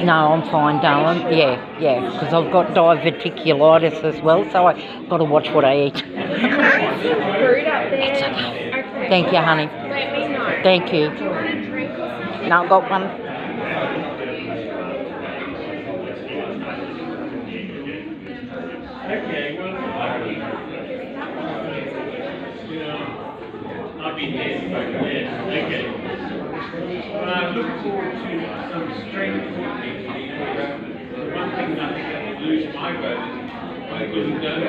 No, I'm fine, darling. Yeah, because I've got diverticulitis as well, so I've got to watch what I eat. Fruit up there. It's okay. Thank you, honey. Let me know. Thank you. Do you want a drink or something? No, I've got one. Okay, well, I've been there, okay. Well, I look forward to some straightforward one thing that I think I would lose my vote is because we don't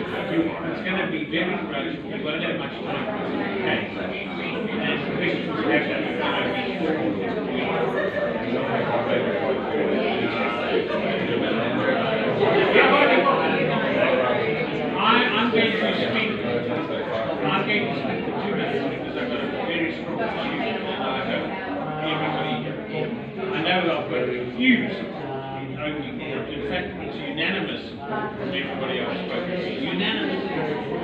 have it's going to be very rushed, we won't have much time for okay. And questions have I'm going to speak for 2 minutes because I've got a very strong feeling that I have everybody here. I know that I've got a huge support in opening board. In fact, it's unanimous from everybody I've spoken to. Unanimous.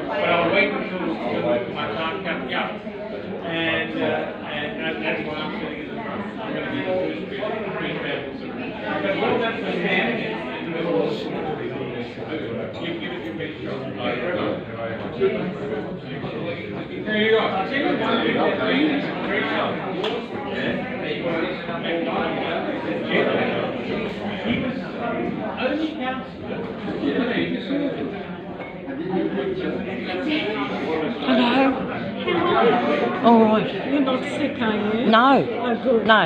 But I'll wait until my time comes up. And that's why I'm sitting in the front. I'm going to be the first person. But well done for managing and give it your best shot. There you go. I'll tell you one thing. Very well. He was only councillor. Hello. All right. You're not sick, are you? No. Oh, good. No. I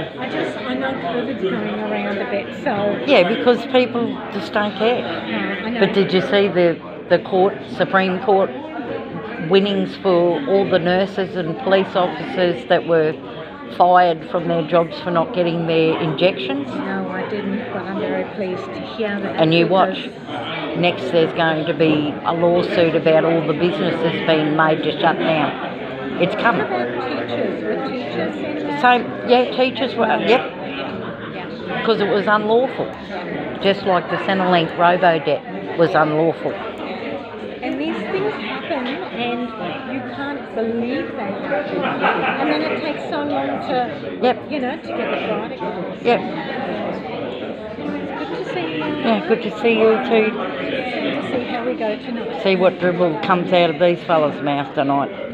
know COVID's going around a bit, so... Yeah, because people just don't care. I know. But did you see the court, Supreme Court winnings for all the nurses and police officers that were fired from their jobs for not getting their injections? No, I didn't, but I'm very pleased to hear that. And you watch, next there's going to be a lawsuit about all the businesses being made to shut down. It's coming. What about teachers? Were teachers in that? Same, yeah, teachers were, yep, because it was unlawful. Just like the Centrelink robo-debt was unlawful. And these things happen, and you can't believe they happen. And then it takes so long to, Yep. you know, to get the articles. Yep. Anyway, it's good to see you. Yeah, good to see you too. Good to see we go tonight. See what dribble comes out of these fellas' mouth tonight.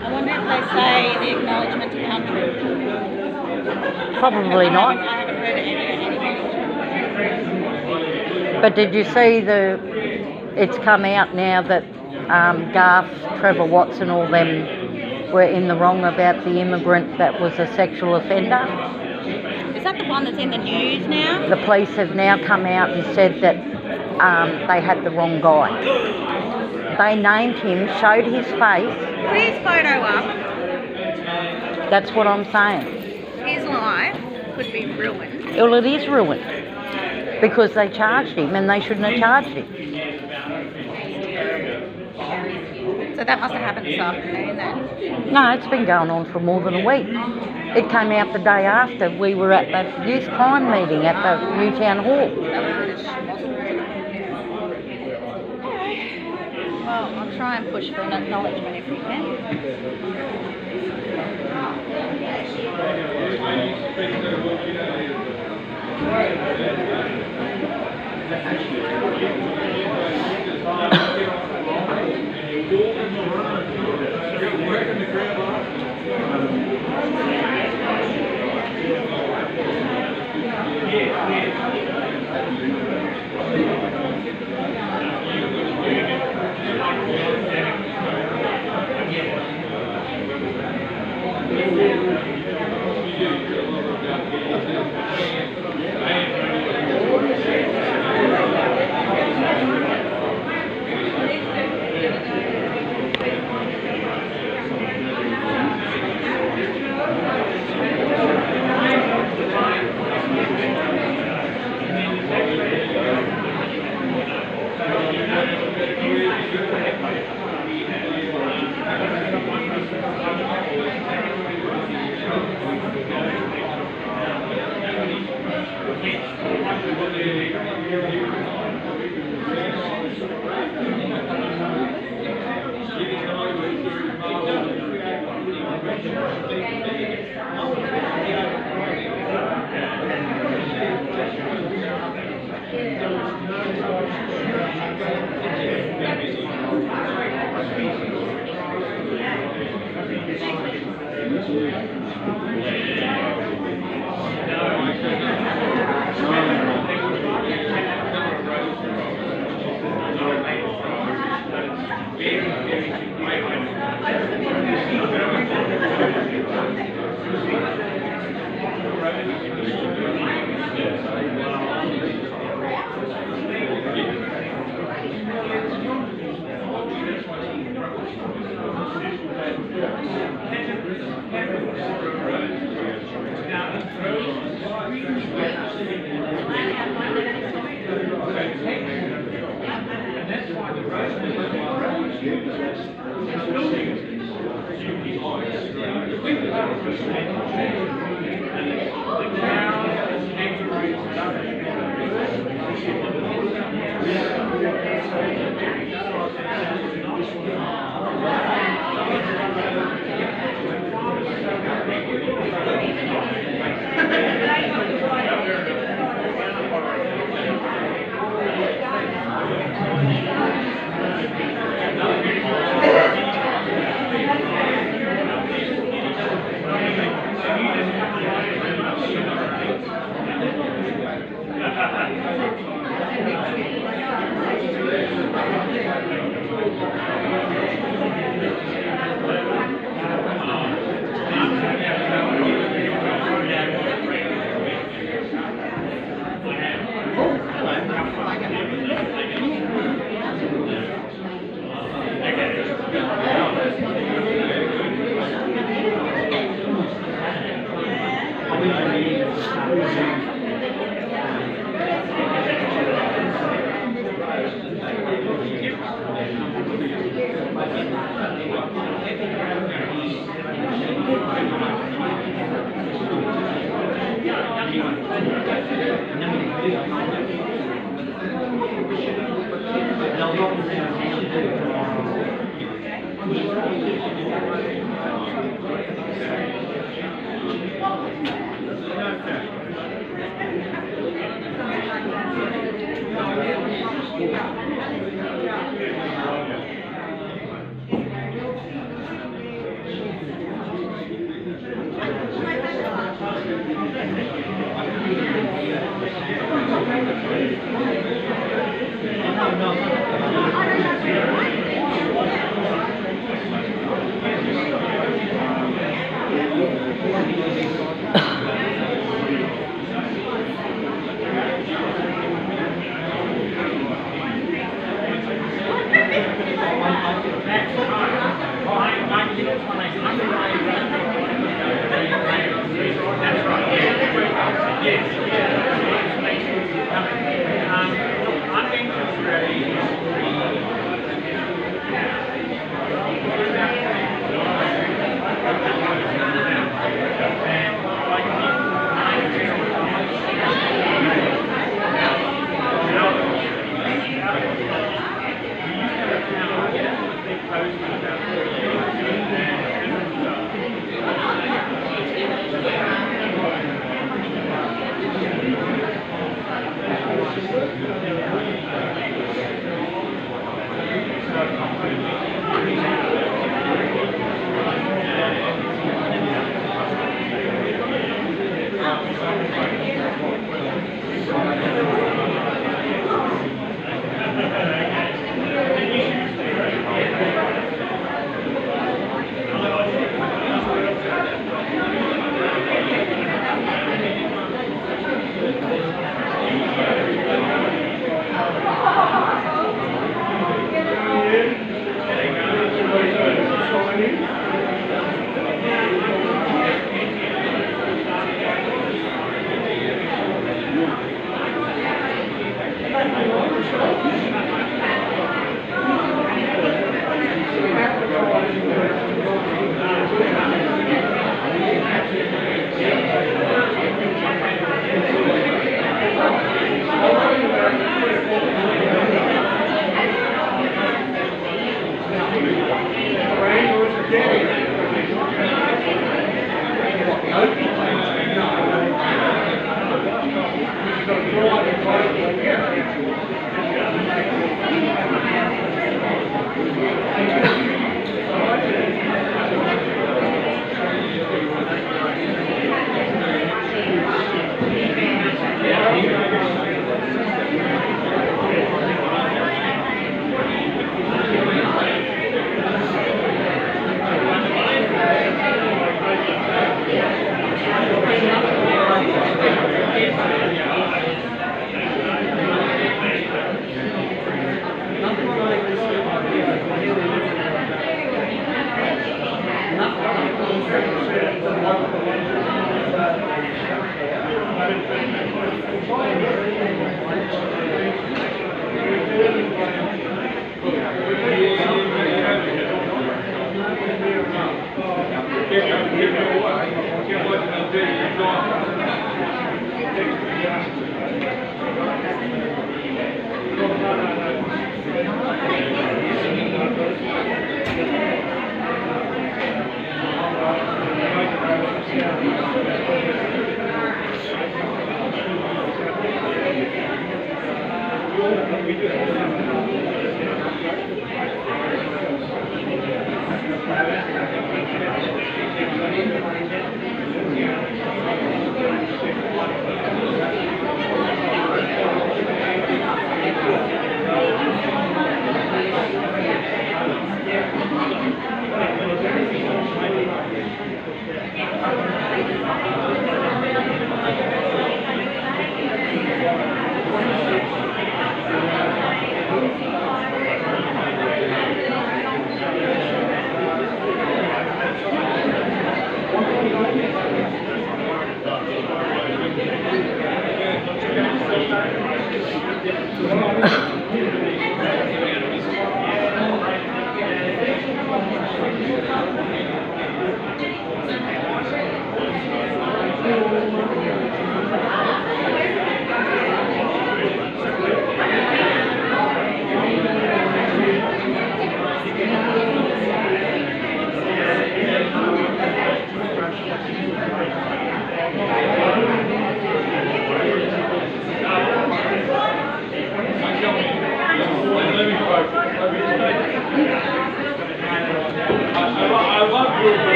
I wonder if they say the acknowledgement to country. Probably not. I haven't heard any. But did you see it's come out now that Garth, Trevor Watts and all them were in the wrong about the immigrant that was a sexual offender? Is that the one that's in the news now? The police have now come out and said that they had the wrong guy. They named him, showed his face. Put his photo up. That's what I'm saying. His life could be ruined. Well, it is ruined because they charged him and they shouldn't have charged him. So that must have happened this afternoon then. No, it's been going on for more than a week. It came out the day after we were at that youth crime meeting at the Newtown Hall. Well, I'll try and push for an acknowledgement if we can.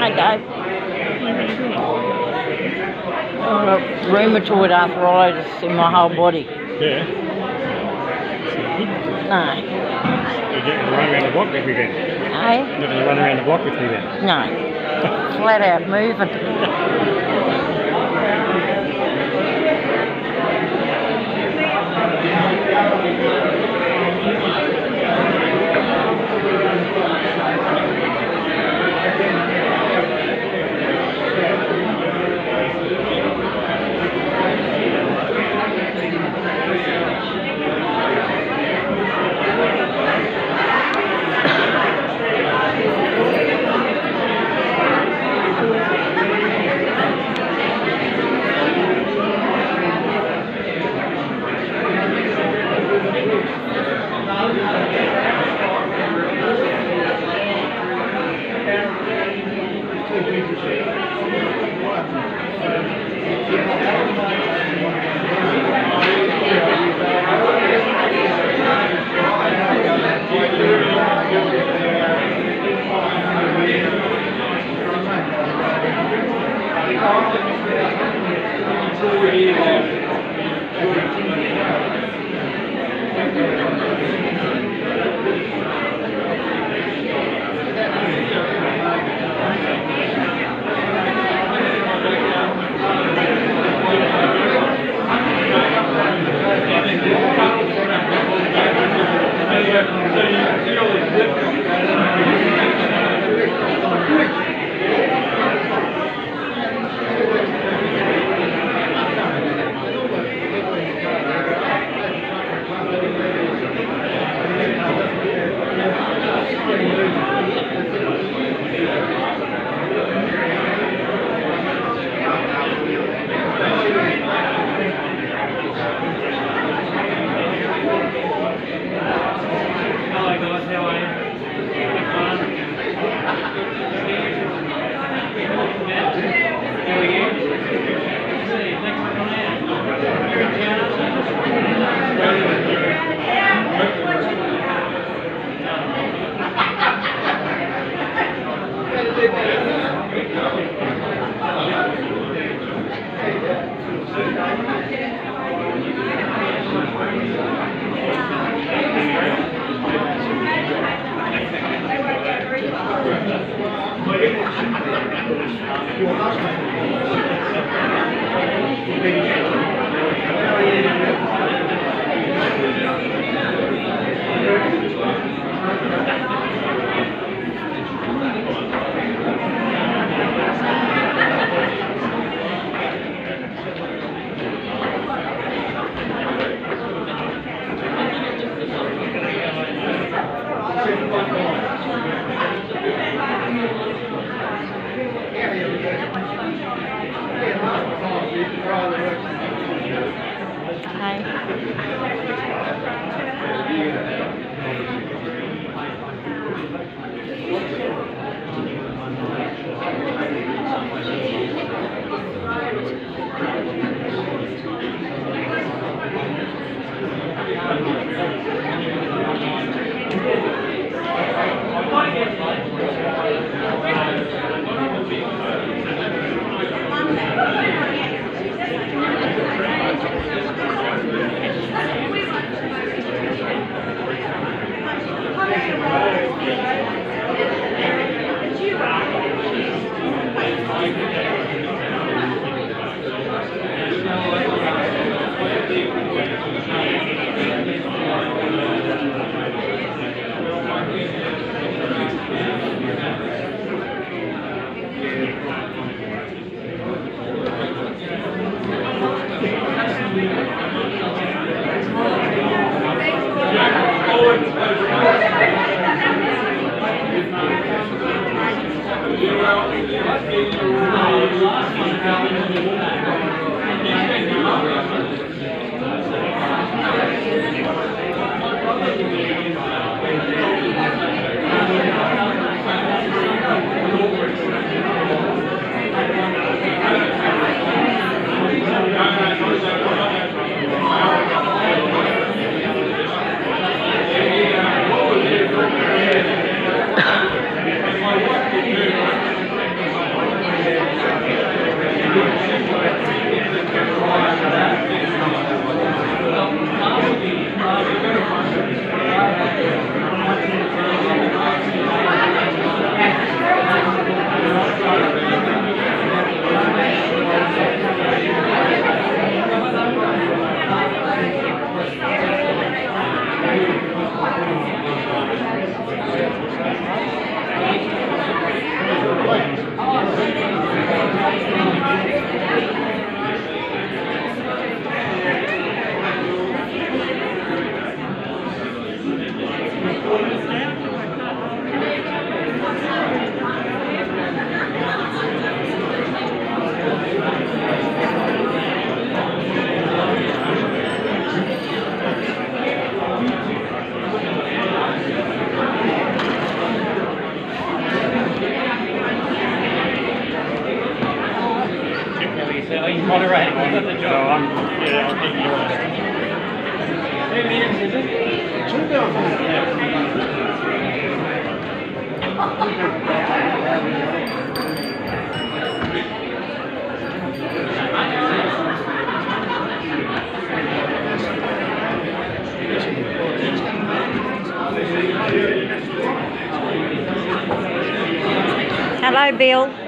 Okay. I've got rheumatoid arthritis in my whole body. Yeah. No. You're going to run around the block with me then? Eh? You're going to run around the block with me then? No. Flat out moving. he's moderating. He's got the job. So I'll keep you on. 2 minutes, is it? Hello, Bill.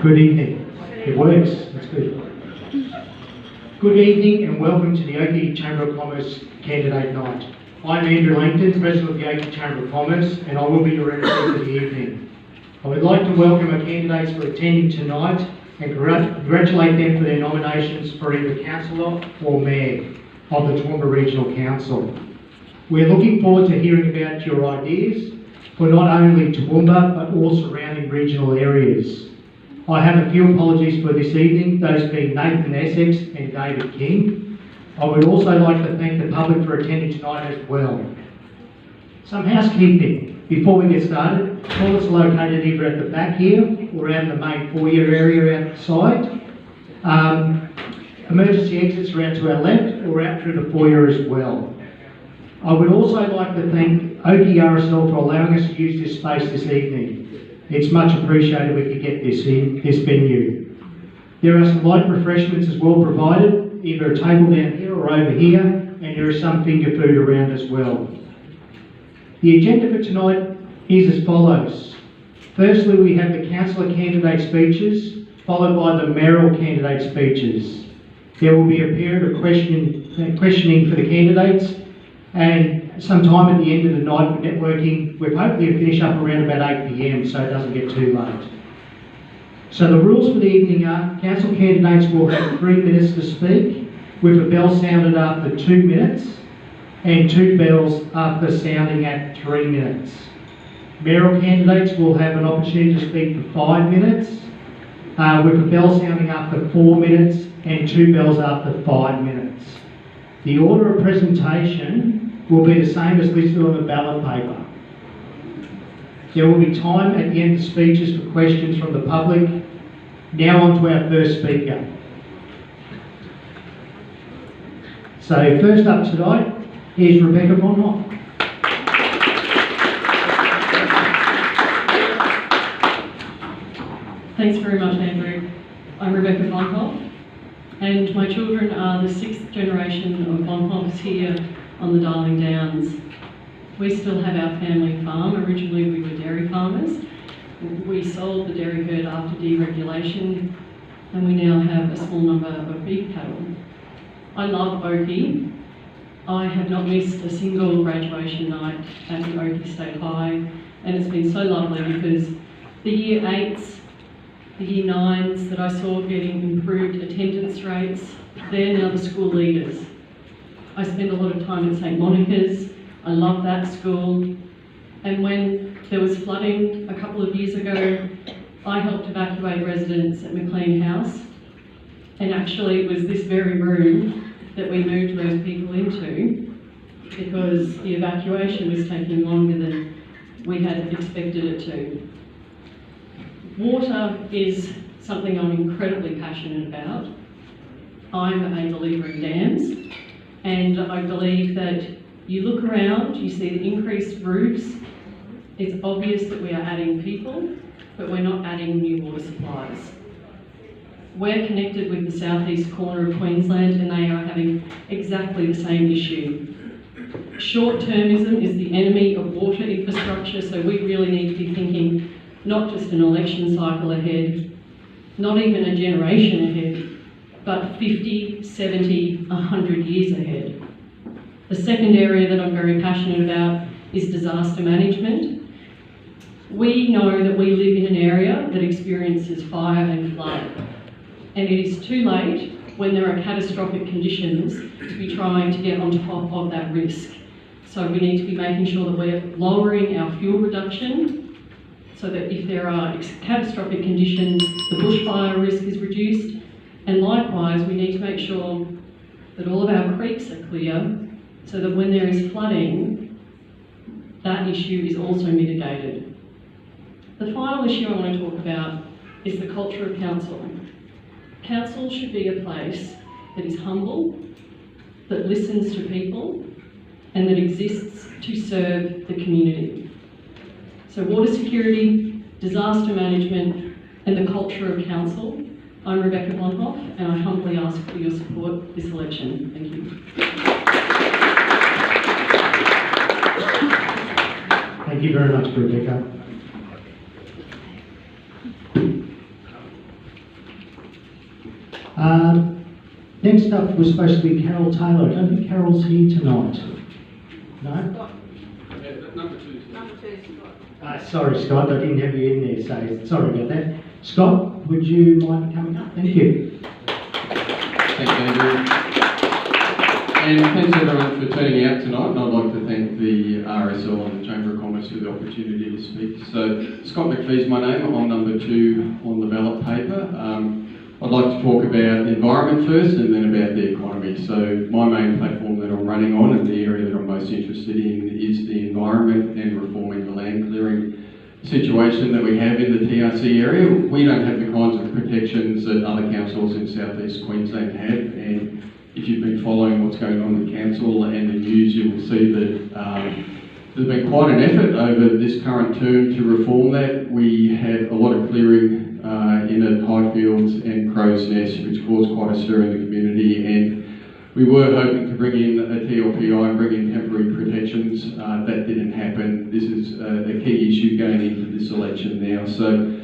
Good evening. It works. That's good. Good evening and welcome to the Oakey Chamber of Commerce Candidate Night. I'm Andrew Langton, President of the Oakey Chamber of Commerce, and I will be your MC for the evening. I would like to welcome our candidates for attending tonight and congratulate them for their nominations for either Councillor or Mayor of the Toowoomba Regional Council. We're looking forward to hearing about your ideas for not only Toowoomba but all surrounding regional areas. I have a few apologies for this evening, those being Nathan Essex and David King. I would also like to thank the public for attending tonight as well. Some housekeeping before we get started. Toilets are located either at the back here or out in the main foyer area outside. Emergency exits are out to our left or out through the foyer as well. I would also like to thank Oakey RSL for allowing us to use this space this evening. It's much appreciated we could get this venue. There are some light refreshments as well provided, either a table down here or over here, and there is some finger food around as well. The agenda for tonight is as follows. Firstly, we have the councillor candidate speeches, followed by the mayoral candidate speeches. There will be a period of questioning for the candidates, and sometime at the end of the night for networking, we're hopefully to finish up around about 8 PM so it doesn't get too late. So the rules for the evening are, council candidates will have 3 minutes to speak, with a bell sounded after 2 minutes, and 2 bells after sounding at 3 minutes. Mayoral candidates will have an opportunity to speak for 5 minutes, with a bell sounding after 4 minutes, and 2 bells after 5 minutes. The order of presentation will be the same as listed on the ballot paper. There will be time at the end of speeches for questions from the public. Now on to our first speaker. So first up tonight is Rebecca Von Hoff. Thanks very much, Andrew. I'm Rebecca Von Hoff, and my children are the 6th generation of Von Hoffs here on the Darling Downs. We still have our family farm. Originally we were dairy farmers. We sold the dairy herd after deregulation, and we now have a small number of beef cattle. I love Oakey. I have not missed a single graduation night at the Oakey State High, and it's been so lovely because the Year 8s, the Year 9s that I saw getting improved attendance rates, they're now the school leaders. I spend a lot of time in St Monica's. I love that school. And when there was flooding a couple of years ago, I helped evacuate residents at McLean House. And actually it was this very room that we moved those people into because the evacuation was taking longer than we had expected it to. Water is something I'm incredibly passionate about. I'm a believer in dams. And I believe that you look around, you see the increased roofs. It's obvious that we are adding people, but we're not adding new water supplies. We're connected with the southeast corner of Queensland and they are having exactly the same issue. Short-termism is the enemy of water infrastructure, so we really need to be thinking not just an election cycle ahead, not even a generation ahead, but 50, 70, 100 years ahead. The second area that I'm very passionate about is disaster management. We know that we live in an area that experiences fire and flood, and it is too late when there are catastrophic conditions to be trying to get on top of that risk. So we need to be making sure that we're lowering our fuel reduction so that if there are catastrophic conditions, the bushfire risk is reduced. And likewise, we need to make sure that all of our creeks are clear so that when there is flooding, that issue is also mitigated. The final issue I want to talk about is the culture of council. Council should be a place that is humble, that listens to people, and that exists to serve the community. So water security, disaster management, and the culture of council. I'm Rebecca Von Hoff, and I humbly ask for your support this election. Thank you. Thank you very much, Rebecca. Next up was supposed to be Carol Taylor. I don't think Carol's here tonight. No? Number two. Sorry, Scott, I didn't have you in there, so sorry about that. Scott, would you mind coming up? Thank you. Thanks, Andrew. And thanks everyone for turning out tonight, and I'd like to thank the RSL and the Chamber of Commerce for the opportunity to speak. So, Scott McPhee's my name, I'm number 2 on the ballot paper. I'd like to talk about the environment first and then about the economy. So, my main platform that I'm running on and the area that I'm most interested in is the environment and reforming the land clearing situation that we have in the TRC area. We don't have the kinds of protections that other councils in southeast Queensland have, and if you've been following what's going on with council and the news, you will see that there's been quite an effort over this current term to reform that. We had a lot of clearing in at Highfields and Crow's Nest, which caused quite a stir in the community, and we were hoping to bring in a TLPI and bring in temporary protections. That didn't happen. This is a key issue going into this election now. So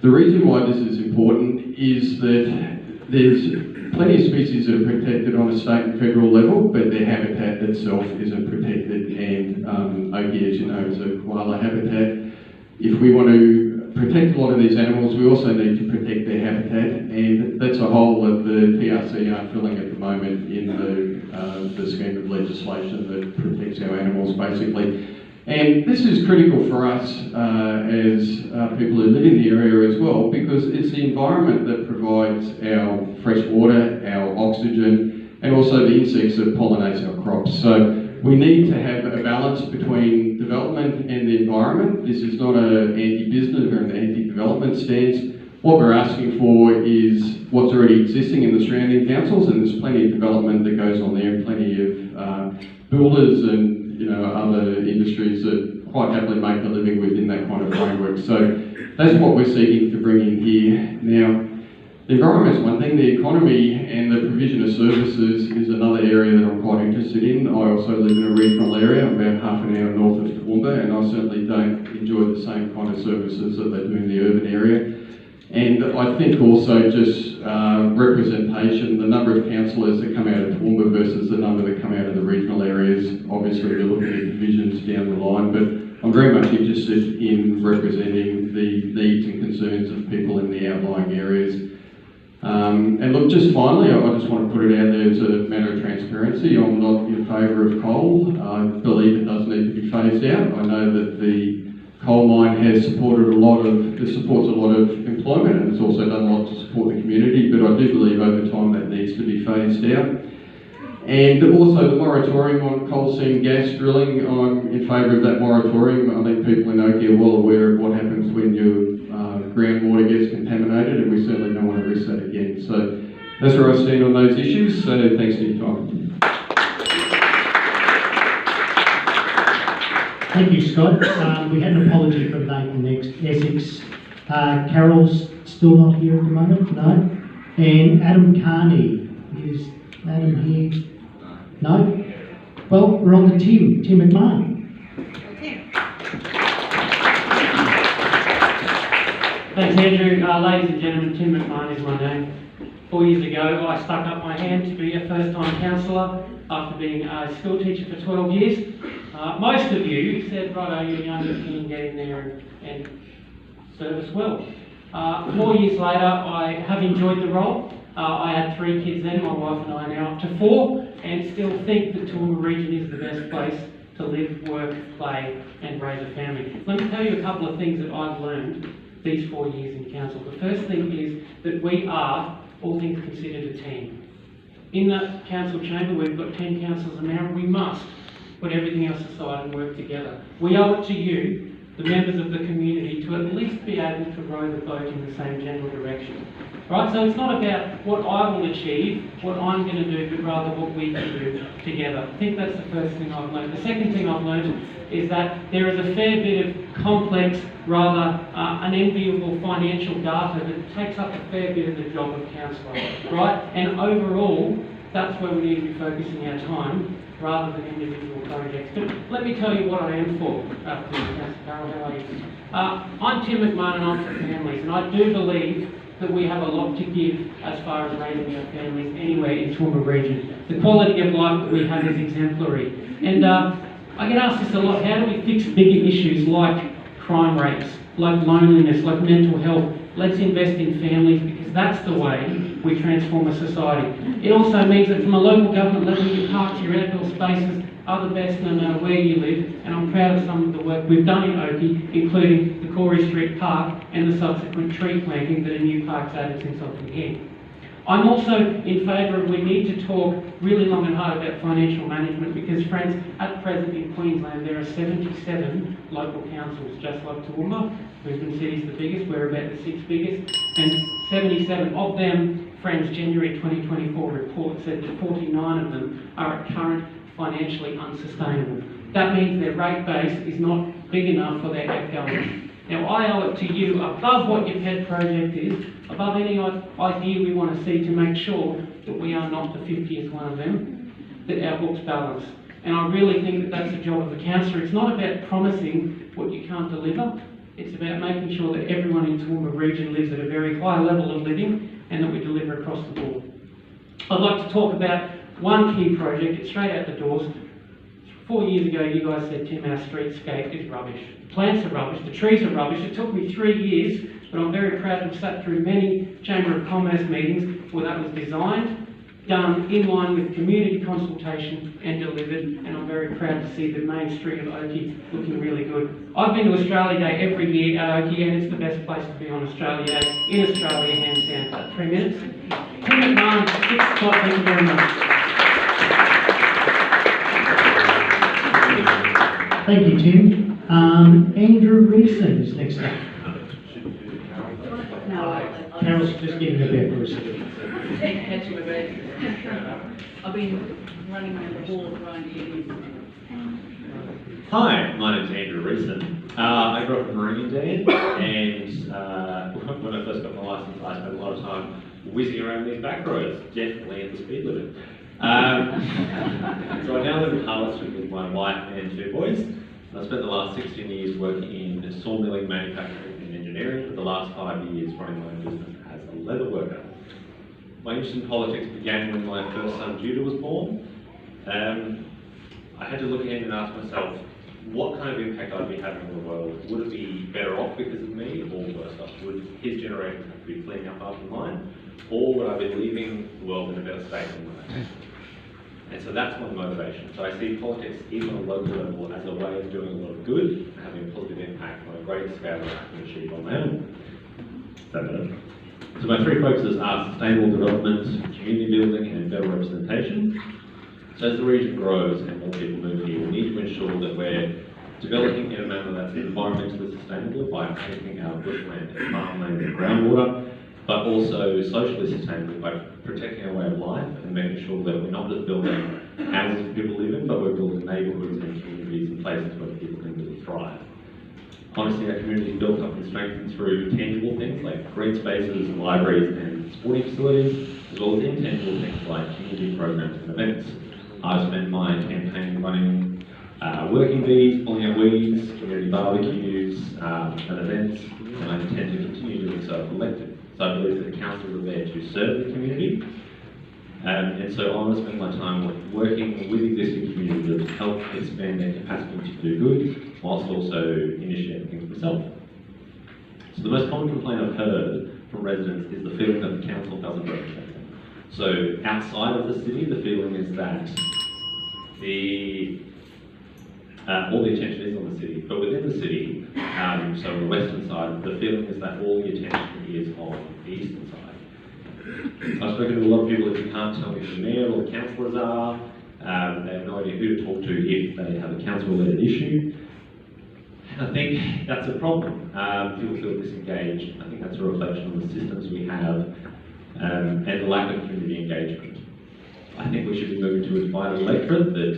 the reason why this is important is that there's plenty of species that are protected on a state and federal level, but their habitat itself isn't protected. And Oki, as you know, is a koala habitat. If we want to protect a lot of these animals, we also need to protect their habitat, and that's a hole that the TRC aren't filling at the moment in the scheme of legislation that protects our animals, basically. And this is critical for us as people who live in the area as well, because it's the environment that provides our fresh water, our oxygen, and also the insects that pollinate our crops. So we need to have a balance between development and the environment. This is not an anti-business or an anti-development stance. What we're asking for is what's already existing in the surrounding councils, and there's plenty of development that goes on there, plenty of builders and other industries that quite happily make a living within that kind of framework. So that's what we're seeking to bring in here. Now, the environment is one thing, the economy and the provision of services is another area that I'm quite interested in. I also live in a regional area, about half an hour north of Toowoomba, and I certainly don't enjoy the same kind of services that they do in the urban area. And I think also just representation, the number of councillors that come out of Toowoomba versus the number that come out of the regional areas. Obviously we're looking at divisions down the line, but I'm very much interested in representing the needs and concerns of people in the outlying areas. And look, just finally, I just want to put it out there as a matter of transparency. I'm not in favour of coal. I believe it does need to be phased out. I know that the coal mine has supported it supports a lot of employment, and it's also done a lot to support the community, but I do believe over time that needs to be phased out. And also the moratorium on coal seam gas drilling, I'm in favour of that moratorium. I think people in Oki are well aware of what happens when your groundwater gets contaminated, and we certainly don't want to risk that again. So that's where I stand on those issues, so thanks for your time. Thank you, Scott. We had an apology from Nathan next, Essex. Carol's still not here at the moment, no? And Adam Carney, is Adam here? No? Well, we're on to Tim McMahon. Thanks, Andrew. Ladies and gentlemen, Tim McMahon is my name. 4 years ago, I stuck up my hand to be a first-time councillor after being a school teacher for 12 years. Most of you said, right, you're young, you can get in there and serve us well. 4 years later, I have enjoyed the role. I had 3 kids then, my wife and I are now up to 4, and still think that Toowoomba region is the best place to live, work, play and raise a family. Let me tell you a couple of things that I've learned these 4 years in council. The first thing is that we are, all things considered, a team. In the council chamber, we've got 10 councillors now. We must put everything else aside and work together. We owe it to you, the members of the community, to at least be able to row the boat in the same general direction. Right, so it's not about what I will achieve, what I'm going to do, but rather what we can do together. I think that's the first thing I've learned. The second thing I've learned is that there is a fair bit of complex, rather unenviable financial data that takes up a fair bit of the job of councillor, right? And overall, that's where we need to be focusing our time, rather than individual projects. But let me tell you what I am for. Councillor Carroll, how are you? I'm Tim McMahon and I'm for families, and I do believe that we have a lot to give as far as raising our families anywhere in Toowoomba region. The quality of life that we have is exemplary. And I get asked this a lot, how do we fix bigger issues like crime rates, like loneliness, like mental health? Let's invest in families, because that's the way we transform a society. It also means that from a local government level, your parks, your outdoor spaces are the best no matter where you live, and I'm proud of some of the work we've done in Oakey, including the Corey Street Park and the subsequent tree planting that a new park's added since I've been here. I'm also in favour of, we need to talk really long and hard about financial management, because friends, at present in Queensland there are 77 local councils, just like Toowoomba. Brisbane City's the biggest, we're about the 6th biggest, and 77 of them, friends, January 2024 report said that 49 of them are at current financially unsustainable. That means their rate base is not big enough for their outgoings. Now, I owe it to you, above what your pet project is, above any idea we want to see, to make sure that we are not the 50th one of them, that our books balance. And I really think that that's the job of the councillor. It's not about promising what you can't deliver. It's about making sure that everyone in Toowoomba region lives at a very high level of living, and that we deliver across the board. I'd like to talk about one key project. It's straight out the doors. 4 years ago, you guys said, Tim, our streetscape is rubbish. The plants are rubbish, the trees are rubbish. It took me 3 years, but I'm very proud to have sat through many Chamber of Commerce meetings where that was designed, done in line with community consultation and delivered, and I'm very proud to see the main street of Oakey looking really good. I've been to Australia Day every year at Oakey, and it's the best place to be on Australia Day in Australia, hands down. 3 minutes. Tim McMahon, 6th spot, thank you very much. Thank you, Tim. Andrew Reeson is next up. Carol's just getting a bit for a second. I've been running around the board around here. Hi, my name's Andrew Reeson. I grew up in Meridian, and when I first got my licence, I spent a lot of time whizzing around these back roads, definitely at the speed limit. So I now live in Harleston with my wife and 2 boys. And I spent the last 16 years working in sawmilling, manufacturing and engineering, for the last 5 years running my own business as a leather worker. My interest in politics began when my first son Judah was born. I had to look ahead and ask myself what kind of impact I'd be having on the world. Would it be better off because of me, or worse off? Would his generation have to be cleaning up after mine, or would I be leaving the world in a better state than mine? And so that's my motivation. So I see politics, even on a local level, as a way of doing a lot of good and having a positive impact on a greater scale than I can achieve on my own. So my 3 focuses are sustainable development, community building and better representation. So as the region grows and more people move here, we need to ensure that we're developing in a manner that's environmentally sustainable by protecting our bushland and farmland and groundwater, but also socially sustainable by protecting our way of life and making sure that we're not just building houses for people to live in, but we're building neighbourhoods and communities and places where people can really thrive. Honestly, our community is built up and strengthened through tangible things like green spaces, libraries and sporting facilities, as well as intangible things like community programs and events. I've spent my campaign running working bees, pulling out weeds, community barbecues and events, and I intend to continue doing so if elected. So I believe that the council are there to serve the community, and so I want to spend my time working with existing communities to help expand their capacity to do good, whilst also initiating things myself. So the most common complaint I've heard from residents is the feeling that the council doesn't represent them. So outside of the city, the feeling is that all the attention is on the city, but within the city, so on the western side, the feeling is that all the attention is on the eastern side. I've spoken to a lot of people who can't tell me who the mayor or the councillors are. They have no idea who to talk to if they have a council-related issue. And I think that's a problem. People feel disengaged. I think that's a reflection on the systems we have and the lack of community engagement. I think we should be moving to a divided electorate that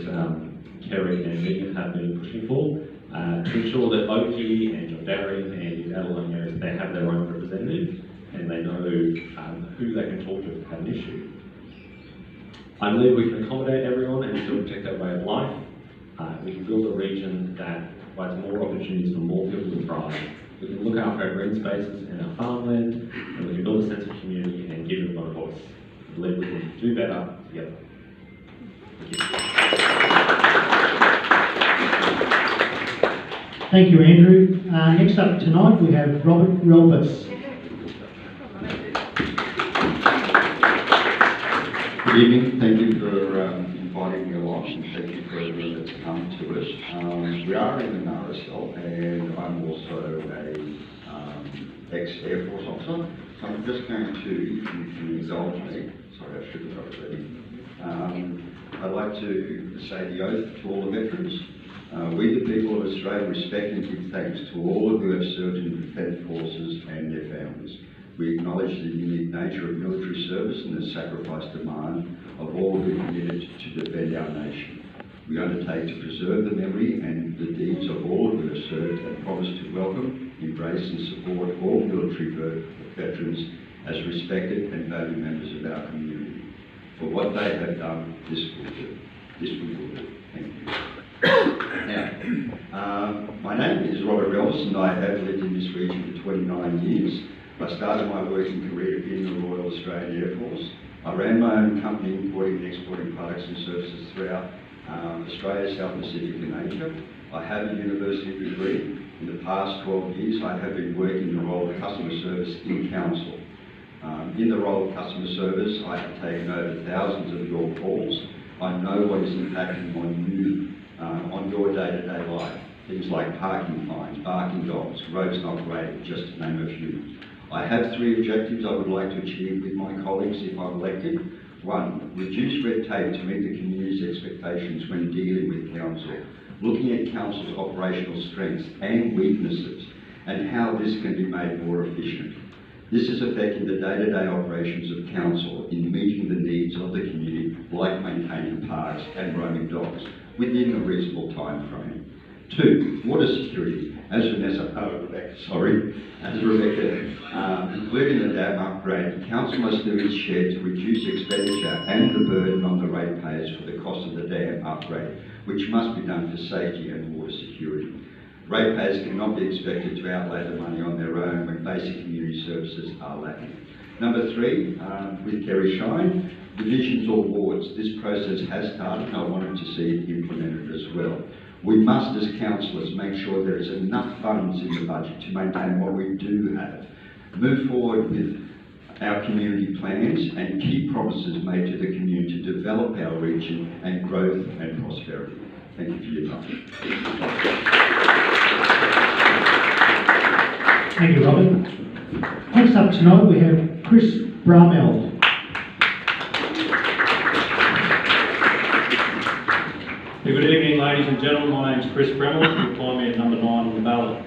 Kerry and Megan have been pushing for, to ensure that Oakey and John Darien and the Adelaide areas, they have their own representatives and they know who they can talk to if they have an issue. I believe we can accommodate everyone and still protect our way of life. We can build a region that provides more opportunities for more people to thrive. We We can look after our green spaces and our farmland, and we can build a sense of community and give everyone a voice. I believe we can do better together. Thank you, Andrew. Next up tonight we have Robert Relbus. Good evening. Thank you for inviting me along, and thank you for everyone that's come to us. We are in an RSL, and I'm also a ex-Air Force officer. So I'm just going to, if you can indulge me, sorry I should have already. I'd like to say the oath to all the veterans. We, the people of Australia, respect and give thanks to all who have served in the Defence Forces and their families. We acknowledge the unique nature of military service and the sacrifice demand of all who committed to defend our nation. We undertake to preserve the memory and the deeds of all who have served and promise to welcome, embrace and support all military veterans as respected and valued members of our community. For what they have done, this we will do. Thank you. Now, my name is Robert Relbus, and I have lived in this region for 29 years. I started my working career in the Royal Australian Air Force. I ran my own company importing and exporting products and services throughout Australia, South Pacific and Asia. I have a university degree. In the past 12 years, I have been working in the role of customer service in council. In the role of customer service, I have taken over thousands of your calls. I know what is impacting on you, on your day-to-day life. Things like parking fines, barking dogs, roads not graded, just to name a few. I have 3 objectives I would like to achieve with my colleagues if I'm elected. 1, reduce red tape to meet the community's expectations when dealing with council, looking at council's operational strengths and weaknesses and how this can be made more efficient. This is affecting the day-to-day operations of council in meeting the needs of the community, like maintaining parks and roaming dogs within a reasonable time frame. 2, water security. As Rebecca, including the dam upgrade, council must do its share to reduce expenditure and the burden on the ratepayers for the cost of the dam upgrade, which must be done for safety and water security. Ratepayers cannot be expected to outlay the money on their own when basic community services are lacking. Number 3, with Kerry Shine, divisions or wards. This process has started and I wanted to see it implemented as well. We must, as councillors, make sure there is enough funds in the budget to maintain what we do have. Move forward with our community plans and keep promises made to the community to develop our region and growth and prosperity. Thank you for your time. Thank you, Robert. Next up tonight we have Chris Brameld. Good evening, ladies and gentlemen. My name is Chris Brameld. You find me at number 9 on the ballot.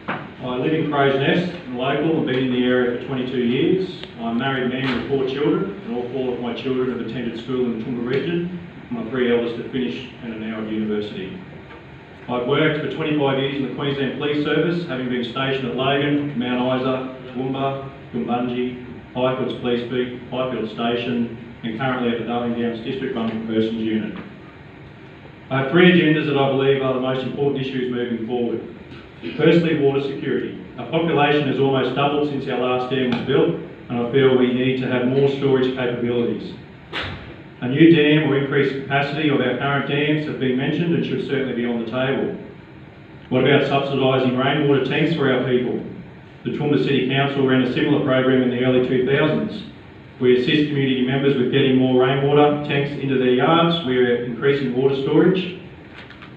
I live in Crow's Nest, local. I've been in the area for 22 years. I'm a married man with 4 children, and all 4 of my children have attended school in the Toowoomba region. My 3 eldest have finished and are now at university. I've worked for 25 years in the Queensland Police Service, having been stationed at Logan, Mount Isa, Toowoomba, Gumbundi, Highfields Police Beat, Highfield Station, and currently at the Darling Downs District 100-persons unit. I have 3 agendas that I believe are the most important issues moving forward. Firstly, water security. Our population has almost doubled since our last dam was built, and I feel we need to have more storage capabilities. A new dam or increased capacity of our current dams have been mentioned and should certainly be on the table. What about subsidising rainwater tanks for our people? The Toowoomba City Council ran a similar program in the early 2000s. We assist community members with getting more rainwater tanks into their yards. We're increasing water storage.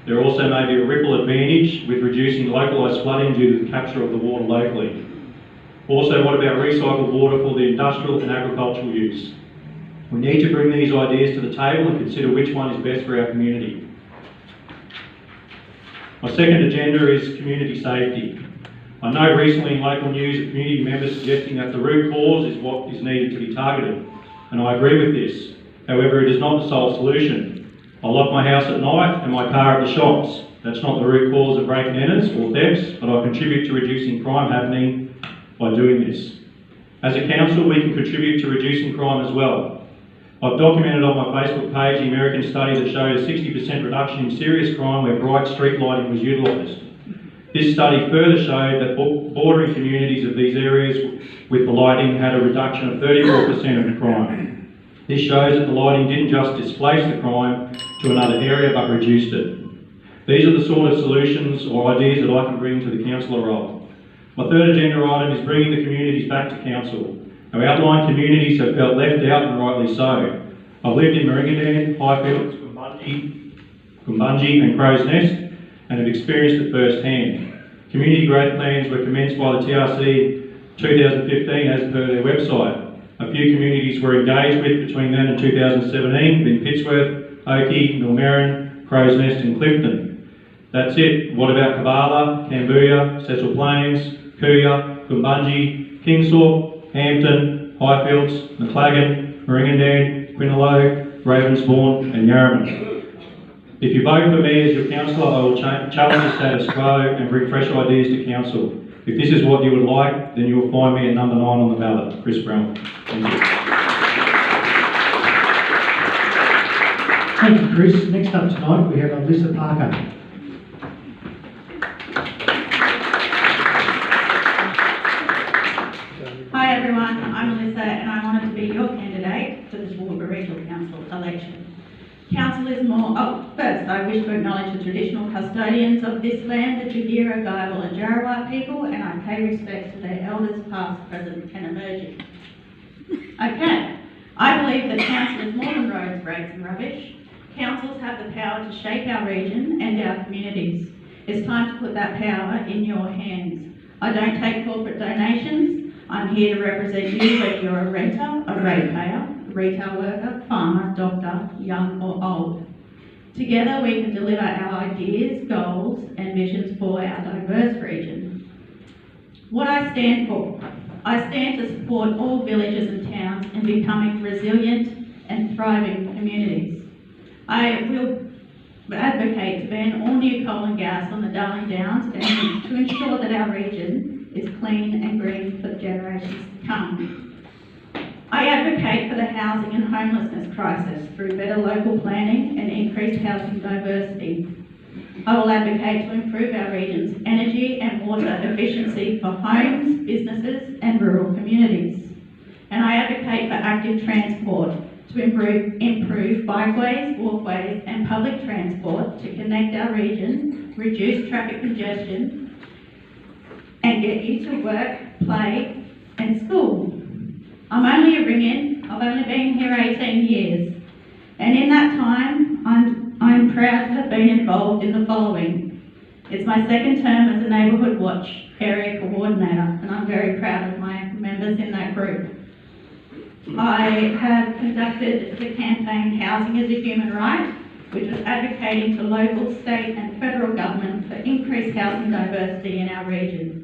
There also may be a ripple advantage with reducing localised flooding due to the capture of the water locally. Also, what about recycled water for the industrial and agricultural use? We need to bring these ideas to the table and consider which one is best for our community. My second agenda is community safety. I know recently in local news that community members suggesting that the root cause is what is needed to be targeted, and I agree with this. However, it is not the sole solution. I lock my house at night and my car at the shops. That's not the root cause of break and enters or thefts, but I contribute to reducing crime happening by doing this. As a council, we can contribute to reducing crime as well. I've documented on my Facebook page the American study that showed a 60% reduction in serious crime where bright street lighting was utilised. This study further showed that bordering communities of these areas with the lighting had a reduction of 34% of crime. This shows that the lighting didn't just displace the crime to another area but reduced it. These are the sort of solutions or ideas that I can bring to the councillor role. My third agenda item is bringing the communities back to council. Our outlying communities have felt left out, and rightly so. I've lived in Meringadan, Highfields, Gumbunji and Crow's Nest and have experienced it firsthand. Community growth plans were commenced by the TRC 2015 as per their website. A few communities were engaged with between then and 2017, being Pittsworth, Oakey, Millmerran, Crow's Nest and Clifton. That's it. What about Kavala, Cambodia, Cecil Plains, Kuya, Gumbunji, Kingsthorpe, Hampton, Highfields, McLagan, Meringadan, Quinaloe, Ravensbourne and Yarraman? If you vote for me as your councillor, I will challenge the status quo and bring fresh ideas to council. If this is what you would like, then you will find me at number 9 on the ballot, Chris Brown. Thank you. Thank you, Chris. Next up tonight, we have Alyssa Parker. Hi everyone, I'm Alyssa and I wanted to be your candidate for the Toowoomba Regional Council election. Council is more... first I wish to acknowledge the traditional custodians of this land, the Judira, Guyabal and Jarrawa people, and I pay respects to their elders past, present and emerging. Okay, I believe that council is more than roads, breaks and rubbish. Councils have the power to shape our region and our communities. It's time to put that power in your hands. I don't take corporate donations. I'm here to represent you whether you're a renter, a ratepayer, retail worker, farmer, doctor, young or old. Together we can deliver our ideas, goals and visions for our diverse region. What I stand for? I stand to support all villages and towns in becoming resilient and thriving communities. I will advocate to ban all new coal and gas on the Darling Downs and to ensure that our region is clean and green for the generations to come. I advocate for the housing and homelessness crisis through better local planning and increased housing diversity. I will advocate to improve our region's energy and water efficiency for homes, businesses and rural communities. And I advocate for active transport to improve bikeways, walkways and public transport to connect our region, reduce traffic congestion and get you to work, play and school. I'm only a ring-in. I've only been here 18 years. And in that time, I'm proud to have been involved in the following. It's my second term as a Neighbourhood Watch Area Coordinator, and I'm very proud of my members in that group. I have conducted the campaign Housing is a Human Right, which was advocating to local, state and federal government for increased housing diversity in our region.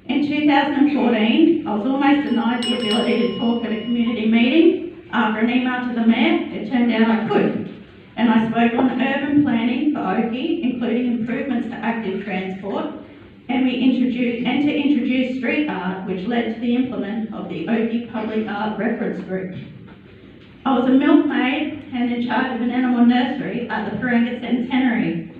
In 2014, I was almost denied the ability to talk at a community meeting. After an email to the Mayor, it turned out I could. And I spoke on urban planning for Oakey, including improvements to active transport, and to introduce street art, which led to the implement of the Oakey Public Art Reference Group. I was a milkmaid and in charge of an animal nursery at the Parenga Centenary.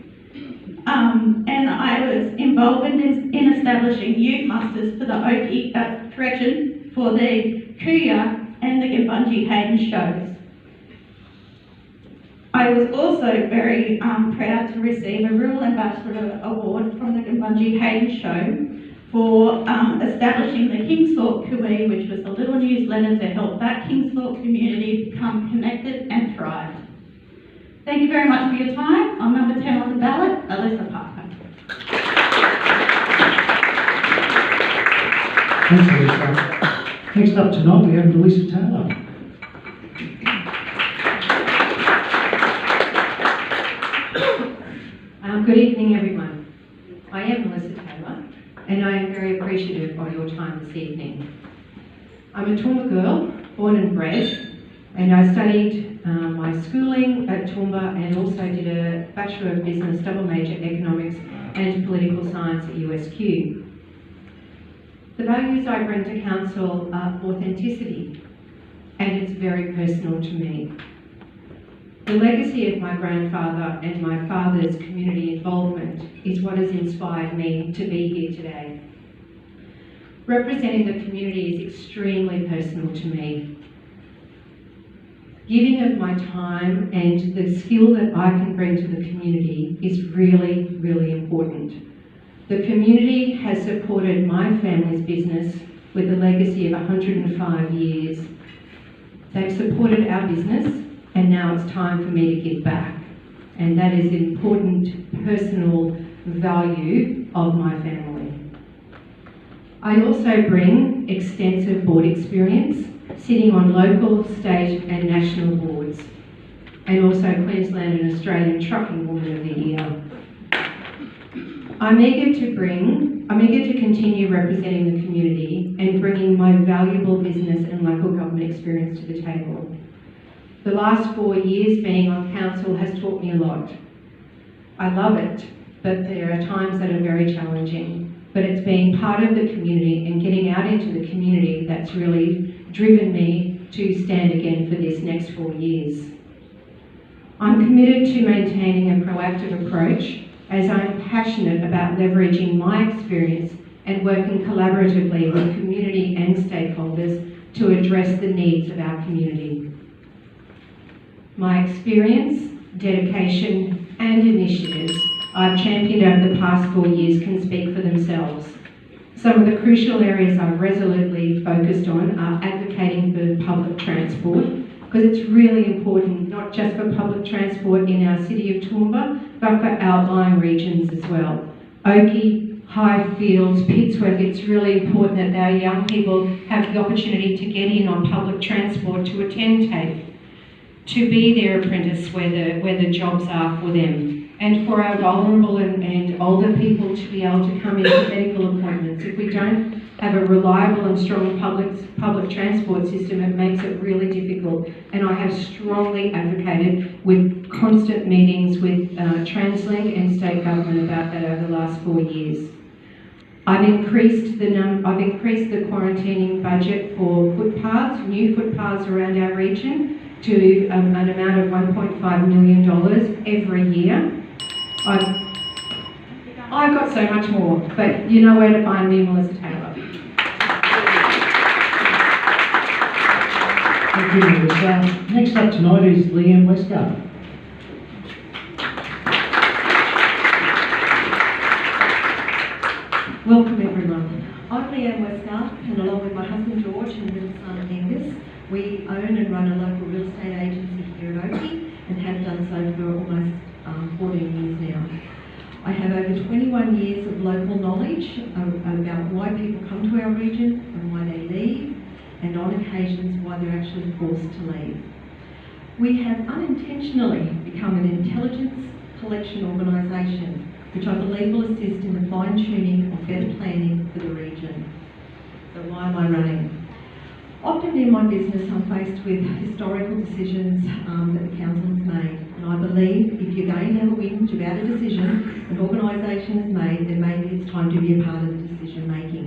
And I was involved in establishing youth musters for the Oakey, for the Kuya and the Gumbunji Hayden shows. I was also very proud to receive a Rural Ambassador Award from the Gumbunji Hayden show for establishing the Kingsthorpe Kui, which was a little newsletter to help that Kingsthorpe community become connected and thrive. Thank you very much for your time. I'm number 10 on the ballot, Alyssa Parker. Thanks, Alyssa. Next up tonight, we have Melissa Taylor. Good evening, everyone. I am Melissa Taylor, and I am very appreciative of your time this evening. I'm a Toowoomba girl, born and bred, and I studied my schooling at Toowoomba and also did a Bachelor of Business double major Economics and Political Science at USQ. The values I bring to council are authenticity, and it's very personal to me. The legacy of my grandfather and my father's community involvement is what has inspired me to be here today. Representing the community is extremely personal to me. Giving of my time and the skill that I can bring to the community is really, really important. The community has supported my family's business with a legacy of 105 years. They've supported our business, and now it's time for me to give back. And that is an important personal value of my family. I also bring extensive board experience, sitting on local, state and national boards, and also Queensland and Australian Trucking Woman of the Year. I'm eager to continue representing the community and bringing my valuable business and local government experience to the table. The last 4 years being on council has taught me a lot. I love it, but there are times that are very challenging. But it's being part of the community and getting out into the community that's really driven me to stand again for this next 4 years. I'm committed to maintaining a proactive approach, as I'm passionate about leveraging my experience and working collaboratively with community and stakeholders to address the needs of our community. My experience, dedication and initiatives I've championed over the past 4 years can speak for themselves. Some of the crucial areas I've resolutely focused on are advocating for public transport, because it's really important, not just for public transport in our city of Toowoomba, but for outlying regions as well. Oakey, Highfields, Pittsworth, it's really important that our young people have the opportunity to get in on public transport, to attend TAFE, to be their apprentice where the jobs are for them. And for our vulnerable and older people to be able to come into medical appointments. If we don't have a reliable and strong public transport system, it makes it really difficult. And I have strongly advocated with constant meetings with TransLink and state government about that over the last 4 years. I've increased the quarantining budget for footpaths, new footpaths around our region, to an amount of $1.5 million every year. I've got so much more, but you know where to find me, Melissa Taylor. Thank you, Melissa. Next up tonight is Leanne Westgard. Welcome everyone. I'm Leanne Westgard, and along with my husband George and little son Angus, we own and run a local real estate agency here at Oakey and have done so for almost 14 years now. I have over 21 years of local knowledge about why people come to our region and why they leave, and on occasions why they're actually forced to leave. We have unintentionally become an intelligence collection organisation, which I believe will assist in the fine-tuning of better planning for the region. So why am I running? Often in my business I'm faced with historical decisions that the council has made, and I believe if you're going to have a whinge about a decision an organisation has made, then maybe it's time to be a part of the decision making.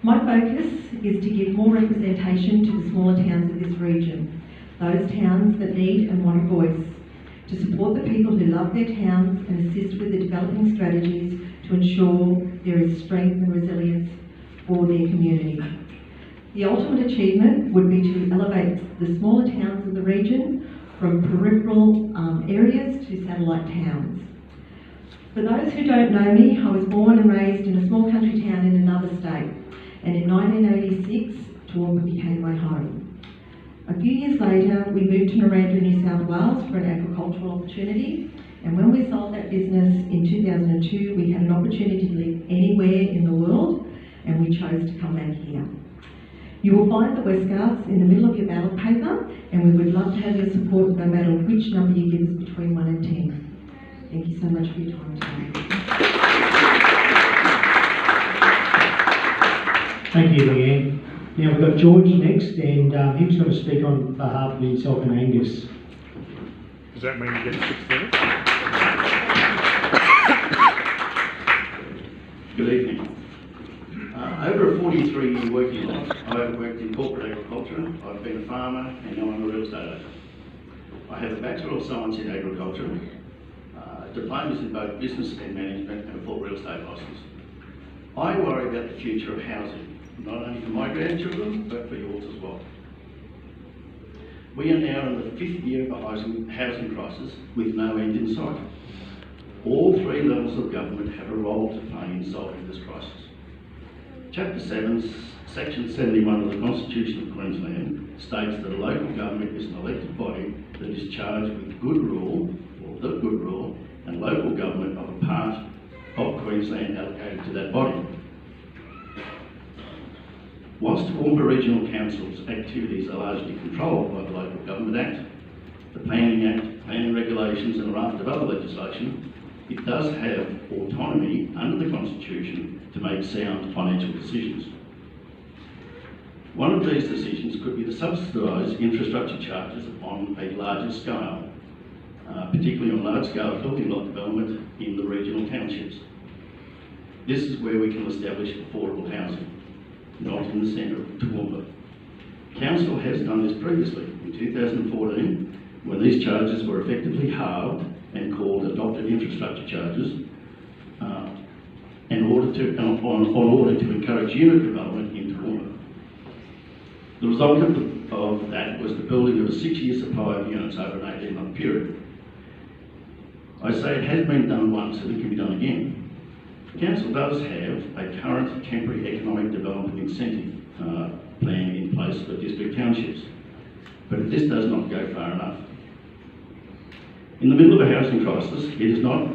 My focus is to give more representation to the smaller towns of this region, those towns that need and want a voice, to support the people who love their towns and assist with the developing strategies to ensure there is strength and resilience for their community. The ultimate achievement would be to elevate the smaller towns of the region from peripheral areas to satellite towns. For those who don't know me, I was born and raised in a small country town in another state, and in 1986, Toowoomba became my home. A few years later, we moved to Narrandera, New South Wales for an agricultural opportunity, and when we sold that business in 2002, we had an opportunity to live anywhere in the world, and we chose to come back here. You will find the Westgards in the middle of your ballot paper, and we would love to have your support no matter which number you give us between 1 and 10. Thank you so much for your time today. Thank you, Leanne. Now we've got George next, and he's going to speak on behalf of himself and Angus. Does that mean you get 6 minutes? Good evening. Over a 43-year working life, I've worked in corporate agriculture, I've been a farmer, and now I'm a real estate agent. I have a Bachelor of Science in Agriculture, diplomas in both business and management, and a full real estate licence. I worry about the future of housing, not only for my grandchildren, but for yours as well. We are now in the 5th year of a housing crisis with no end in sight. All 3 levels of government have a role to play in solving this crisis. Chapter 7, Section 71 of the Constitution of Queensland states that a local government is an elected body that is charged with good rule, or the good rule, and local government of a part of Queensland allocated to that body. Whilst Toowoomba Regional Council's activities are largely controlled by the Local Government Act, the Planning Act, planning regulations and a raft of other legislation, it does have autonomy under the Constitution to make sound financial decisions. One of these decisions could be to subsidise infrastructure charges on a larger scale, particularly on large-scale building lot development in the regional townships. This is where we can establish affordable housing, not in the centre of Toowoomba. Council has done this previously, in 2014, when these charges were effectively halved and called adopted infrastructure charges, in order to encourage unit development in Toowoomba. The result of that was the building of a 6-year supply of units over an 18-month period. I say it has been done once and it can be done again. Council does have a current temporary economic development incentive plan in place for district townships, but this does not go far enough. In the middle of a housing crisis, it is not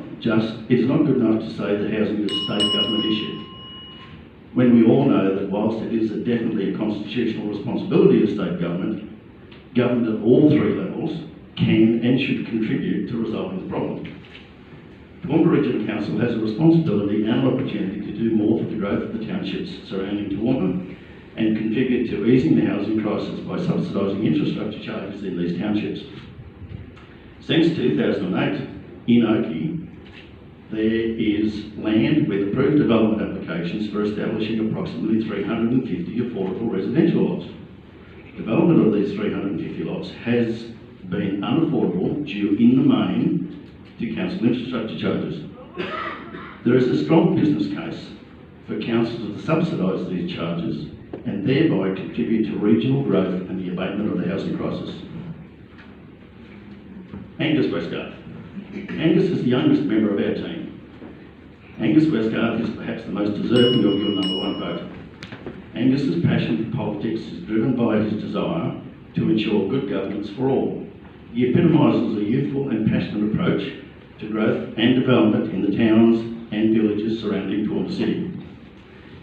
good enough to say that housing is a state government issue, when we all know that whilst it is definitely a constitutional responsibility of state government, government at all 3 levels can and should contribute to resolving the problem. Toowoomba Regional Council has a responsibility and an opportunity to do more for the growth of the townships surrounding Toowoomba and contribute to easing the housing crisis by subsidising infrastructure charges in these townships. Since 2008, in Oakey, there is land with approved development applications for establishing approximately 350 affordable residential lots. Development of these 350 lots has been unaffordable due in the main to council infrastructure charges. There is a strong business case for councils to subsidise these charges and thereby contribute to regional growth and the abatement of the housing crisis. Angus Westgarth. Angus is the youngest member of our team. Angus Westgarth is perhaps the most deserving of your #1 vote. Angus's passion for politics is driven by his desire to ensure good governance for all. He epitomises a youthful and passionate approach to growth and development in the towns and villages surrounding Toowoomba City.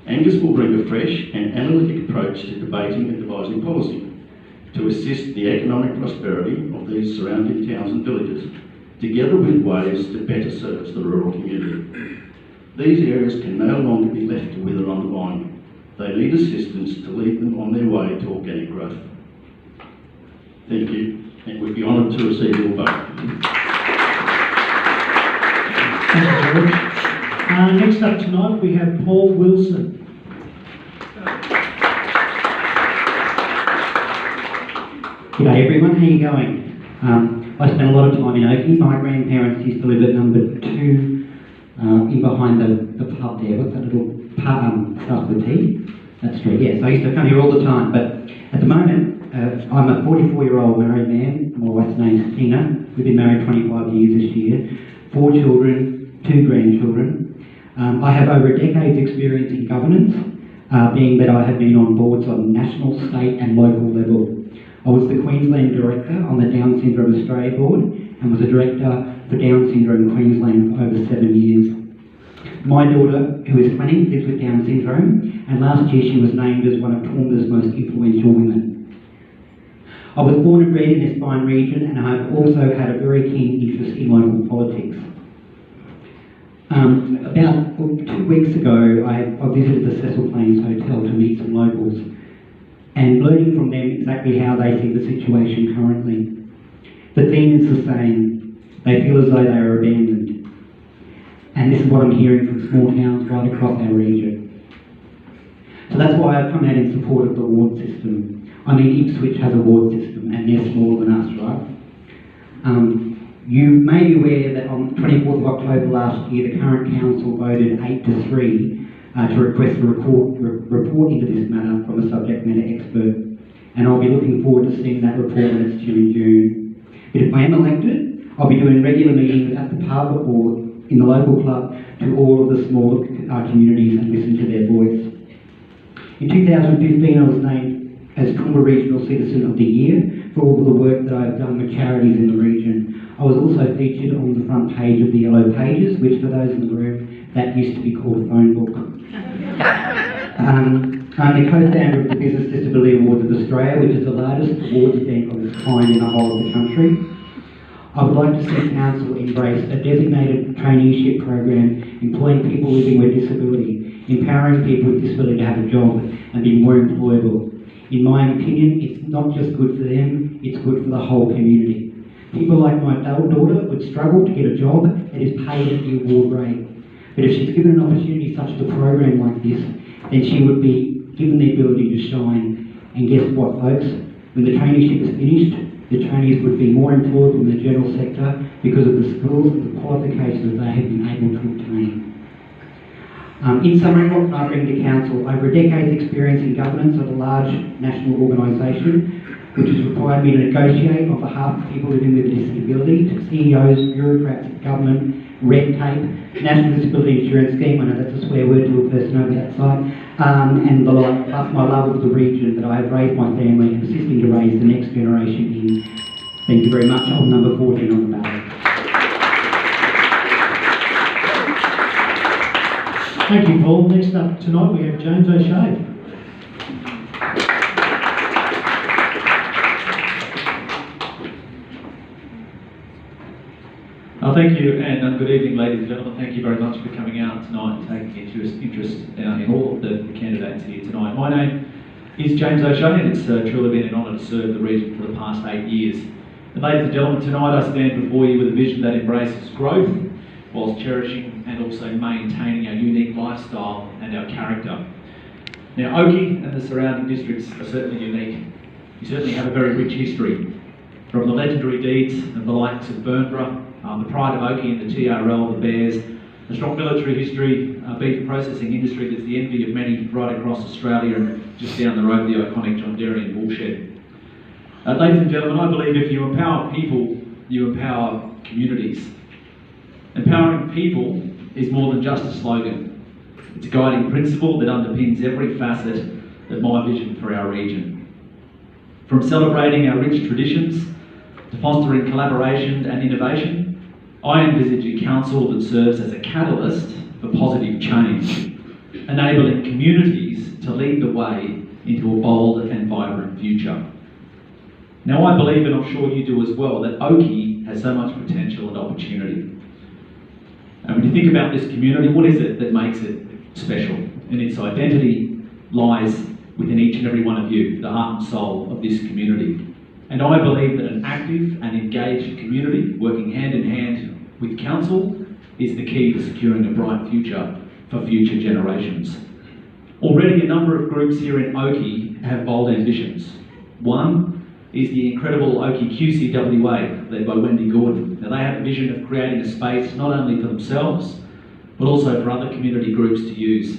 Angus will bring a fresh and analytic approach to debating and devising policy to assist the economic prosperity of these surrounding towns and villages, together with ways to better serve the rural community. These areas can no longer be left to wither on the vine. They need assistance to lead them on their way to organic growth. Thank you, and we'd be honoured to receive your vote. Thank you, George. Next up tonight we have Paul Wilson. G'day everyone, how are you going? I spent a lot of time in Oakey. My grandparents used to live at number 2 in behind the pub there. What's that little pub, starts with T? That street, yes. I used to come here all the time, but at the moment I'm a 44-year-old married man. My wife's name's Tina. We've been married 25 years this year. 4 children, 2 grandchildren. I have over a decade's experience in governance, being that I have been on boards on national, state and local level. I was the Queensland Director on the Down Syndrome Australia Board and was a Director for Down Syndrome Queensland for over 7 years. My daughter, who is 20, lives with Down syndrome, and last year she was named as one of Toowoomba's most influential women. I was born and bred in this fine region, and I have also had a very keen interest in local politics. About 2 weeks ago, I visited the Cecil Plains Hotel to meet some locals, and learning from them exactly how they see the situation currently. The theme is the same. They feel as though they are abandoned. And this is what I'm hearing from small towns right across our region. So that's why I've come out in support of the ward system. I mean, Ipswich has a ward system and they're smaller than us, right? You may be aware that on 24th of October last year, the current council voted 8-3 to request a report into this matter from a subject matter expert, and I'll be looking forward to seeing that report when it's due in June. But if I am elected, I'll be doing regular meetings at the pub or in the local club to all of the smaller communities and listen to their voice. In 2015, I was named as Toowoomba Regional Citizen of the Year for all of the work that I've done with charities in the region. I was also featured on the front page of the Yellow Pages, which for those in the room, that used to be called a phone book. I'm the co-founder of the Business Disability Awards of Australia, which is the largest awards event of its kind in the whole of the country. I would like to see Council embrace a designated traineeship program employing people living with disability, empowering people with disability to have a job and be more employable. In my opinion, it's not just good for them, it's good for the whole community. People like my daughter would struggle to get a job that is paid at the award rate. But if she's given an opportunity such as a program like this, then she would be given the ability to shine. And guess what, folks? When the traineeship is finished, the trainees would be more employable in the general sector because of the skills and the qualifications that they have been able to obtain. In summary, what can I bring to Council? Over a decade's experience in governance of a large national organisation, which has required me to negotiate on behalf of people living with a disability, to CEOs, bureaucrats, government, red tape, National Disability Insurance Scheme, I know that's a swear word to a person over that side, and the like, plus my love of the region that I have raised my family and assisting to raise the next generation in. Thank you very much. I'm number 14 on the ballot. Thank you, Paul. Next up tonight we have James O'Shea. Thank you, and good evening, ladies and gentlemen. Thank you very much for coming out tonight and taking interest in all of the candidates here tonight. My name is James O'Shea, and it's truly been an honour to serve the region for the past 8 years. And ladies and gentlemen, tonight I stand before you with a vision that embraces growth whilst cherishing and also maintaining our unique lifestyle and our character. Now, Oakey and the surrounding districts are certainly unique. You certainly have a very rich history, from the legendary deeds of the likes of Burnborough, the pride of Oakey and the TRL, the Bears, a strong military history, beef processing industry that's the envy of many right across Australia, and just down the road the iconic John Derry and Bullshed. Ladies and gentlemen, I believe if you empower people, you empower communities. Empowering people is more than just a slogan. It's a guiding principle that underpins every facet of my vision for our region. From celebrating our rich traditions to fostering collaboration and innovation, I envisage a council that serves as a catalyst for positive change, enabling communities to lead the way into a bold and vibrant future. Now, I believe, and I'm sure you do as well, that Oakey has so much potential and opportunity. And when you think about this community, what is it that makes it special? And its identity lies within each and every one of you, the heart and soul of this community. And I believe that an active and engaged community working hand in hand with council is the key to securing a bright future for future generations. Already a number of groups here in Oakey have bold ambitions. One is the incredible Oakey QCWA, led by Wendy Gordon. Now, they have a vision of creating a space not only for themselves, but also for other community groups to use.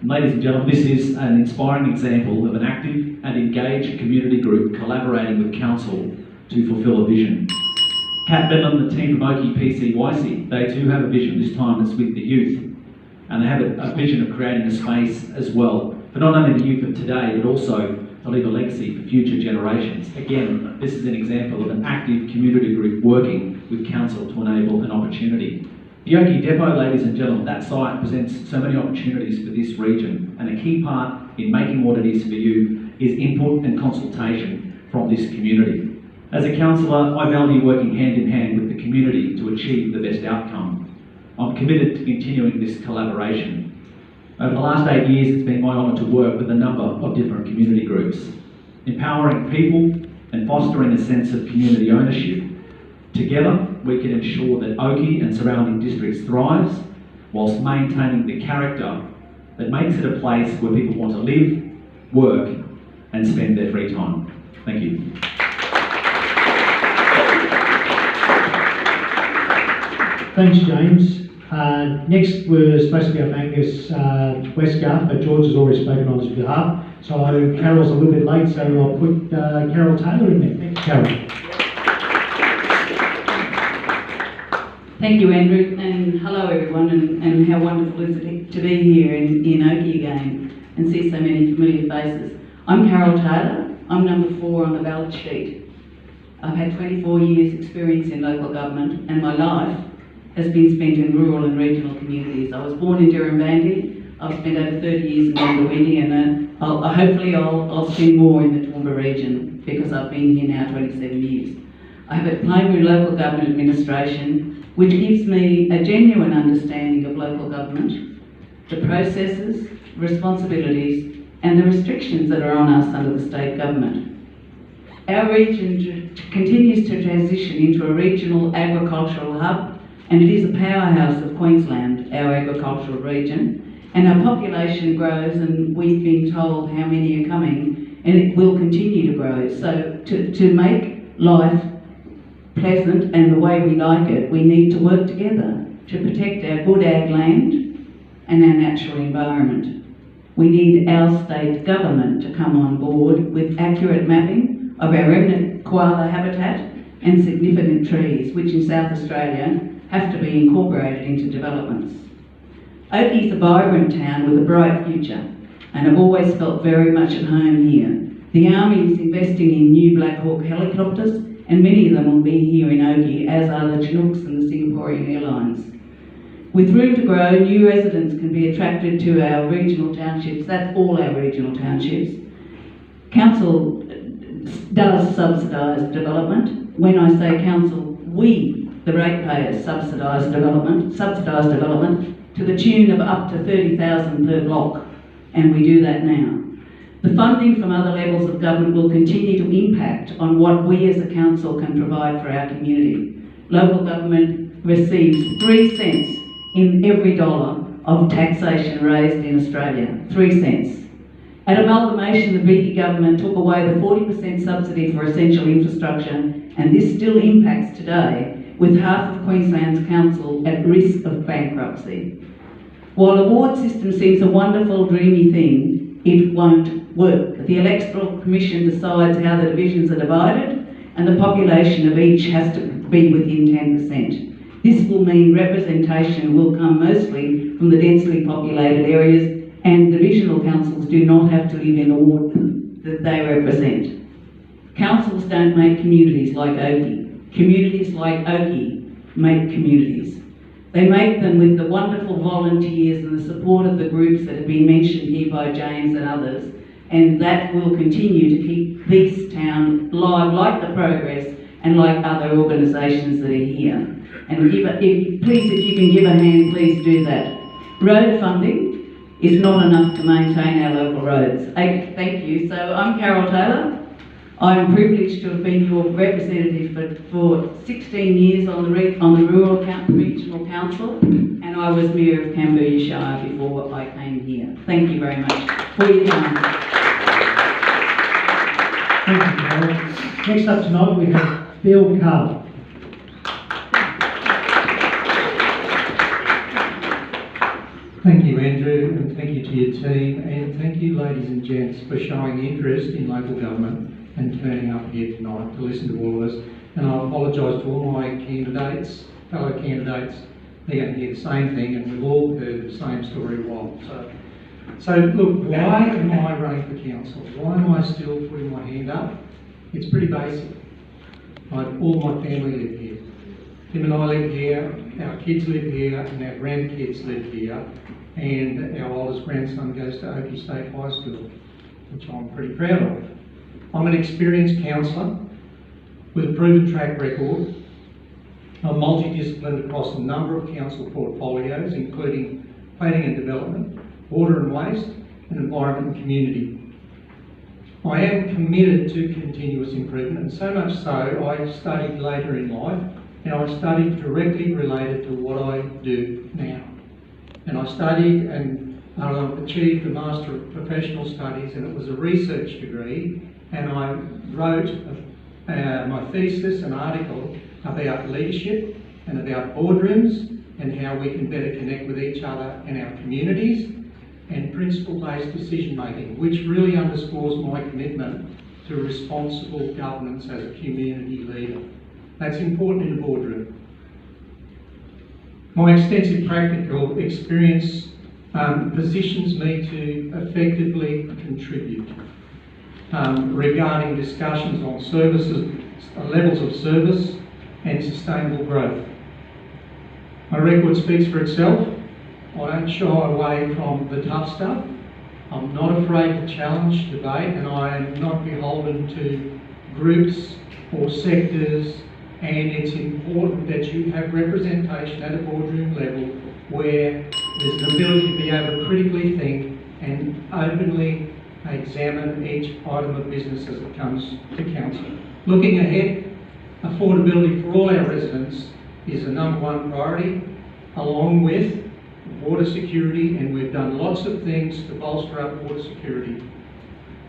And ladies and gentlemen, this is an inspiring example of an active and engaged community group collaborating with council to fulfil a vision. Kat Bedlam, the team from Oakey PCYC, they too have a vision. This time it's with the youth. And they have a vision of creating a space as well for not only the youth of today, but also to leave a legacy for future generations. Again, this is an example of an active community group working with council to enable an opportunity. The Oakey Depot, ladies and gentlemen, that site presents so many opportunities for this region, and a key part in making what it is for you is input and consultation from this community. As a councillor, I value working hand in hand with the community to achieve the best outcome. I'm committed to continuing this collaboration. Over the last 8 years, it's been my honour to work with a number of different community groups, empowering people and fostering a sense of community ownership. Together, we can ensure that Oakey and surrounding districts thrives, whilst maintaining the character that makes it a place where people want to live, work, and spend their free time. Thank you. Thanks, James. Next, we're supposed to be up Angus Westgarth, but George has already spoken on his behalf. So Carol's a little bit late, so I'll put Carol Taylor in there. Thank you, Carol. Thank you, Andrew, and hello everyone, and how wonderful is it to be here in Oakey again and see so many familiar faces. I'm Carol Taylor. I'm number 4 on the ballot sheet. I've had 24 years experience in local government, and my life has been spent in rural and regional communities. I was born in Toowoomba. I've spent over 30 years in Toowoomba, and hopefully I'll spend more in the Toowoomba region because I've been here now 27 years. I have a diploma in local government administration, which gives me a genuine understanding of local government, the processes, responsibilities, and the restrictions that are on us under the state government. Our region continues to transition into a regional agricultural hub, and it is a powerhouse of Queensland, our agricultural region, and our population grows, and we've been told how many are coming, and it will continue to grow. So to make life pleasant and the way we like it, we need to work together to protect our good ag land and our natural environment. We need our state government to come on board with accurate mapping of our remnant koala habitat and significant trees, which in South Australia have to be incorporated into developments. Oakey is a vibrant town with a bright future, and I've always felt very much at home here. The Army is investing in new Black Hawk helicopters, and many of them will be here in Oakey, as are the Chinooks and the Singaporean Airlines. With room to grow, new residents can be attracted to our regional townships. That's all our regional townships. Council does subsidise development. When I say council, we, the ratepayers, subsidise development to the tune of up to 30,000 per block, and we do that now. The funding from other levels of government will continue to impact on what we as a council can provide for our community. Local government receives 3 cents in every dollar of taxation raised in Australia, 3 cents. At amalgamation, the Beatty government took away the 40% subsidy for essential infrastructure, and this still impacts today, with half of Queensland's council at risk of bankruptcy. While a ward system seems a wonderful, dreamy thing, it won't work. The Electoral Commission decides how the divisions are divided, and the population of each has to be within 10%. This will mean representation will come mostly from the densely populated areas, and divisional councils do not have to live in the ward that they represent. Councils don't make communities like Oakey. Communities like Oakey make communities. They make them with the wonderful volunteers and the support of the groups that have been mentioned here by James and others, and that will continue to keep this town live, like the Progress and like other organisations that are here. And if you can give a hand, please do that. Road funding is not enough to maintain our local roads. Thank you. So I'm Carol Taylor. I'm privileged to have been your representative for 16 years on the Rural Regional Council, and I was Mayor of Cambodia Shire before I came here. Thank you very much for your time. Thank you, Carol. Next up tonight we have Bill Carr. Thank you, Andrew, and thank you to your team, and thank you, ladies and gents, for showing interest in local government and turning up here tonight to listen to all of us. And I apologise to all my fellow candidates. They're going to hear the same thing, and we've all heard the same story a while. So look, why am I running for council? Why am I still putting my hand up? It's pretty basic. All my family live here. Tim and I live here, our kids live here, and our grandkids live here, and our oldest grandson goes to Oakey State High School, which I'm pretty proud of. I'm an experienced councillor with a proven track record. I'm multidisciplined across a number of council portfolios, including planning and development, water and waste, and environment and community. I am committed to continuous improvement, and so much so I studied later in life, and I studied directly related to what I do now. And I studied and achieved a Master of Professional Studies, and it was a research degree, and I wrote my thesis, an article about leadership and about boardrooms and how we can better connect with each other and our communities, and principle-based decision-making, which really underscores my commitment to responsible governance as a community leader. That's important in the boardroom. My extensive practical experience positions me to effectively contribute regarding discussions on services, levels of service and sustainable growth. My record speaks for itself. I don't shy away from the tough stuff. I'm not afraid to challenge debate, and I am not beholden to groups or sectors, and it's important that you have representation at a boardroom level where there's an ability to be able to critically think and openly examine each item of business as it comes to council. Looking ahead, affordability for all our residents is the #1 priority, along with water security, and we've done lots of things to bolster up water security.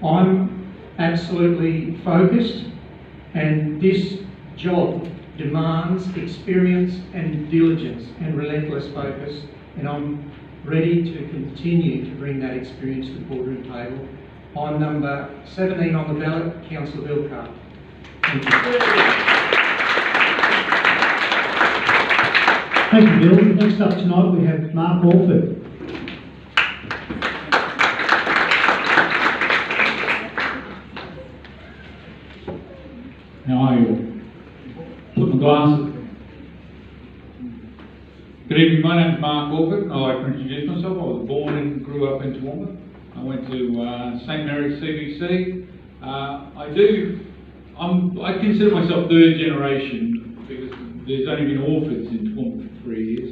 I'm absolutely focused, and this job demands experience and diligence and relentless focus, and I'm ready to continue to bring that experience to the boardroom table. I'm number 17 on the ballot, Councillor Vilcard. Thank you. Thank you, Bill. Next up tonight we have Mark Orford. How are you all? Put my glasses. Good evening, my name is Mark Orford. I'd like to introduce myself. I was born and grew up in Toowoomba. I went to St Mary's CBC. I consider myself third generation because there's only been Orfords in Toowoomba for 3 years.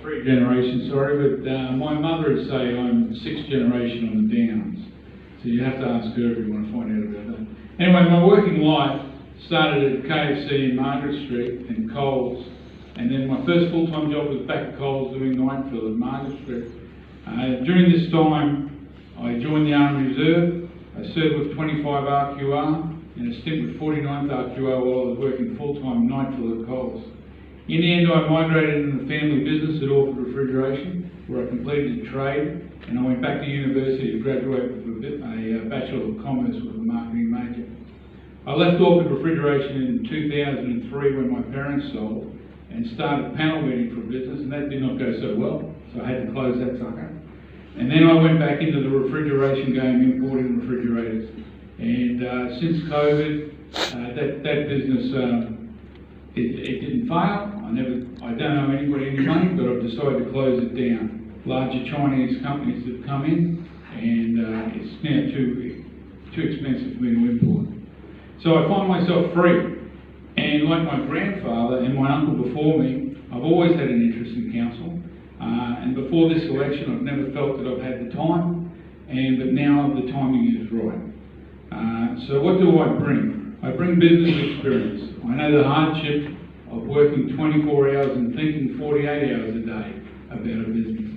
Three generations, sorry, but my mother would say I'm 6th generation on the Downs. So you have to ask her if you want to find out about that. Anyway, my working life started at KFC in Margaret Street and Coles, and then my first full-time job was back at Coles doing night fill at Margaret Street. During this time, I joined the Army Reserve. I served with 25 RQR and a stint with 49th RQR while I was working full-time night fill at Coles. In the end, I migrated into the family business at Orford Refrigeration, where I completed a trade, and I went back to university to graduate with a Bachelor of Commerce with a marketing major. I left Orford Refrigeration in 2003 when my parents sold and started panel beating for a business, and that did not go so well, so I had to close that sucker. And then I went back into the refrigeration game, importing refrigerators. And since COVID, that business, it didn't fail. I don't owe anybody any money, but I've decided to close it down. Larger Chinese companies have come in, and it's now too expensive for me to import. So I find myself free. And like my grandfather and my uncle before me, I've always had an interest in council. And before this election, I've never felt that I've had the time, but now the timing is right. So what do I bring? I bring business experience. I know the hardship of working 24 hours and thinking 48 hours a day about a business.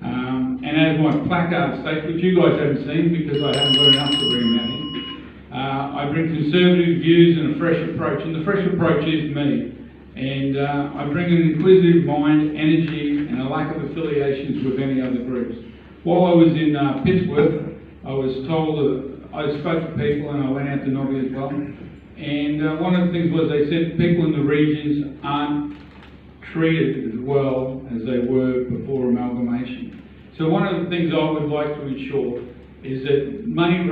And as my placard states, which you guys haven't seen because I haven't got enough to bring that in, I bring conservative views and a fresh approach, and the fresh approach is me. And I bring an inquisitive mind, energy, and a lack of affiliations with any other groups. While I was in Pittsburgh, I was told that I spoke to people, and I went out to Nobby as well. And one of the things was they said people in the regions aren't treated as well as they were before amalgamation. So one of the things I would like to ensure is that money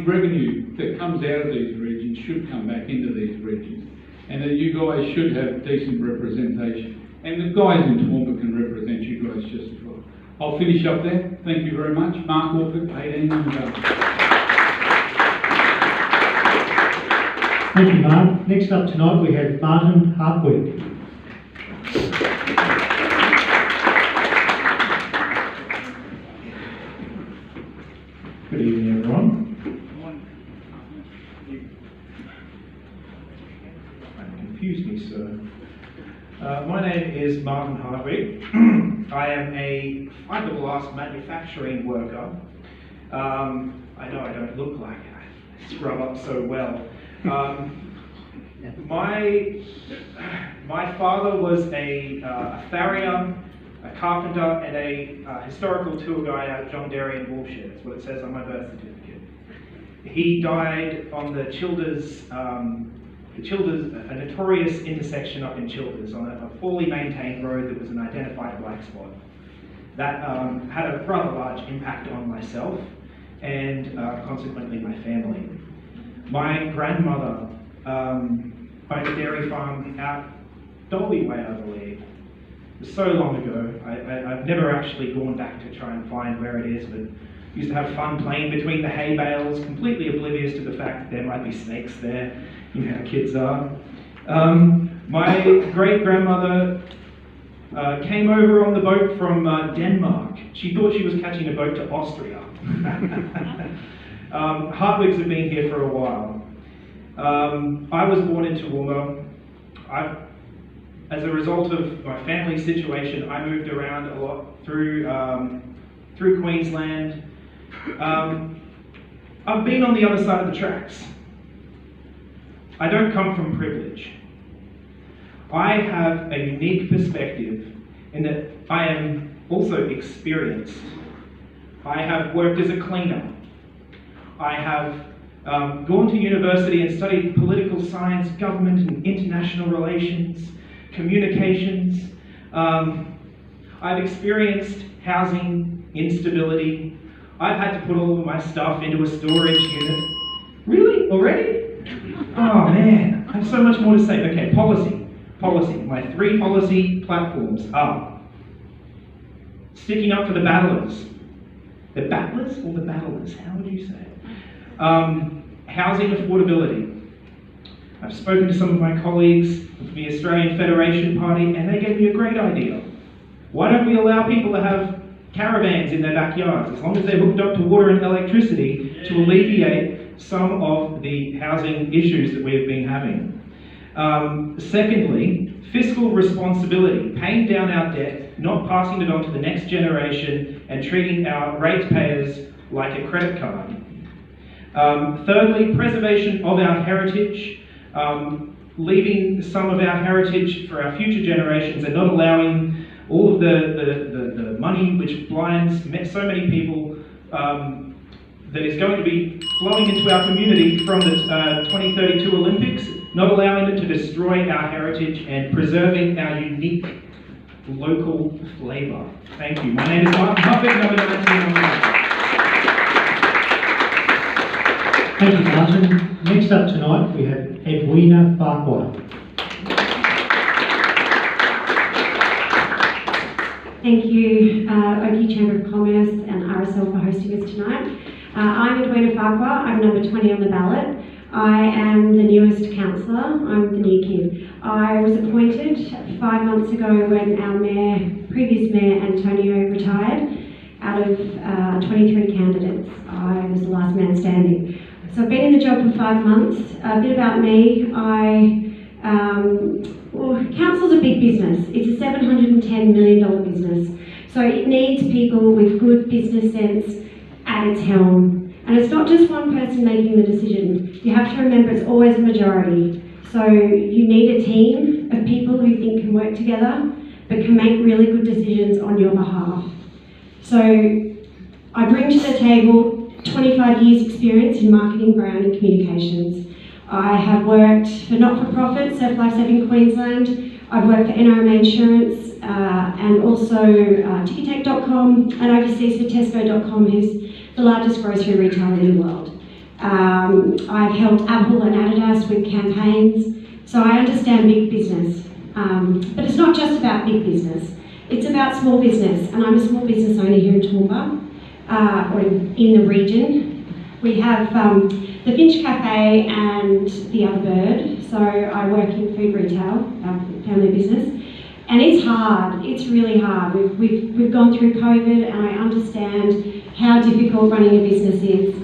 revenue that comes out of these regions should come back into these regions, and that you guys should have decent representation. And the guys in Toowoomba can represent you guys just as well. I'll finish up there. Thank you very much. Mark Orford, 18 and Thank you, Mark. Next up tonight we have Martin Hartwig. Good evening, everyone. Confused me, sir. My name is Martin Hartwig. I am a fiberglass manufacturing worker. I know I don't look like I scrub up so well. My father was a farrier, a carpenter, and a historical tour guide out of John Derry and Woolshed. That's what it says on my birth certificate. He died on the Childers, a notorious intersection up in Childers, on a poorly maintained road that was an identified black spot. That had a rather large impact on myself and consequently my family. My grandmother owned a dairy farm out Dolby Way, I believe. It was so long ago. I've never actually gone back to try and find where it is, but used to have fun playing between the hay bales, completely oblivious to the fact that there might be snakes there. You know how kids are. My great-grandmother came over on the boat from Denmark. She thought she was catching a boat to Austria. Hartwigs have been here for a while. I was born in Toowoomba. As a result of my family situation, I moved around a lot through Queensland. I've been on the other side of the tracks. I don't come from privilege. I have a unique perspective in that I am also experienced. I have worked as a cleaner. I have gone to university and studied political science, government and international relations, communications. I've experienced housing instability. I've had to put all of my stuff into a storage unit. Really? Already? Oh man, I have so much more to say. Okay, policy. My 3 policy platforms are sticking up for the battlers. The battlers or the battlers? How would you say it? Housing affordability. I've spoken to some of my colleagues of the Australian Federation Party and they gave me a great idea. Why don't we allow people to have caravans in their backyards as long as they're hooked up to water and electricity to alleviate some of the housing issues that we have been having. Secondly, fiscal responsibility, paying down our debt, not passing it on to the next generation and treating our ratepayers like a credit card. Thirdly, preservation of our heritage, leaving some of our heritage for our future generations and not allowing all of the money which blinds so many people that is going to be flowing into our community from the 2032 Olympics, not allowing it to destroy our heritage and preserving our unique local flavour. Thank you. My name is Martin Hufford, number 19. Thank you, Martin. Next up tonight, we have Edwina Farquhar. Thank you, Oakey Chamber of Commerce and RSL for hosting us tonight. I'm Edwina Farquhar. I'm number 20 on the ballot. I am the newest councillor. I'm the new kid. I was appointed 5 months ago when our previous mayor Antonio retired. Out of 23 candidates, I was the last man standing. So I've been in the job for 5 months. A bit about me, council's a big business. It's a $710 million business. So it needs people with good business sense at its helm. And it's not just one person making the decision. You have to remember it's always a majority. So you need a team of people who think can work together, but can make really good decisions on your behalf. So I bring to the table 25 years experience in marketing, brand and communications. I have worked for not-for-profit, Surf Life Saving Queensland. I've worked for NRMA Insurance and also Ticketek.com and overseas for Tesco.com, who's the largest grocery retailer in the world. I've helped Apple and Adidas with campaigns, so I understand big business. But it's not just about big business, it's about small business, and I'm a small business owner here in Toowoomba, or in the region. We have the Finch Cafe and the Other Bird, so I work in food retail, family business, and it's hard, it's really hard. We've gone through COVID and I understand how difficult running a business is.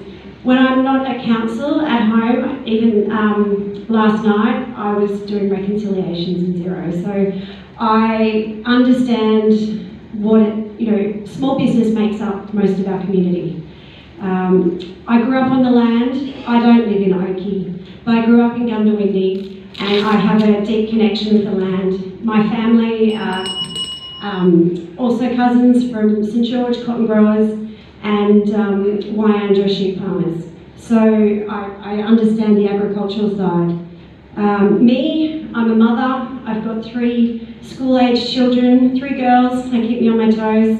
When I'm not at council, at home, even last night, I was doing reconciliations in Xero, so I understand what small business makes up most of our community. I grew up on the land. I don't live in Oakey, but I grew up in Gundawindi, and I have a deep connection with the land. My family are also cousins from St George cotton growers and Wyandra sheep farmers. So I understand the agricultural side. Me, I'm a mother. I've got 3 school-aged children, 3 girls. They keep me on my toes.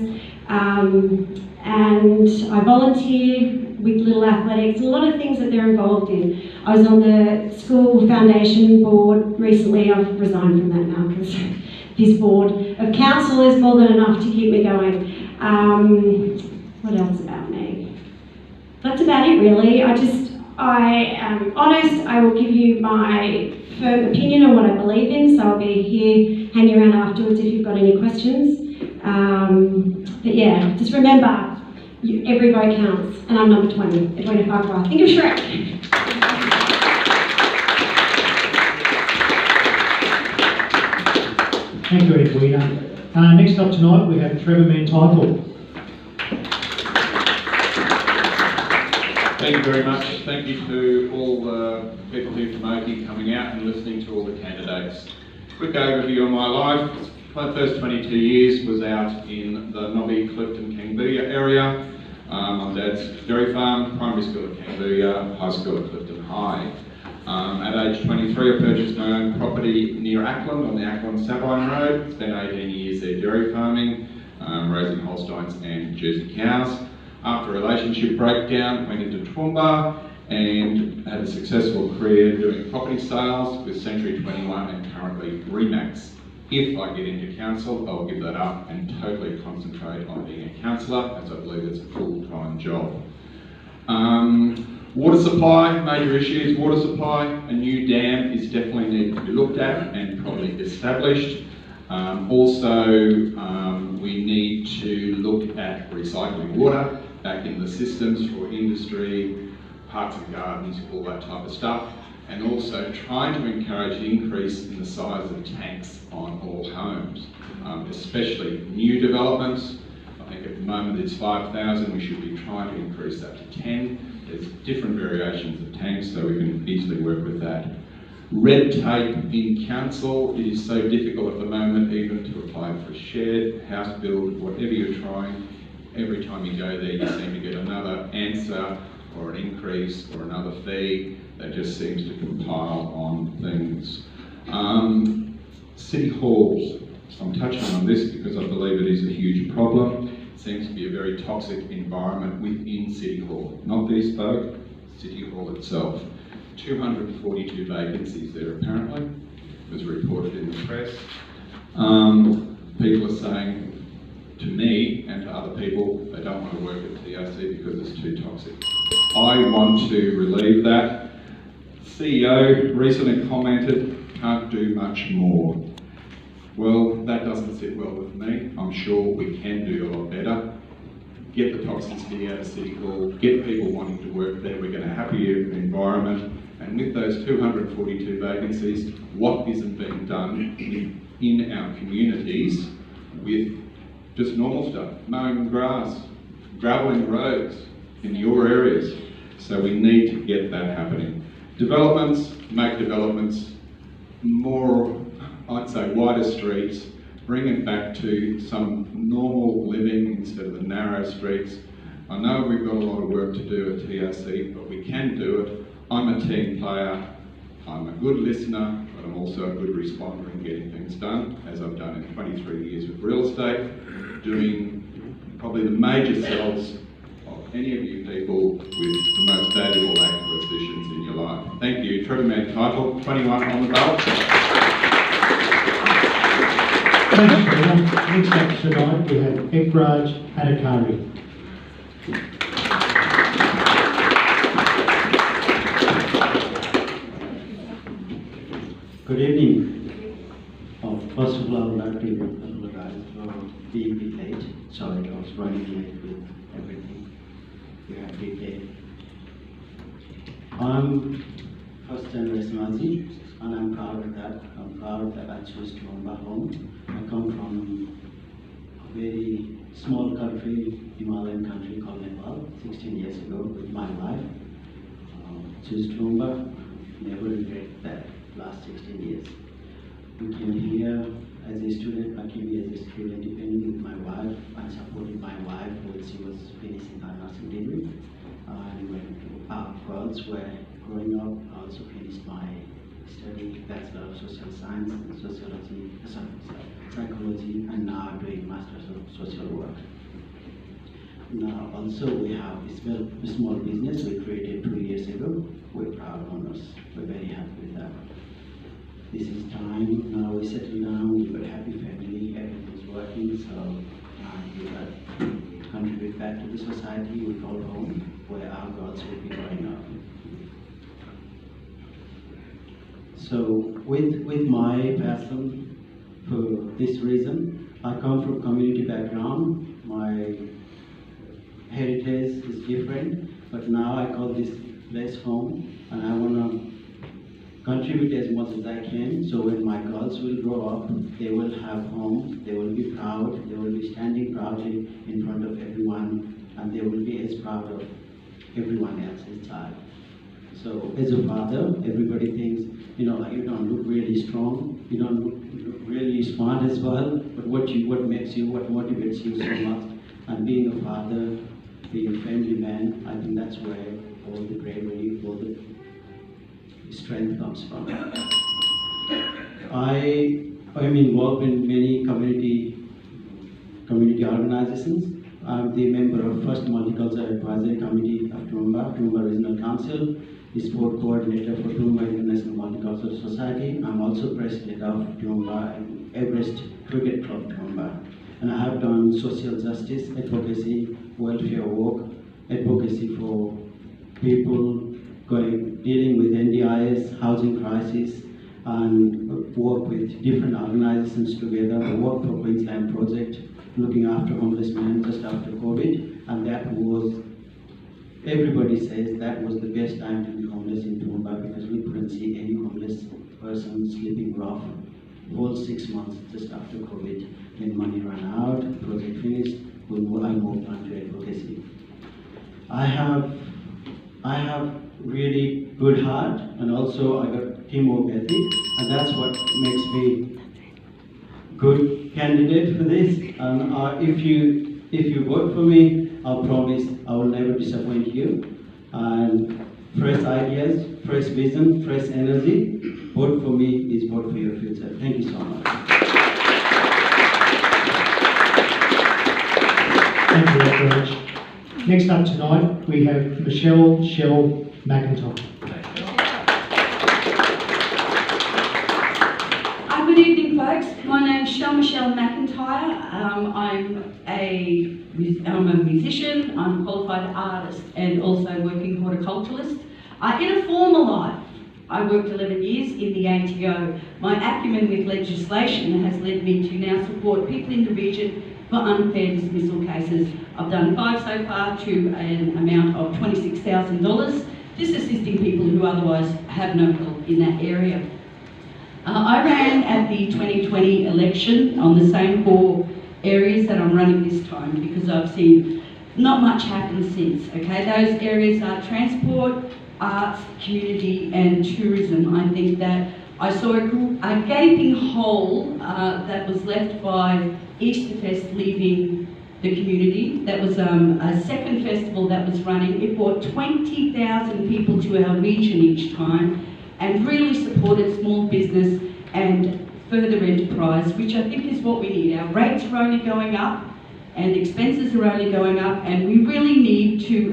And I volunteer with Little Athletics, a lot of things that they're involved in. I was on the school foundation board recently. I've resigned from that now because this board of council is more than enough to keep me going. What else about me? That's about it really. I am honest. I will give you my firm opinion on what I believe in, so I'll be here hanging around afterwards if you've got any questions. But yeah, just remember, every vote counts, and I'm number 20 at 25 right. Think of Shrek. Thank you, Edwina. Next up tonight we have Trevor Mantitle. Thank you very much. Thank you to all the people here from Oakey coming out and listening to all the candidates. Quick overview of my life. My first 22 years was out in the Nobby, Clifton, Kangbuya area. My dad's dairy farm, primary school at Kangbuya, high school at Clifton High. At age 23 I purchased my own property near Ackland on the Ackland-Sabine Road. Spent 18 years there dairy farming, raising Holsteins and Jersey cows. After a relationship breakdown, went into Toowoomba and had a successful career doing property sales with Century 21 and currently Remax. If I get into council, I'll give that up and totally concentrate on being a councillor, as I believe it's a full-time job. Water supply, major issues. Water supply, a new dam is definitely needed to be looked at and probably established. We need to look at recycling water back in the systems for industry, parks and gardens, all that type of stuff. And also trying to encourage the increase in the size of tanks on all homes, especially new developments. I think at the moment it's 5,000, we should be trying to increase that to 10. There's different variations of tanks, so we can easily work with that. Red tape in council, it is so difficult at the moment even to apply for a shed, house build, whatever you're trying. Every time you go there you seem to get another answer or an increase or another fee that just seems to compile on things. City halls, I'm touching on this because I believe it is a huge problem. It seems to be a very toxic environment within City Hall, not these folk, City Hall itself. 242 vacancies there apparently, it was reported in the press. People are saying to me and to other people they don't want to work at TRC because it's too toxic. I want to relieve that. CEO recently commented, can't do much more. Well, that doesn't sit well with me. I'm sure we can do a lot better. Get the toxicity out of City Hall, get people wanting to work there, we get a happier environment, and with those 242 vacancies, what isn't being done in our communities with just normal stuff, mowing grass, gravelling roads in your areas. So we need to get that happening. Developments, make developments more, I'd say wider streets, bring it back to some normal living instead of the narrow streets. I know we've got a lot of work to do at TRC, but we can do it. I'm a team player, I'm a good listener, but I'm also a good responder in getting things done, as I've done in 23 years with real estate, doing probably the major sales of any of you people with the most valuable acquisitions in your life. Thank you. Trevor Mantitle, 21 on the ballot. Thanks, Trevor. Next up tonight we have Ekraj Adhikari. Good evening. First of all, I would like to apologize for being a bit late. Sorry, I was running late with everything. We have a big day. I'm first generation Aussie, and I'm proud of that. I'm proud that I chose Toowoomba home. I come from a very small country, Himalayan country called Nepal, 16 years ago with my wife. Chose Toowoomba, never regret that last 16 16 years. We came here as a student, I came here as a student depending with my wife and supporting my wife when she was finishing her nursing degree. And when our girls were growing up, I also finished my study Bachelor of Social Science and Sociology, Psychology, and now doing Masters of Social Work. Now also we have a small business we created 2 years ago. We're proud owners. We're very happy with that. This is time, now we settle down, we've got a happy family, everything's working, so we got contribute back to the society we call home, where our girls will be growing up. So with my passion for this reason, I come from community background. My heritage is different, but now I call this place home, and I want to contribute as much as I can, so when my girls will grow up, they will have home, they will be proud, they will be standing proudly in front of everyone, and they will be as proud of everyone else's child. So as a father, everybody thinks, you don't look really strong, you don't look really smart as well, but what makes you, what motivates you so much, and being a father, being a family man, I think that's where all the bravery, all the strength comes from. I'm involved in many community organizations. I'm the member of First Multicultural Advisory Committee of Toowoomba Regional Council, the sport coordinator for Toowoomba International Multicultural Society. I'm also president of Toowoomba and Everest Cricket Club Toowoomba. And I have done social justice, advocacy, welfare work, advocacy for people dealing with NDIS, housing crisis, and work with different organizations together. I worked for Queensland Project, looking after homeless men just after COVID, and that was, everybody says that was the best time to be homeless in Toowoomba because we couldn't see any homeless person sleeping rough. Whole 6 months just after COVID. When money ran out, project finished, I moved on to advocacy. I have really good heart, and also I got teamwork ethic, and that's what makes me good candidate for this. And if you vote for me, I'll promise I will never disappoint you. And fresh ideas, fresh vision, fresh energy. Vote for me is vote for your future. Thank you so much. Thank you, Raj. Next up tonight, we have Michelle Shell McIntyre. Good evening, folks. My name's Michelle McIntyre. I'm a musician, I'm a qualified artist, and also working horticulturalist. In a former life, I worked 11 years in the ATO. My acumen with legislation has led me to now support people in the region for unfair dismissal cases. I've done 5 so far to an amount of $26,000, just assisting people who otherwise have no help in that area. I ran at the 2020 election on the same 4 areas that I'm running this time because I've seen not much happen since, okay? Those areas are transport, arts, community and tourism. I think that I saw a gaping hole that was left by Easterfest leaving the community. That was a second festival that was running. It brought 20,000 people to our region each time and really supported small business and further enterprise, which I think is what we need. Our rates are only going up and expenses are only going up, and we really need to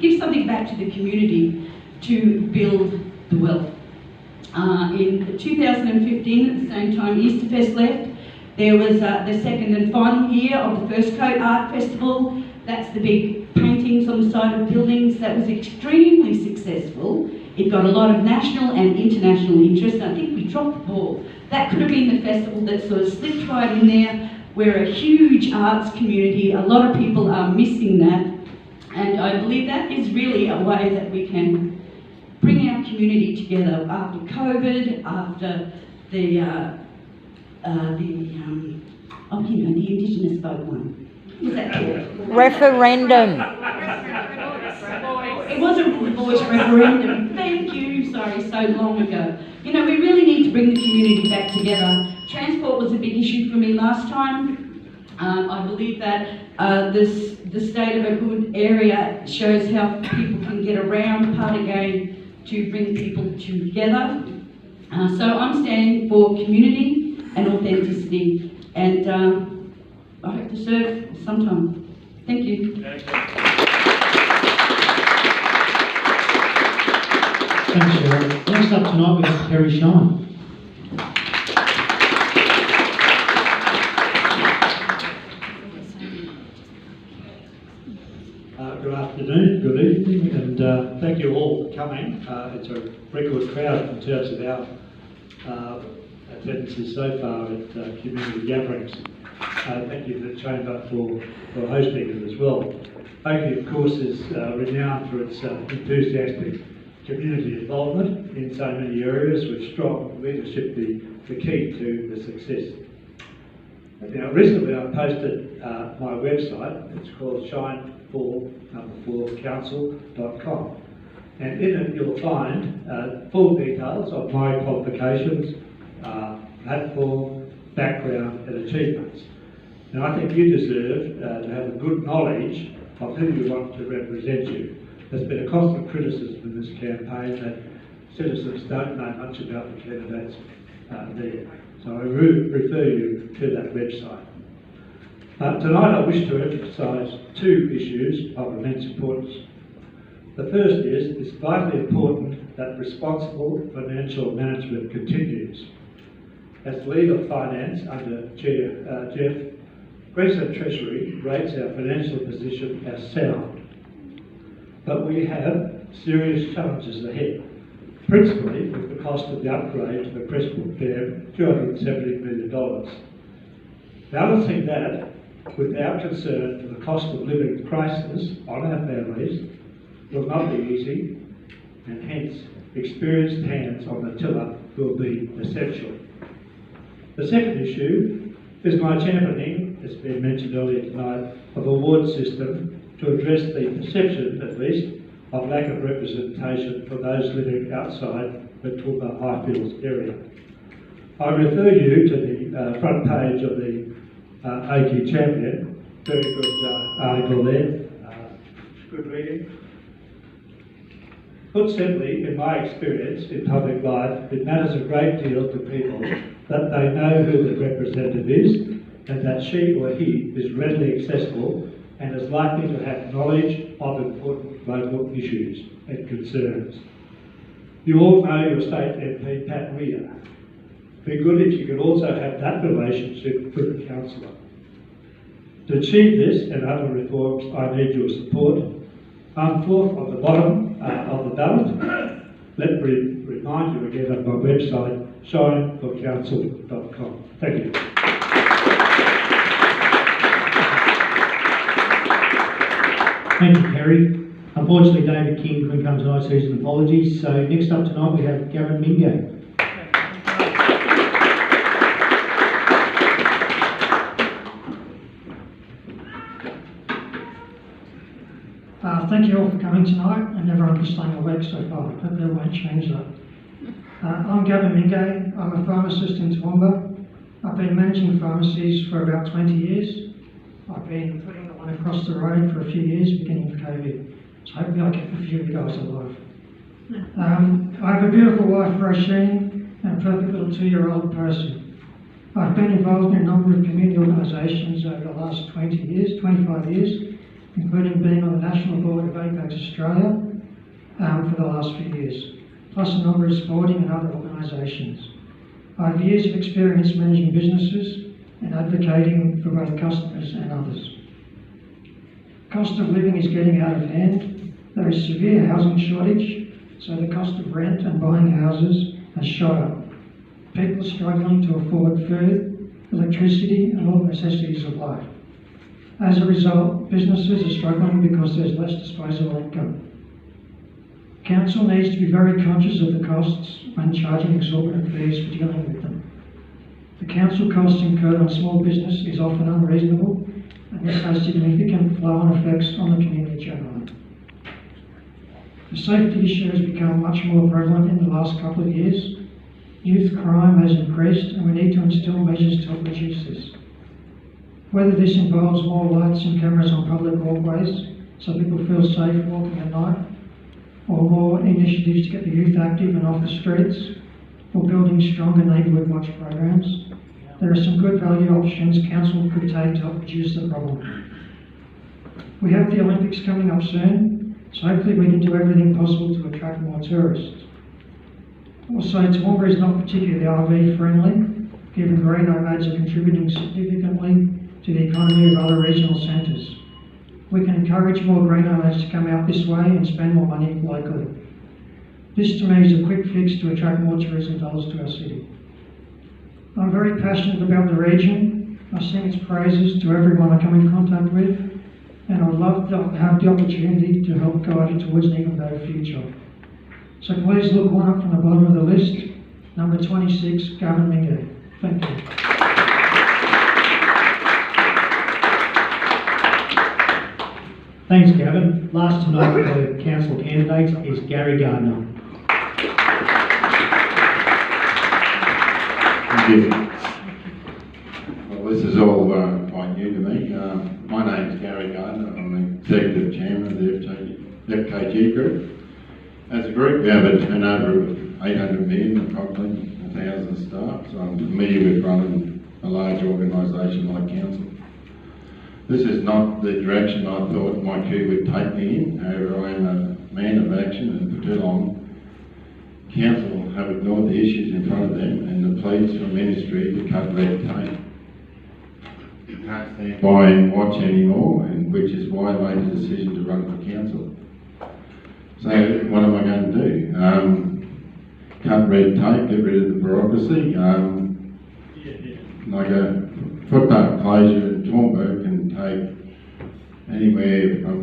give something back to the community to build the wealth. In 2015, at the same time Easterfest left, there was the second and final year of the First Coat Art Festival. That's the big paintings on the side of buildings. That was extremely successful. It got a lot of national and international interest. I think we dropped the ball. That could have been the festival that sort of slipped right in there. We're a huge arts community. A lot of people are missing that. And I believe that is really a way that we can bring our community together after COVID, after the Indigenous vote one. What's that called? Referendum. It was a voice referendum. Thank you. Sorry, so long ago. You know, we really need to bring the community back together. Transport was a big issue for me last time. I believe that the state of a good area shows how people can get around part again to bring people together. So I'm standing for community and authenticity, and I hope to serve sometime. Thank you. Thanks, Cheryl. Next up tonight we have Terry Shine. Good afternoon, good evening, and thank you all for coming. It's a record crowd in terms of our attendances so far at community gatherings. Thank you to the Chamber for hosting it as well. Oakley, of course, is renowned for its enthusiastic community involvement in so many areas, with strong leadership the key to the success. Now, recently I posted my website. It's called shine4council.com, and in it you'll find full details of my qualifications, platform, background and achievements. Now, I think you deserve to have a good knowledge of who you want to represent you. There's been a constant criticism in this campaign that citizens don't know much about the candidates there. So I refer you to that website. Tonight I wish to emphasise two issues of immense importance. The first is it's vitally important that responsible financial management continues. As lead of finance under Chair Jeff, Queensland Treasury rates our financial position as sound. But we have serious challenges ahead, principally with the cost of the upgrade to the Crestwood Dam, $270 million. Balancing that with our concern for the cost of living crisis on our families will not be easy, and hence experienced hands on the tiller will be essential. The second issue is my championing, as been mentioned earlier tonight, of award system to address the perception, at least, of lack of representation for those living outside the Toowoomba Highfields area. I refer you to the front page of the Oakley Champion, very good article there, good reading. Put simply, in my experience in public life, it matters a great deal to people that they know who the representative is and that she or he is readily accessible and is likely to have knowledge of important local issues and concerns. You all know your state MP, Pat Weir. Be good if you could also have that relationship with the councillor. To achieve this and other reforms, I need your support. I'm fourth on the bottom of the ballot. Let me remind you again of my website, shine4council.com. Thank you. Thank you, Terry. Unfortunately, David King couldn't come tonight, so here's an apology. So next up tonight we have Gavin Mingo. Thank you all for coming tonight and everyone for staying awake so far. Hopefully I won't change that. I'm Gavin Mingo. I'm a pharmacist in Toowoomba. I've been managing pharmacies for about 20 years. I've been putting the one across the road for a few years, beginning with COVID. So hopefully I'll keep a few of you guys alive. I have a beautiful wife, Roisin, and a perfect little 2-year-old person. I've been involved in a number of community organisations over the last 25 years, including being on the national board of Apex Australia for the last few years, plus a number of sporting and other organisations. I have years of experience managing businesses and advocating for both customers and others. Cost of living is getting out of hand. There is severe housing shortage, so the cost of rent and buying houses has shot up. People are struggling to afford food, electricity and all the necessities of life. As a result, businesses are struggling because there's less disposable income. Council needs to be very conscious of the costs when charging exorbitant fees for dealing with them. The council costs incurred on small business is often unreasonable, and this has significant flow-on effects on the community generally. The safety issue has become much more prevalent in the last couple of years. Youth crime has increased and we need to instill measures to help reduce this. Whether this involves more lights and cameras on public walkways so people feel safe walking at night, or more initiatives to get the youth active and off the streets, or building stronger neighbourhood watch programs, there are some good value options council could take to help reduce the problem. We have the Olympics coming up soon, so hopefully we can do everything possible to attract more tourists. Also, Toowoomba is not particularly RV friendly, given green nomads are contributing significantly to the economy of other regional centres. We can encourage more green nomads to come out this way and spend more money locally. This to me is a quick fix to attract more tourism dollars to our city. I'm very passionate about the region. I sing its praises to everyone I come in contact with, and I'd love to have the opportunity to help guide it towards an even better future. So please look one up from the bottom of the list, number 26, Gavin Mingo. Thank you. Thanks, Gavin. Last to note the council candidates is Gary Gardner. Thank you. Well, this is all quite new to me. My name is Gary Gardner. I'm the Executive Chairman of the FKG Group. As a group, we have a turnover of 800 million, approximately 1,000 staff, so I'm familiar with running a large organisation like council. This is not the direction I thought my career would take me in. However, I am a man of action, and for too long, council have ignored the issues in front of them and the pleas from ministry to cut red tape. You can't stand by and watch anymore, and which is why I made the decision to run for council. So what am I going to do? Cut red tape, get rid of the bureaucracy. Like a footpath closure in Toowoomba can take anywhere from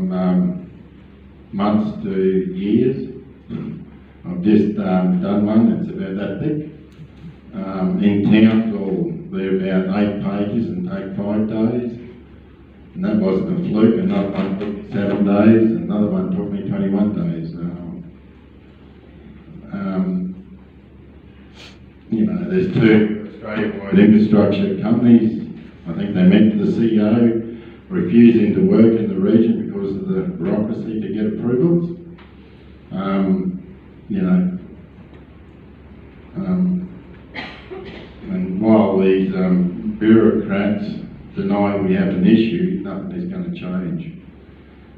months to years. I've just done one that's about that thick. In council, they're about 8 pages and take 5 days. And that wasn't a fluke. Another one took me 7 days, another one took me 21 days. You know, there's 2 Australia-wide infrastructure companies. I think they met the CEO refusing to work in the region because of the bureaucracy to get approvals. You know, and while these bureaucrats deny we have an issue, nothing is going to change.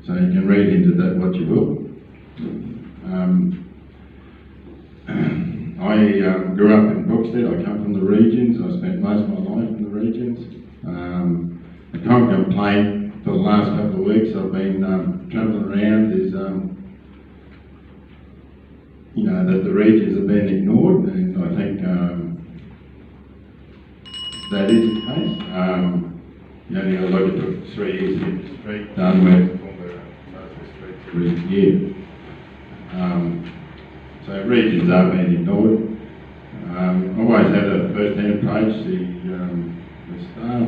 So you can read into that what you will. I grew up in Brookstead. I come from the regions. I spent most of my life in the regions. The common complaint for the last couple of weeks I've been travelling around is you know, that the regions have been ignored, and I think that is the case. You only got to look at the 3 years to get the street done with most of the streets every year. So regions are being ignored. I've always had a first-hand approach to the staff.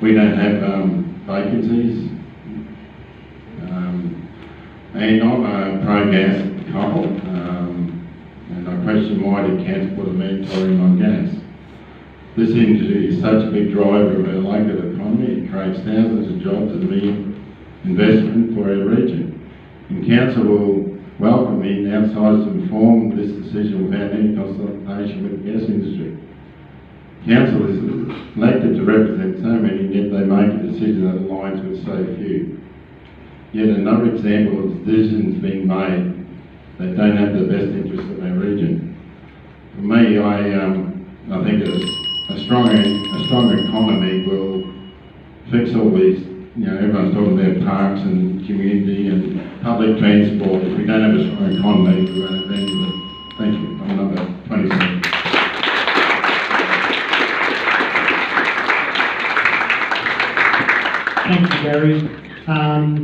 We don't have vacancies. And I'm a pro-gas and coal, and I question why did council put a moratorium on gas. This industry is such a big driver of our local economy. It creates thousands of jobs and million investment for our region. And council will welcome me and outside to inform this decision without any consultation with the gas industry. Council is elected to represent so many, yet they make a decision that aligns with so few. Yet another example of decisions being made that don't have the best interests of our region. For me, I think a stronger economy will fix all these. You know, everyone's talking about parks and community and public transport. If we don't have a strong economy, we won't have any of it. Thank you. I'm number 27. Thank you, Gary.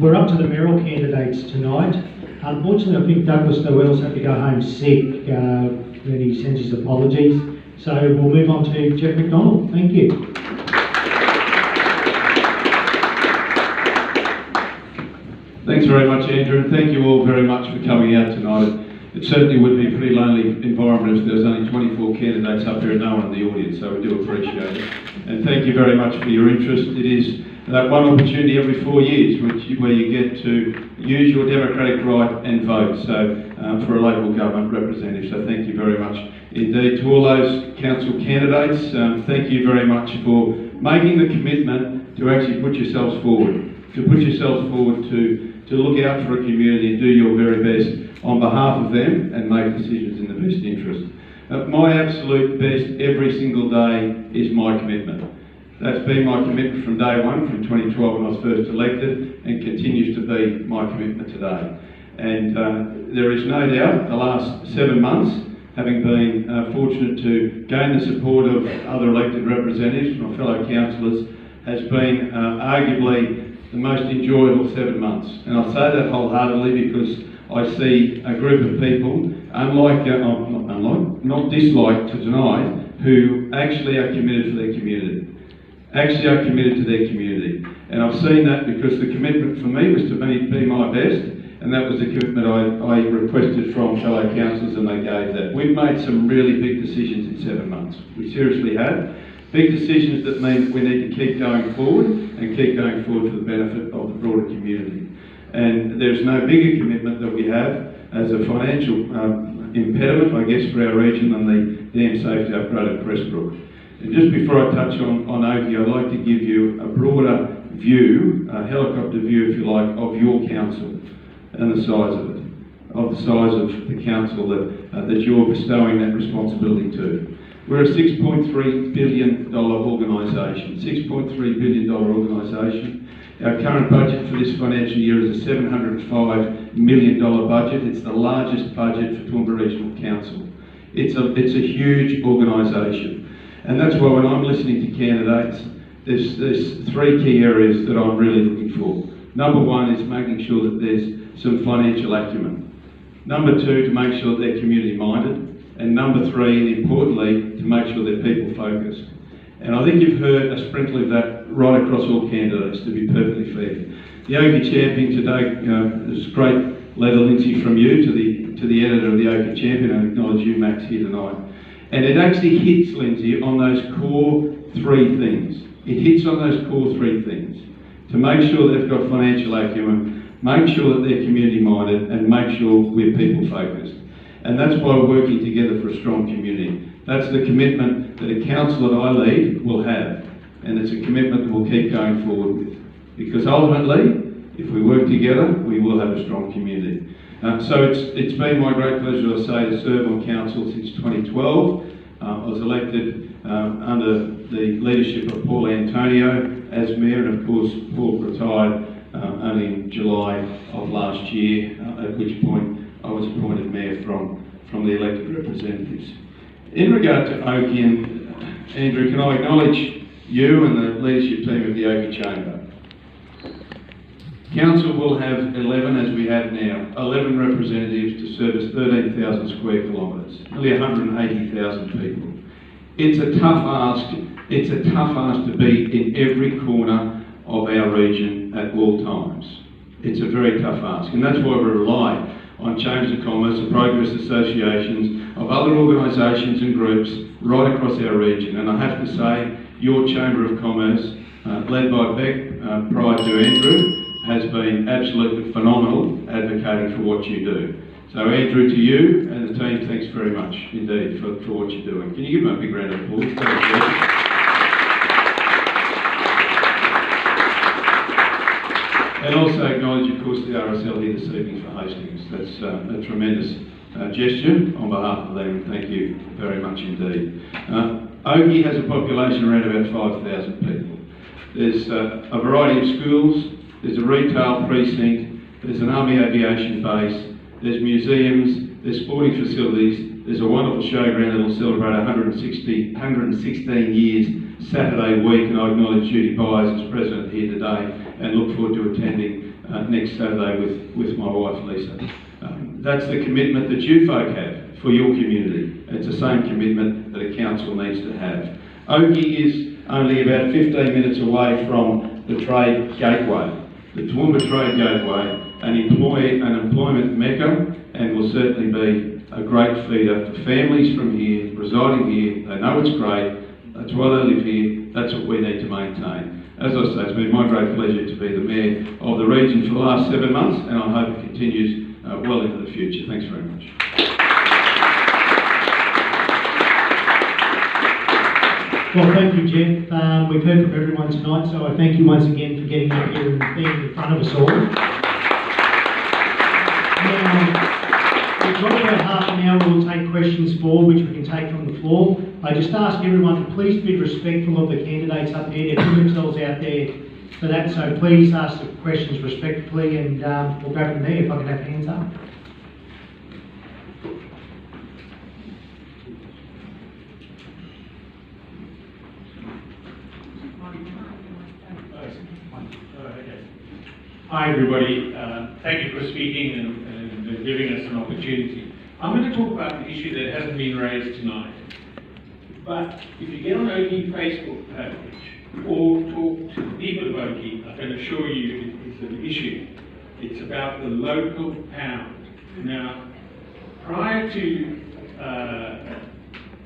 We're up to the mayoral candidates tonight. Unfortunately, I think Douglas Noel's had to go home sick when he sends his apologies. So we'll move on to Jeff McDonald. Thank you. Thanks very much, Andrew, and thank you all very much for coming out tonight. it certainly would be a pretty lonely environment if there was only 24 candidates up there and no one in the audience, so we do appreciate it. And thank you very much for your interest. It is that one opportunity every 4 years where you get to use your democratic right and vote for a local government representative. So thank you very much indeed. To all those council candidates, thank you very much for making the commitment to actually put yourselves forward, to look out for a community and do your very best on behalf of them and make decisions in the best interest. My absolute best every single day is my commitment. That's been my commitment from day one, from 2012 when I was first elected, and continues to be my commitment today. And there is no doubt the last 7 months, having been fortunate to gain the support of other elected representatives, my fellow councillors, has been arguably the most enjoyable 7 months. And I say that wholeheartedly because I see a group of people, not dislike to deny, who actually are committed for their community. And I've seen that because the commitment for me was to be my best, and that was the commitment I requested from fellow councillors, and they gave that. We've made some really big decisions in 7 months. We seriously have. Big decisions that mean that we need to keep going forward and keep going forward for the benefit of the broader community. And there's no bigger commitment that we have as a financial impediment, I guess, for our region than the dam safety upgrade at Pressbrook. And just before I touch on Oakey, I'd like to give you a broader view, a helicopter view, if you like, of your council and the size of it, of the size of the council that you're bestowing that responsibility to. We're a $6.3 billion organisation, $6.3 billion organisation. Our current budget for this financial year is a $705 million budget. It's the largest budget for Toowoomba Regional Council. It's a huge organisation. And that's why when I'm listening to candidates, there's 3 key areas that I'm really looking for. Number 1 is making sure that there's some financial acumen. Number 2, to make sure that they're community minded. And number 3, and importantly, to make sure they're people focused. And I think you've heard a sprinkle of that right across all candidates, to be perfectly fair. The Oakey Champion today, there's great letter, Lindsay, from you to the editor of the Oakey Champion, and I acknowledge you, Max, here tonight. And it actually hits, Lindsay, on those core 3 things. It hits on those core 3 things. To make sure they've got financial acumen, make sure that they're community minded, and make sure we're people focused. And that's why we're working together for a strong community. That's the commitment that a council that I lead will have. And it's a commitment that we'll keep going forward with. Because ultimately, if we work together, we will have a strong community. So it's been my great pleasure, I say, to serve on council since 2012. I was elected under the leadership of Paul Antonio as mayor, and of course Paul retired only in July of last year, at which point I was appointed mayor from the elected representatives. In regard to Oakey, and Andrew, can I acknowledge you and the leadership team of the Oakey Chamber? Council will have 11, as we have now, 11 representatives to service 13,000 square kilometres, nearly 180,000 people. It's a tough ask. It's a tough ask to be in every corner of our region at all times. It's a very tough ask, and that's why we rely on chambers of commerce and progress associations of other organisations and groups right across our region. And I have to say, your Chamber of Commerce, led by Beck prior to Andrew, has been absolutely phenomenal advocating for what you do. So Andrew, to you and the team, thanks very much indeed for what you're doing. Can you give them a big round of applause? And also acknowledge, of course, the RSL here this evening for hosting us. That's a tremendous gesture on behalf of them. Thank you very much indeed. Oakey has a population around about 5,000 people. There's a variety of schools. There's a retail precinct, there's an Army aviation base, there's museums, there's sporting facilities, there's a wonderful showground that will celebrate 116 years Saturday week, and I acknowledge Judy Byers as President here today and look forward to attending next Saturday with my wife Lisa. That's the commitment that you folk have for your community. It's the same commitment that a council needs to have. Oakey is only about 15 minutes away from the trade gateway. The Toowoomba Trade Gateway, an employment mecca and will certainly be a great feeder for families from here, residing here. They know it's great, that's why they live here, that's what we need to maintain. As I say, it's been my great pleasure to be the Mayor of the region for the last 7 months, and I hope it continues well into the future. Thanks very much. Well, thank you, Jeff. We've heard from everyone tonight, so I thank you once again for getting up here and being in front of us all. Now, we've got about half an hour. We'll take questions forward, which we can take from the floor. I just ask everyone to please be respectful of the candidates up there. They put themselves out there for that, so please ask the questions respectfully, and we'll go from there if I can have hands up. Hi everybody, thank you for speaking and giving us an opportunity. I'm going to talk about an issue that hasn't been raised tonight. But if you get on Oakey Facebook page or talk to the people of Oakey, I can assure you it's an issue. It's about the local pound. Now, prior to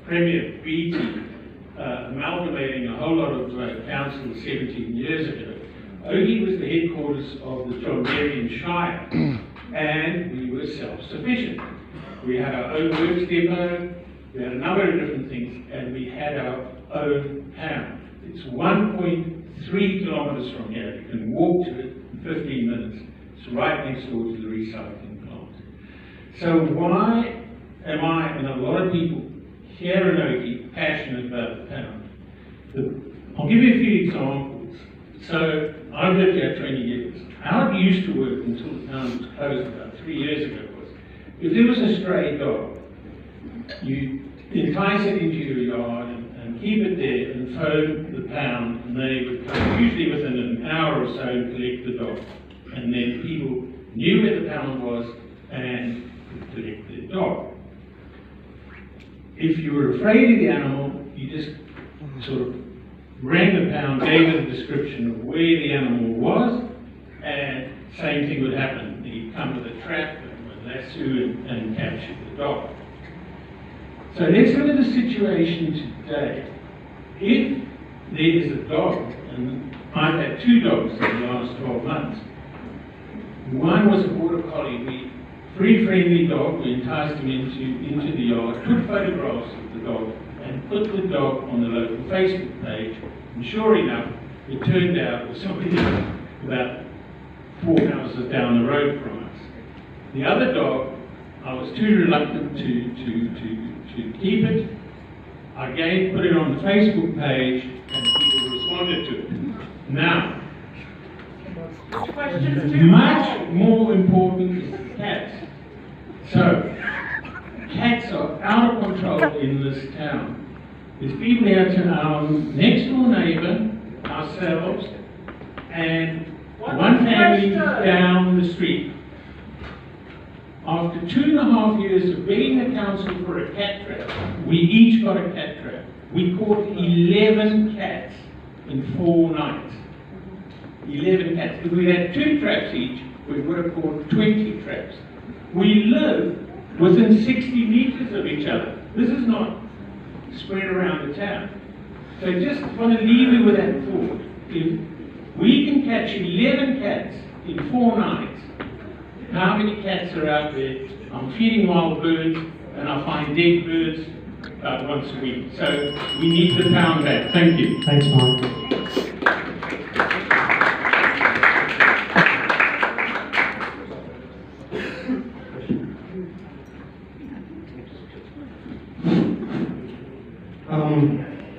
Premier Beattie amalgamating a whole lot of councils 17 years ago, Oakey was the headquarters of the John Marion Shire, and we were self-sufficient. We had our own works depot, we had a number of different things, and we had our own pound. It's 1.3 kilometres from here. You can walk to it in 15 minutes. It's right next door to the recycling plant. So why am I, and a lot of people here in Oakey, passionate about the pound? I'll give you a few examples. So I've lived here 20 years. How it used to work until the pound was closed about 3 years ago was, if there was a stray dog, you entice it into your yard and keep it there and phone the pound, and they would come usually within an hour or so and collect the dog. And then people knew where the pound was and could collect their dog. If you were afraid of the animal, you just sort of rang the pound, gave it a description of where the animal was, and same thing would happen. He'd come with a trap and lasso and capture the dog. So let's look at the situation today. If there is a dog, and I've had 2 dogs in the last 12 months. One was a border collie, very friendly dog. We enticed him into the yard, took photographs of the dog, and put the dog on the local Facebook page. And sure enough, it turned out it was somebody about 4 houses down the road from us. The other dog, I was too reluctant to keep it. I put it on the Facebook page, and people responded to it. Now, much more important is cats. So, cats are out of control in this town. There's people here to our next door neighbour, ourselves, and one family down the street. After 2.5 years of begging the council for a cat trap, we each got a cat trap. We caught 11 cats in 4 nights. 11 cats. If we had 2 traps each, we would have caught 20 traps. We live within 60 metres of each other. This is not spread around the town. So just want to leave you with that thought. If we can catch 11 cats in 4 nights, how many cats are out there? I'm feeding wild birds, and I find dead birds about once a week. So we need the pound back. Thank you. Thanks, Mike.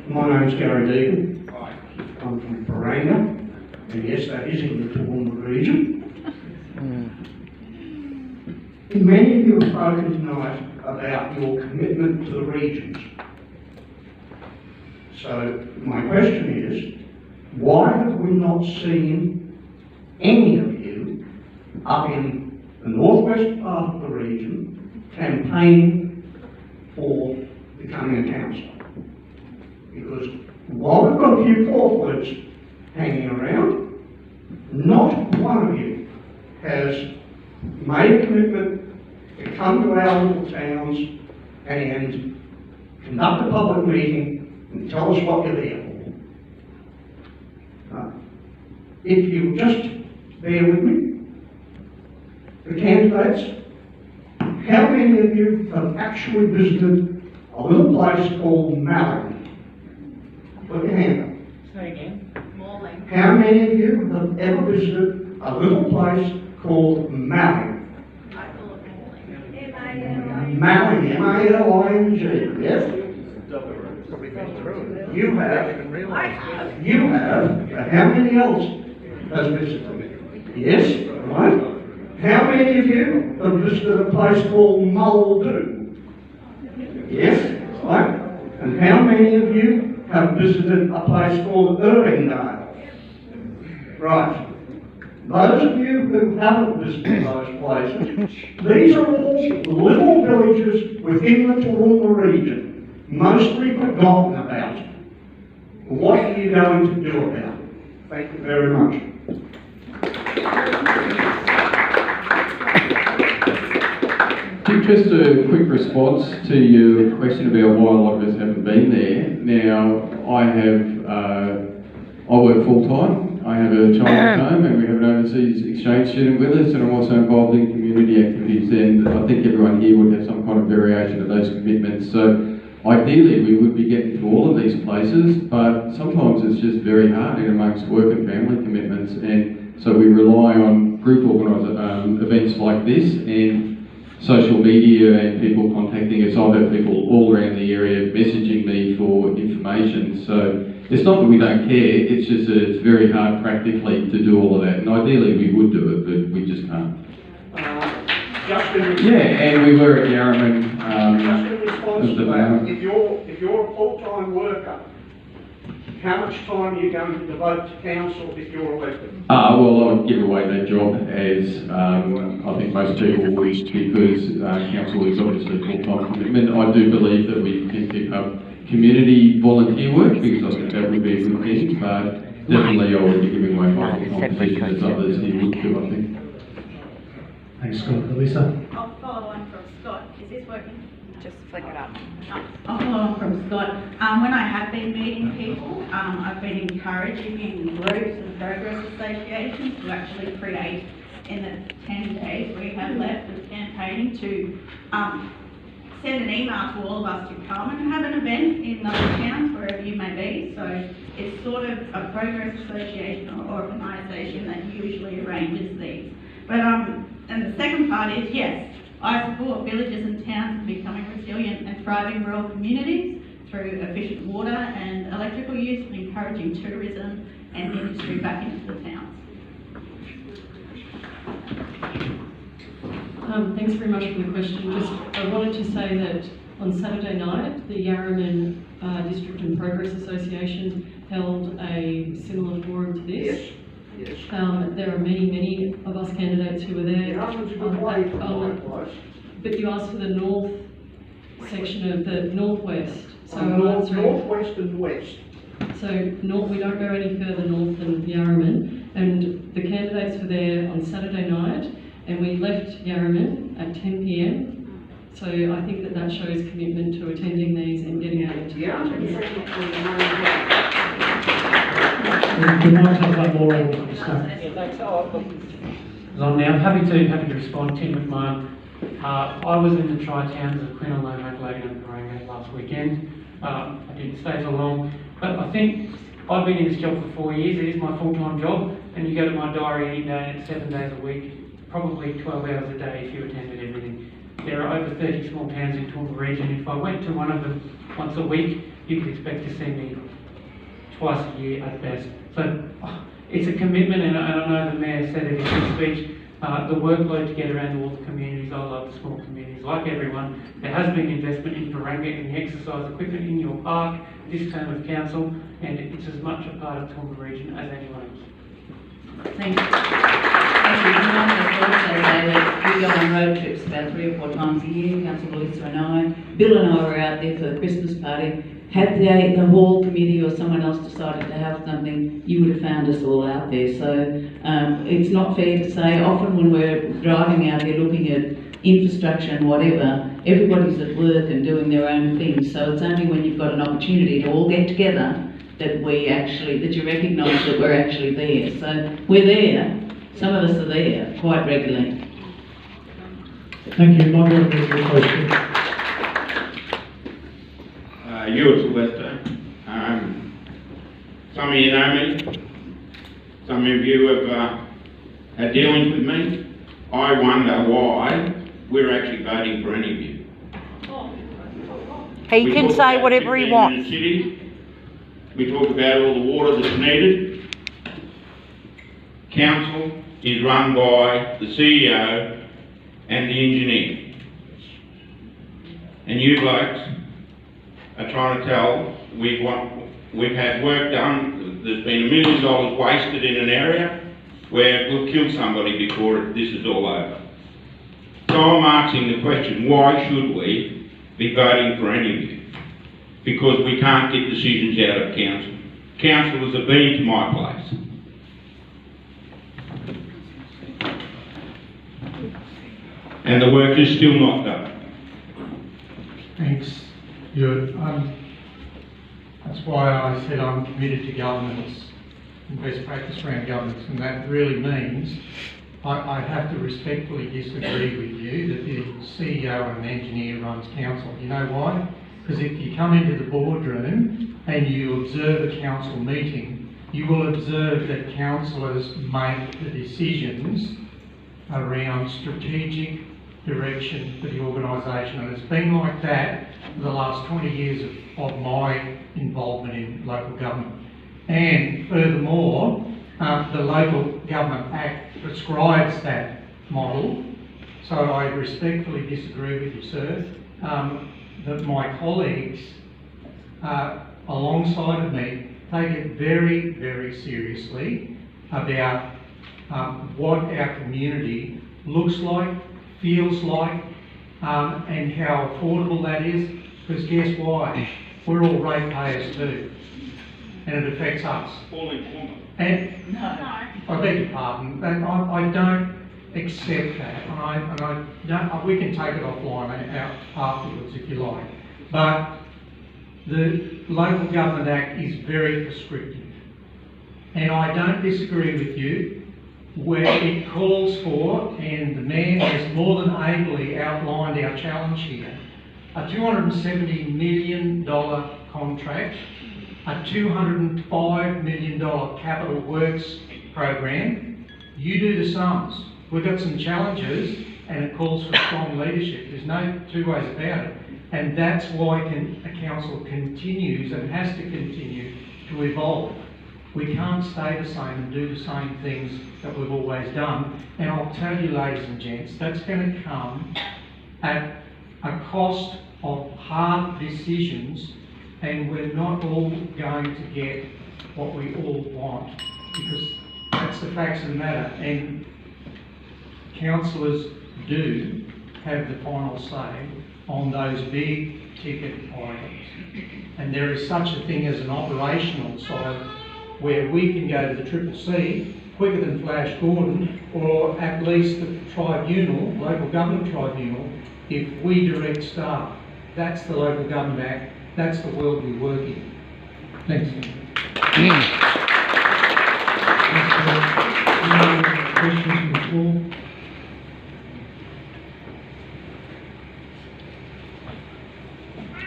My name's Gary Deegan. I'm from Baranga, and yes, that is in the Toowoomba region. Many of you have spoken tonight about your commitment to the regions. So my question is, why have we not seen any of you up in the northwest part of the region campaigning for becoming a councillor? Because while we've got a few pamphlets hanging around, not one of you has made a commitment, to come to our little towns and conduct a public meeting and tell us what you're there for. If you just bear with me, the candidates, how many of you have actually visited a little place called Malling? Put your hand up. Say again. Morling. How many of you have ever visited a little place called Malling? Malling, M-A-L-I-N-G, yes? You have. You have. How many else has visited? Yes, right? How many of you have visited a place called Muldoon? Yes, right? And how many of you have visited a place called Irvingdale? Right. Those of you who haven't visited those places, these are all little villages within the Toowoomba region, mostly forgotten about. What are you going to do about it? Thank you very much. Just a quick response to your question about why a lot of us haven't been there. Now, I work full-time. I have a child at home and we have an overseas exchange student with us, and I'm also involved in community activities, and I think everyone here would have some kind of variation of those commitments. So ideally we would be getting to all of these places, but sometimes it's just very hard in amongst work and family commitments, and so we rely on group organised events like this and social media and people contacting us. I've had people all around the area messaging me for information. So it's not that we don't care, it's just that it's very hard practically to do all of that. And ideally we would do it, but we just can't. Yeah, and we were at Yarraman. Just in response to that, if you're a full-time worker, how much time are you going to devote to council if you're elected? Well, I would give away that job as I think most people would, because council is obviously a full-time commitment. I do believe that we can pick up community volunteer work, because I think that would be a good thing, but definitely I would be giving away my full-time position as others here would do, I think. Thanks, Scott. Lisa? I'll follow on from Scott. Is this working? Just flick it up. I'll follow on from Scott. When I have been meeting people, I've been encouraging in groups and progress associations to actually create, in the 10 days we have left of campaigning, to send an email to all of us to come and have an event in those towns, wherever you may be. So it's sort of a progress association or organisation that usually arranges these. But and the second part is, yes, I support villages and towns becoming resilient and thriving rural communities through efficient water and electrical use, and encouraging tourism and industry back into the towns. Thanks very much for the question. Just, I wanted to say that on Saturday night, the Yarraman District and Progress Association held a similar forum to this. Yes. Yes. There are many of us candidates who were there. But you asked for the north section of the northwest. So northwest and west. So we don't go any further north than Yarraman, and the candidates were there on Saturday night, and we left Yarraman at 10 p.m. So I think that shows commitment to attending these and getting out into We might talk about more on stuff. I'm now happy to respond. Tim McMahon. I was in the Tri-Towns of Quinlan, Adelaide and Barangaroo last weekend. I didn't stay for long, but I think I've been in this job for 4 years. It is my full-time job, and you go to my diary any day, and it's 7 days a week, probably 12 hours a day if you attended everything. There are over 30 small towns in Toowoomba region. If I went to one of them once a week, you could expect to see me twice a year at best. So it's a commitment, and I know the Mayor said it in his speech, the workload to get around all the communities. I love the small communities, like everyone. There has been investment in Baranga and the exercise equipment in your park this term of council, and it's as much a part of Toowoomba region as anyone else. Thank you. We go on road trips about 3 or 4 times a year, Councillor Melissa and I. Bill and I were out there for the Christmas party. Had the hall committee or someone else decided to have something, you would have found us all out there. So it's not fair to say, often when we're driving out there looking at infrastructure and whatever, everybody's at work and doing their own thing. So it's only when you've got an opportunity to all get together that that you recognise that we're actually there. So we're there. Some of us are there quite regularly. Thank you. Margaret, your question. You're Sylvester. Some of you know me. Some of you have had dealings with me. I wonder why we're actually voting for any of you. He can say whatever he wants. We talk about all the water that's needed. Council is run by the CEO and the engineer. And you blokes are trying to tell we've had work done, there's been $1 million wasted in an area where we'll kill somebody before this is all over. So I'm asking the question, why should we be voting for any of you? Because we can't get decisions out of council. Councillors have been to my place. And the work is still not done. Thanks, Stuart. That's why I said I'm committed to governance and best practice around governance, and that really means I have to respectfully disagree with you that the CEO and the engineer runs council. You know why? Because if you come into the boardroom and you observe a council meeting, you will observe that councillors make the decisions around strategic direction for the organisation, and it's been like that for the last 20 years of my involvement in local government. And furthermore, the Local Government Act prescribes that model, so I respectfully disagree with you, sir, that my colleagues alongside of me take it very, very seriously about what our community looks like, feels like, and how affordable that is, because guess why? We're all ratepayers too, and it affects us. And I beg your pardon, and I don't accept that, and I don't, we can take it offline out afterwards if you like, but the Local Government Act is very prescriptive, and I don't disagree with you where it calls for, and the Mayor has more than ably outlined our challenge here, a $270 million contract, a $205 million capital works program. You do the sums. We've got some challenges and it calls for strong leadership. There's no two ways about it. And that's why a council continues and has to continue to evolve. We can't stay the same and do the same things that we've always done. And I'll tell you, ladies and gents, that's going to come at a cost of hard decisions, and we're not all going to get what we all want, because that's the facts of the matter. And councillors do have the final say on those big ticket items. And there is such a thing as an operational side where we can go to the CCC quicker than Flash Gordon, or at least the tribunal, local government tribunal, if we direct staff. That's the Local Government Act. That's the world we work in. Thanks. Questions from the floor?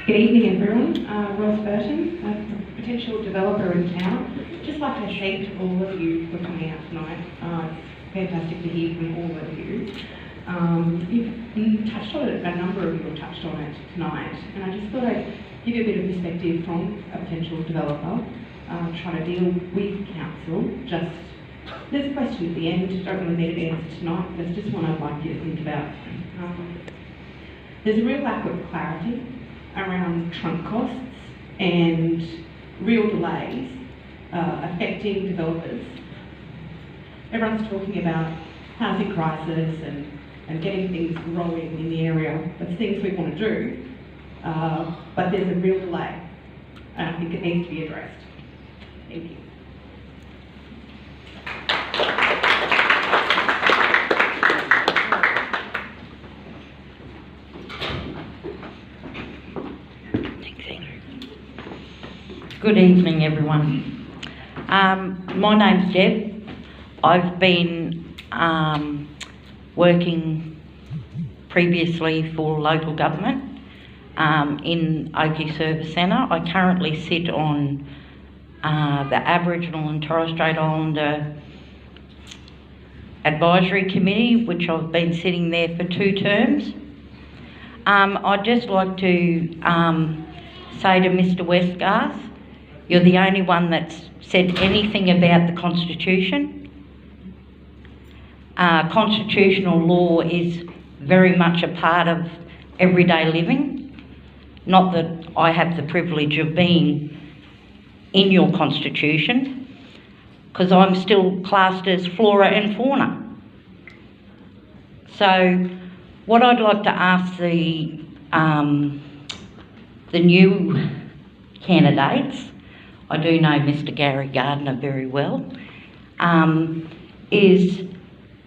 Good evening, everyone. Ross Burton, a potential developer in town. Just like to thank all of you for coming out tonight. It's fantastic to hear from all of you. You've touched on it, a number of you have touched on it tonight, and I just thought I'd give you a bit of perspective from a potential developer trying to deal with council. There's a question at the end, don't really need an answer tonight, but it's just one I'd like you to think about. There's a real lack of clarity around trunk costs and real delays affecting developers. Everyone's talking about housing crisis and getting things rolling in the area. That's things we want to do, but there's a real delay, and I think it needs to be addressed. Thank you. Good evening, everyone. My name's Deb. I've been working previously for local government in Oakey Service Centre. I currently sit on the Aboriginal and Torres Strait Islander Advisory Committee, which I've been sitting there for 2 terms. I'd just like to say to Mr Westgarth, you're the only one that's said anything about the Constitution. Constitutional law is very much a part of everyday living. Not that I have the privilege of being in your Constitution, because I'm still classed as flora and fauna. So what I'd like to ask the new candidates, I do know Mr Gary Gardner very well, is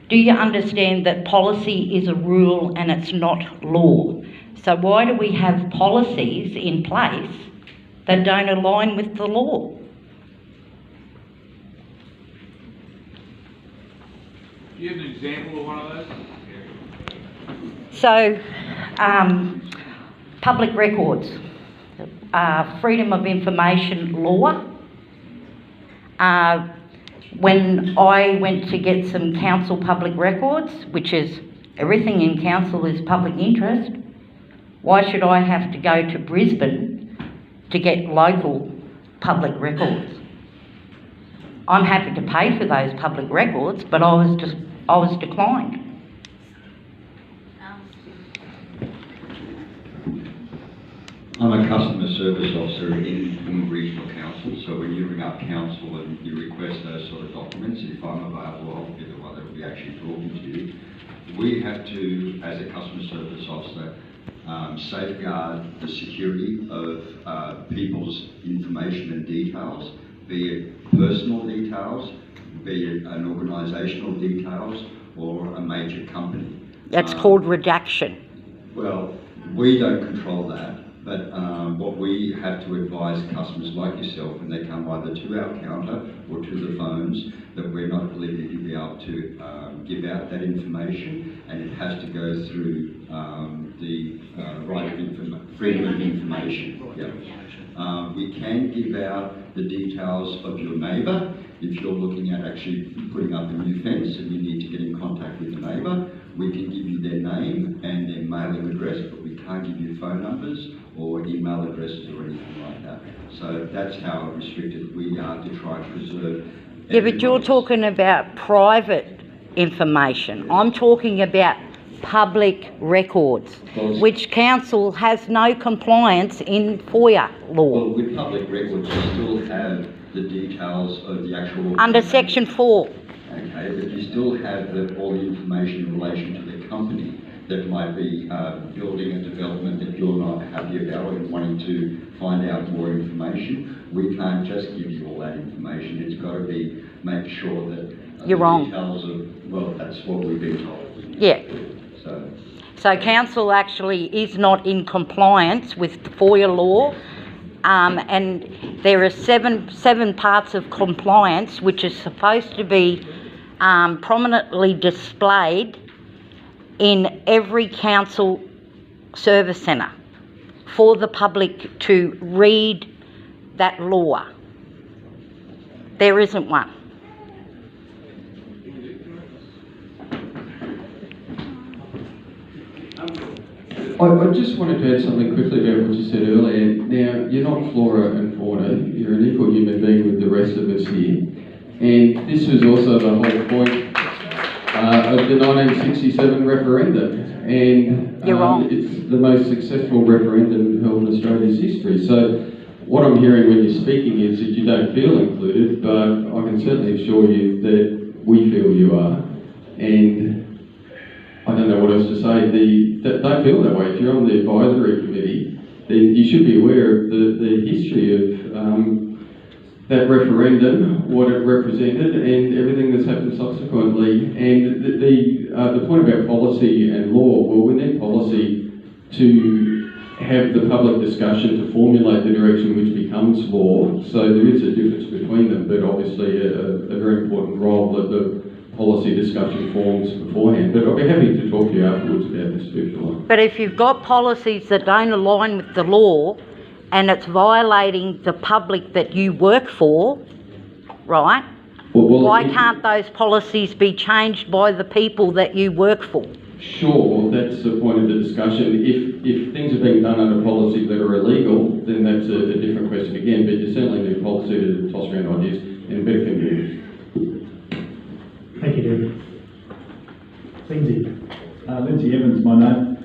do you understand that policy is a rule and it's not law? So why do we have policies in place that don't align with the law? Do you have an example of one of those? So, public records, freedom of information law. When I went to get some council public records, which is everything in council is public interest, why should I have to go to Brisbane to get local public records? I'm happy to pay for those public records, but I was declined. I'm a customer service officer in Toowoomba Regional Council, so when you ring up council and you request those sort of documents, if I'm available, I'll be the one that will be actually talking to you. We have to, as a customer service officer, safeguard the security of people's information and details, be it personal details, be it an organisational details, or a major company. That's called redaction. Well, we don't control that. But what we have to advise customers like yourself when they come either to our counter or to the phones, that we're not at liberty to be able to give out that information, and it has to go through the right of freedom of information. Yeah. We can give out the details of your neighbour if you're looking at actually putting up a new fence and you need to get in contact with the neighbour. We can give you their name and their mailing address, but we can't give you phone numbers or email addresses or anything like that. So that's how restricted we are to try to preserve. Yeah, but you're talking about private information. I'm talking about public records, which council has no compliance in FOIA law. Well, with public records, you still have the details of the actual... Under Section 4. Okay, but you still have all the information in relation to the company that might be building a development that you're not happy about and wanting to find out more information. We can't just give you all that information. It's got to be make sure that you're wrong. Details of, well, that's what we've been told. Yeah. So council actually is not in compliance with the FOIA law, and there are seven parts of compliance which is supposed to be prominently displayed in every council service centre for the public to read that law. There isn't one. I just wanted to add something quickly about what you said earlier. Now, you're not flora and fauna, you're an equal human being with the rest of us here. And this was also the whole point of the 1967 referendum. And it's the most successful referendum held in Australia's history. So what I'm hearing when you're speaking is that you don't feel included, but I can certainly assure you that we feel you are. And I don't know what else to say. Don't feel that way. If you're on the advisory committee, then you should be aware of the history of that referendum, what it represented, and everything that's happened subsequently. And the point about policy and law, well, we need policy to have the public discussion to formulate the direction which becomes law. So there is a difference between them, but obviously a very important role that the policy discussion forms beforehand. But I'll be happy to talk to you afterwards about this if you like. But if you've got policies that don't align with the law and it's violating the public that you work for, right? Why can't those policies be changed by the people that you work for? Sure, that's the point of the discussion. If things are being done under policies that are illegal, then that's a different question again, but you certainly need policy to toss around ideas in a better community. Thank you, David. Lindsay. Lindsay Evans, my name.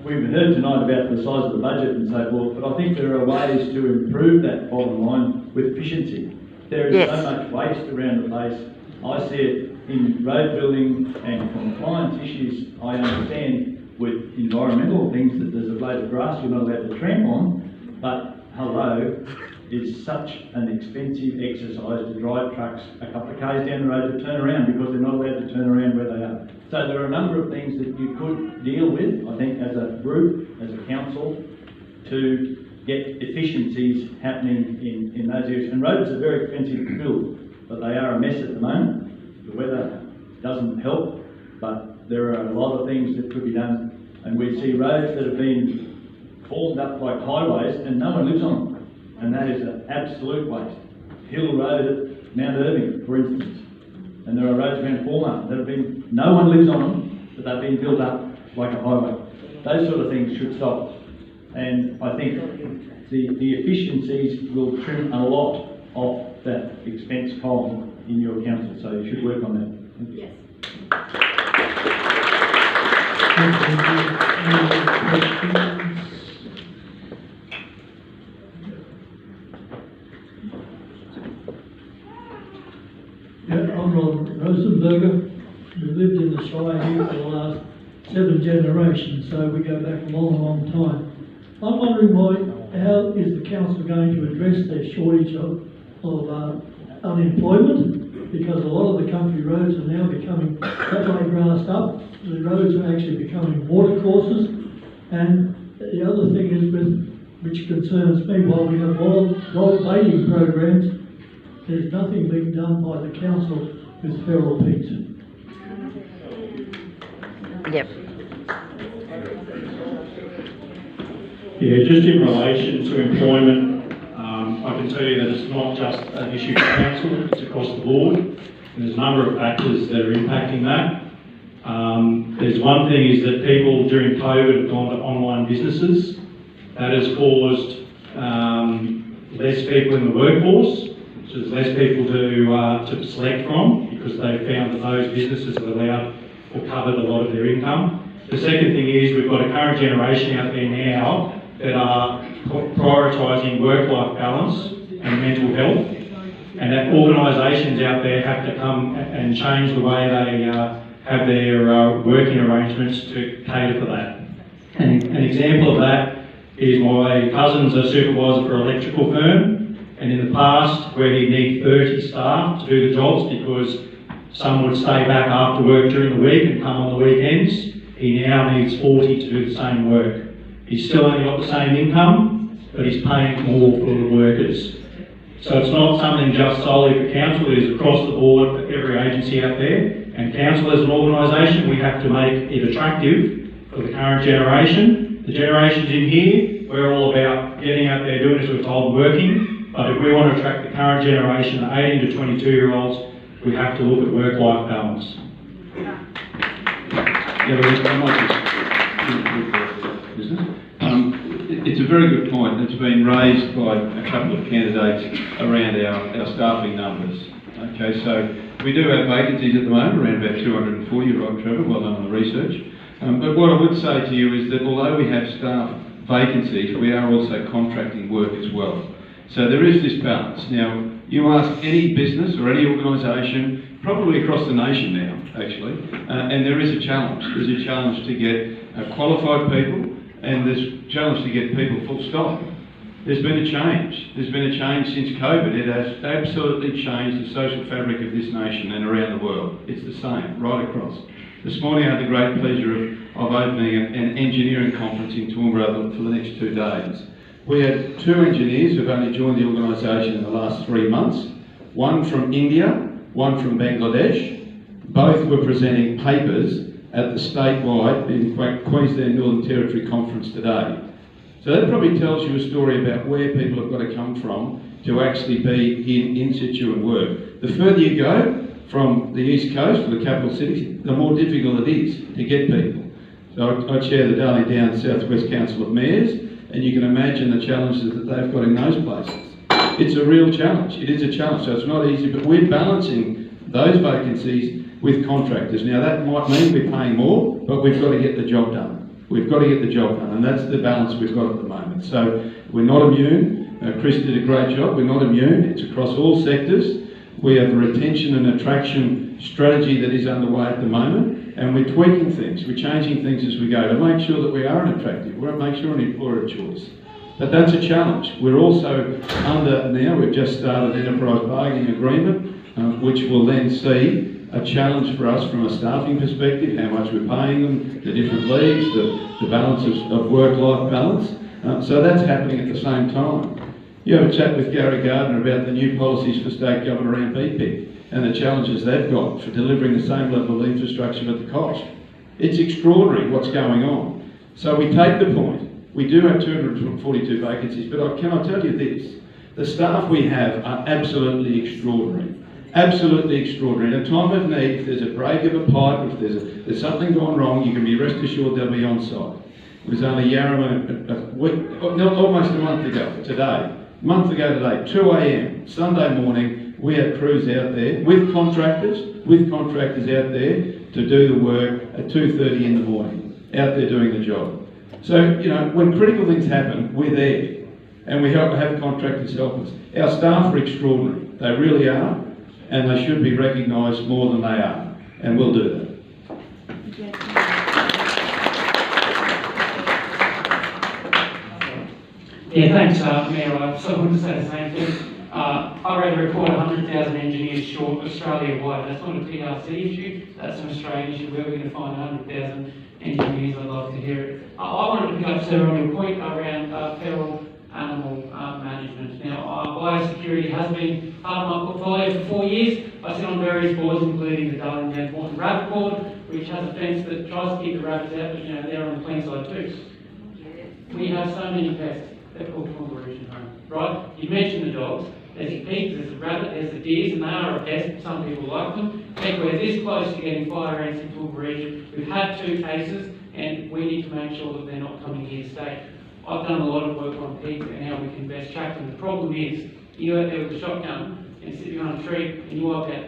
We've heard tonight about the size of the budget and so forth, but I think there are ways to improve that bottom line with efficiency. There is so much waste around the place. I see it in road building and compliance issues. I understand with environmental things that there's a blade of grass you're not allowed to tramp on, but hello, it's such an expensive exercise to drive trucks a couple of k's down the road to turn around because they're not allowed to turn around where they are. So there are a number of things that you could deal with, I think, as a group, as a council, to get efficiencies happening in those areas. And roads are very expensive to build, but they are a mess at the moment. The weather doesn't help, but there are a lot of things that could be done. And we see roads that have been formed up like highways and no one lives on them. And that is an absolute waste. Hill Road at Mount Irving, for instance. And there are roads around Falmouth that have been, no one lives on them, but they've been built up like a highway. Those sort of things should stop. And I think the efficiencies will trim a lot off that expense column in your council, so you should work on that. Thank you. Yes. Yeah, I'm Ron Rosenberger. We've lived in the Shire here for the last 7 generations, so we go back a long, long time. I'm wondering how is the council going to address their shortage of unemployment? Because a lot of the country roads are now becoming that way grassed up. The roads are actually becoming watercourses. And the other thing is, which concerns me, while we have wild baiting programs, there's nothing being done by the council with feral pigs. Yep. Yeah, just in relation to employment, I can tell you that it's not just an issue for council, it's across the board. And there's a number of factors that are impacting that. There's one thing is that people during COVID have gone to online businesses. That has caused less people in the workforce, so there's less people to select from because they found that those businesses have allowed or covered a lot of their income. The second thing is we've got a current generation out there now that are prioritising work-life balance and mental health, and that organisations out there have to come and change the way they have their working arrangements to cater for that. And an example of that is my cousin's a supervisor for an electrical firm, and in the past where he'd need 30 staff to do the jobs because some would stay back after work during the week and come on the weekends, he now needs 40 to do the same work. He's still only got the same income, but he's paying more for the workers. So it's not something just solely for council, it is across the board for every agency out there. And council as an organisation, we have to make it attractive for the current generation. The generations in here, we're all about getting out there, doing as we're told, working. But if we want to attract the current generation, the 18 to 22-year-olds, we have to look at work-life balance. It's a very good point. It's been raised by a couple of candidates around our staffing numbers. Okay, so we do have vacancies at the moment, around about 240, right, Trevor? Well done on the research. But what I would say to you is that although we have staff vacancies, we are also contracting work as well. So there is this balance. Now, you ask any business or any organisation, probably across the nation now, actually, and there is a challenge. There's a challenge to get qualified people, and there's a challenge to get people full stop. There's been a change. There's been a change since COVID. It has absolutely changed the social fabric of this nation and around the world. It's the same, right across. This morning I had the great pleasure of opening an engineering conference in Toowoomba for the next 2 days. We had 2 engineers who've only joined the organisation in the last 3 months, one from India, one from Bangladesh. Both were presenting papers at the statewide in Queensland Northern Territory conference today. So that probably tells you a story about where people have got to come from to actually be in situ and work. The further you go from the East Coast to the capital cities, the more difficult it is to get people. So I chair the Darling Downs South West Council of Mayors, and you can imagine the challenges that they've got in those places. It's a real challenge. It is a challenge, so it's not easy, but we're balancing those vacancies with contractors. Now that might mean we're paying more, but we've got to get the job done. We've got to get the job done, and that's the balance we've got at the moment. So we're not immune. Chris did a great job. We're not immune. It's across all sectors. We have a retention and attraction strategy that is underway at the moment, and we're tweaking things. We're changing things as we go to make sure that we are an attractive. We're make sure an employer of choice. But that's a challenge. We're also under now. We've just started an enterprise bargaining agreement, which will then see a challenge for us from a staffing perspective, how much we're paying them, the different leagues, the balance of work-life balance. So that's happening at the same time. You have a chat with Gary Gardner about the new policies for state government around BPIC and the challenges they've got for delivering the same level of infrastructure at the cost. It's extraordinary what's going on. So we take the point. We do have 242 vacancies, but can I tell you this? The staff we have are absolutely extraordinary. Absolutely extraordinary. In a time of need, if there's a break of a pipe, if there's something gone wrong, you can be rest assured they'll be on site. It was only Yarraman a week, almost a month ago today, 2 a.m, Sunday morning, we had crews out there with contractors out there to do the work at 2:30 in the morning, out there doing the job. So, you know, when critical things happen, we're there, and we have contractors help us. Our staff are extraordinary, they really are, and they should be recognised more than they are, and we'll do that. Yeah, thanks, Mayor. I sort of want to say the same thing. I read a report 100,000 engineers short Australia-wide. That's not a TRC issue, that's an Australian issue. Where we're going to find 100,000 engineers, I'd love to hear it. I wanted to pick up, sir, on your point around feral animal management. Now, biosecurity has been part of my portfolio for 4 years. I sit on various boards, including the Darling Downs Rabbit Board, which has a fence that tries to keep the rabbits out, but you know, they're on the clean side too. We have so many pests. They're called Toowoomba Region Home, right? You mentioned the dogs. There's the pigs, there's the rabbit, there's the deers, and they are a pest. Some people like them. Heck, we're this close to getting fire ants in Toowoomba Region. We've had 2 cases, and we need to make sure that they're not coming here to stay. I've done a lot of work on pigs and how we can best track them. The problem is, you go out there with a shotgun and sit behind a tree, and you wipe out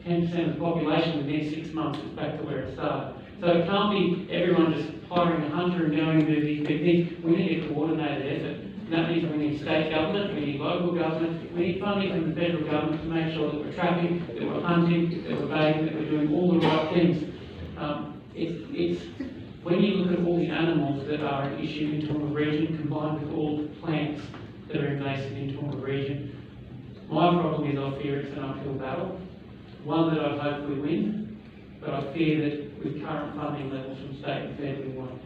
10% of the population within 6 months. It's back to where it started. So it can't be everyone just hiring a hunter and going to do these big things. We need a coordinated effort. And that means we need state government, we need local government, we need funding from the federal government to make sure that we're trapping, that we're hunting, that we're baiting, that we're doing all the right things. It's when you look at all the animals that are an issue in Toowoomba Region combined with all the plants that are invasive in Toowoomba Region, my problem is I fear it's an uphill battle. One that I'd hope we win, but I fear that with current funding levels from state and federal we won't.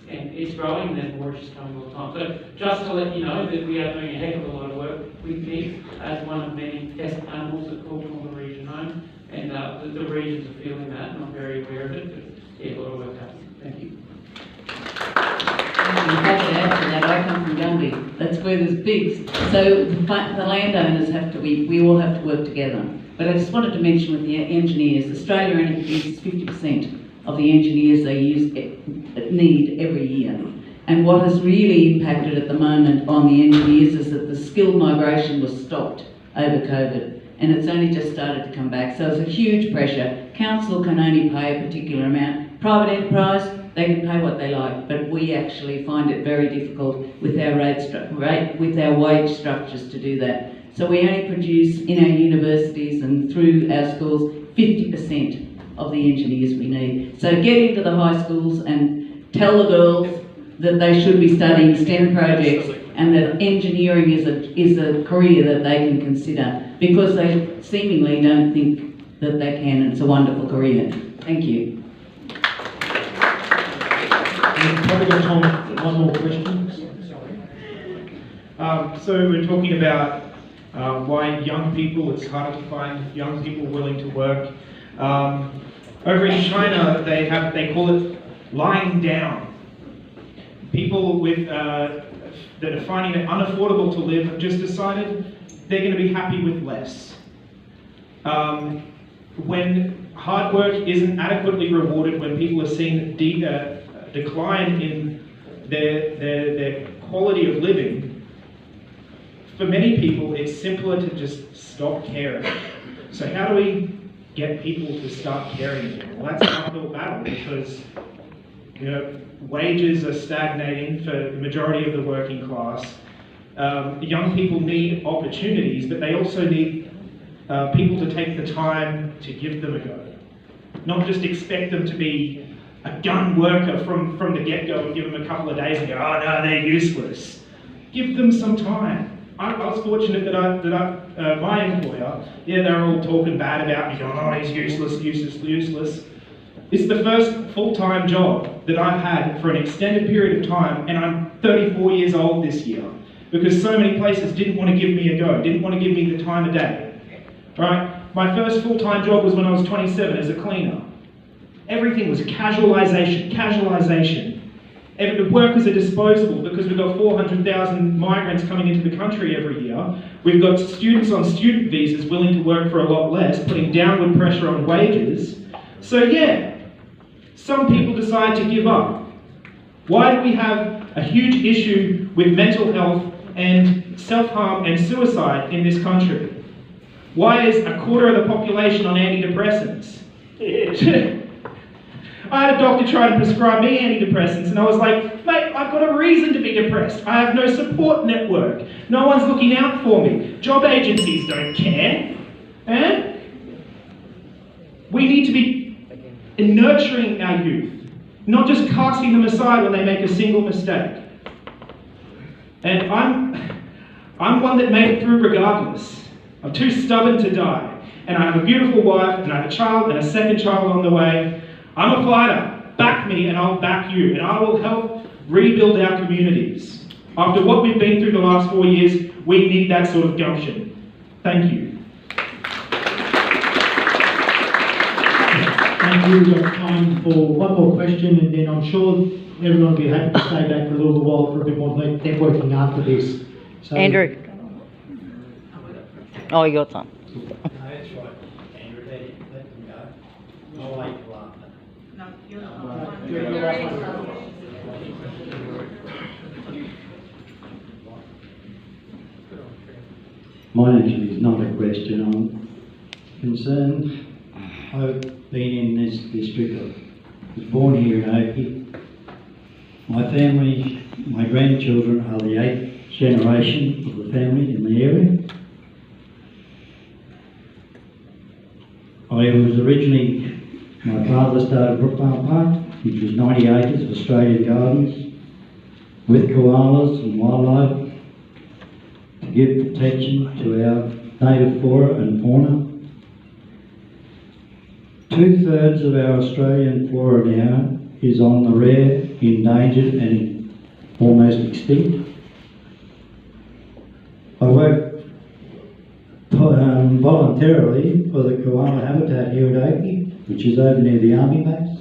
And it's growing and there's more issues coming all the time. So just to let you know that we are doing a heck of a lot of work with pigs as one of many pest animals that call Toowoomba Region home. And the regions are feeling that, and I'm very aware of it, but yeah, a lot of work happening. Thank you. If I could add to that, I come from Gumby. That's where there's pigs. So the landowners have to, we all have to work together. But I just wanted to mention with the engineers, Australia only uses 50% of the engineers they need every year. And what has really impacted at the moment on the engineers is that the skill migration was stopped over COVID, and it's only just started to come back. So it's a huge pressure. Council can only pay a particular amount. Private enterprise, they can pay what they like, but we actually find it very difficult with our with our wage structures to do that. So we only produce in our universities and through our schools 50% of the engineers we need. So get into the high schools and tell the girls that they should be studying STEM projects and that engineering is a career that they can consider, because they seemingly don't think that they can. It's a wonderful career. Thank you. We've probably got time for one more question. So we're talking about why young people, it's harder to find young people willing to work. Over in China, they call it lying down. People with that are finding it unaffordable to live have just decided they're going to be happy with less. When hard work isn't adequately rewarded, when people are seeing decline in their quality of living, for many people it's simpler to just stop caring. So how do we get people to start caring again? Well, that's an uphill battle because wages are stagnating for the majority of the working class. Young people need opportunities, but they also need people to take the time to give them a go. Not just expect them to be a gun worker from the get-go and give them a couple of days and go, oh no, they're useless. Give them some time. I was fortunate that my employer, they're all talking bad about me, going, oh, he's useless. It's the first full-time job that I've had for an extended period of time, and I'm 34 years old this year, because so many places didn't want to give me a go, didn't want to give me the time of day. Right? My first full-time job was when I was 27 as a cleaner. Everything was casualisation. The workers are disposable because we've got 400,000 migrants coming into the country every year. We've got students on student visas willing to work for a lot less, putting downward pressure on wages. So some people decide to give up. Why do we have a huge issue with mental health and self-harm and suicide in this country? Why is a quarter of the population on antidepressants? I had a doctor try to prescribe me antidepressants and I was like, mate, I've got a reason to be depressed. I have no support network. No one's looking out for me. Job agencies don't care. We need to be nurturing our youth, not just casting them aside when they make a single mistake. And I'm one that made it through regardless. I'm too stubborn to die. And I have a beautiful wife, and I have a child, and a second child on the way. I'm a fighter. Back me, and I'll back you. And I will help rebuild our communities. After what we've been through the last 4 years, we need that sort of gumption. Thank you. Thank you. We've got time for one more question, and then I'm sure everyone will be happy to stay back for a little while for a bit more networking after this. So, Andrew. Oh, you got some. No, that's right, Andrew, let them go. I'll wait till after. No, you're not. Mine actually is not a question. I'm concerned. I've been in this district. I was born here in Oakey. My family, my grandchildren are the 8th generation of the family in the area. I was originally, my father started Brookvale Park, which was 90 acres of Australian gardens with koalas and wildlife to give protection to our native flora and fauna. 2/3 of our Australian flora now is on the rare, endangered and almost extinct. I work voluntarily for the koala habitat here at Oakey, which is over near the army base.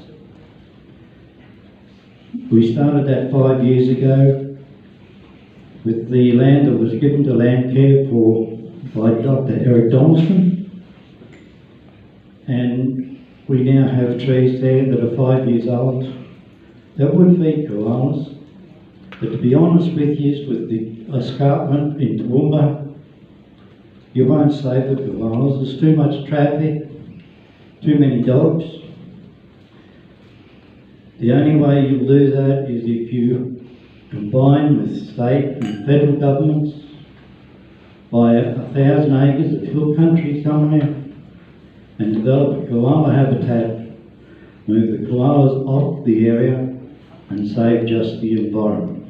We started that 5 years ago with the land that was given to Landcare by Dr. Eric Donaldson, and we now have trees there that are 5 years old that would feed koalas. But to be honest with you, with the escarpment in Toowoomba, you won't save the koalas. There's too much traffic, too many dogs. The only way you'll do that is if you combine with state and federal governments, buy 1,000 acres of hill country somewhere and develop a koala habitat, move the koalas off the area and save just the environment.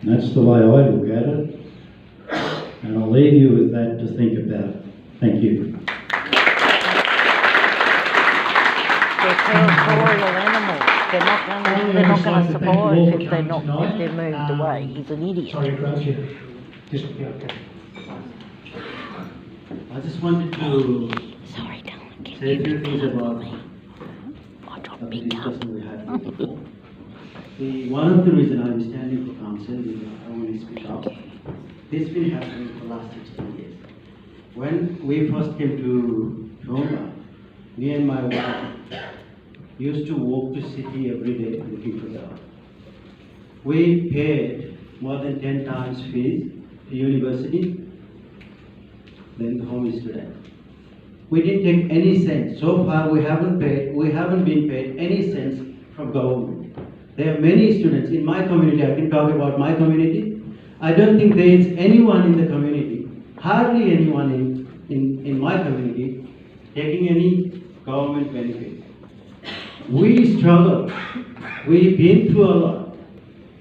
And that's the way I look at it. And I'll leave you with that to think about. Thank you. They're territorial animals. they're not going to survive if they're moved away. He's an idiot. Sorry, Gracia. Just, yeah, okay. I just wanted to say a few things about the discussion we had before. One of the reasons I'm standing for council is I want to speak up. This has been happening for the last 16 years. When we first came to Toowoomba, me and my wife used to walk to city every day looking for job. We paid more than 10 times fees to university than the home student. We didn't take any cents. So far we haven't been paid any cents from government. There are many students in my community. I can talk about my community. I don't think there is anyone in the community, hardly anyone in my community, taking any government benefit. We struggle. We've been through a lot.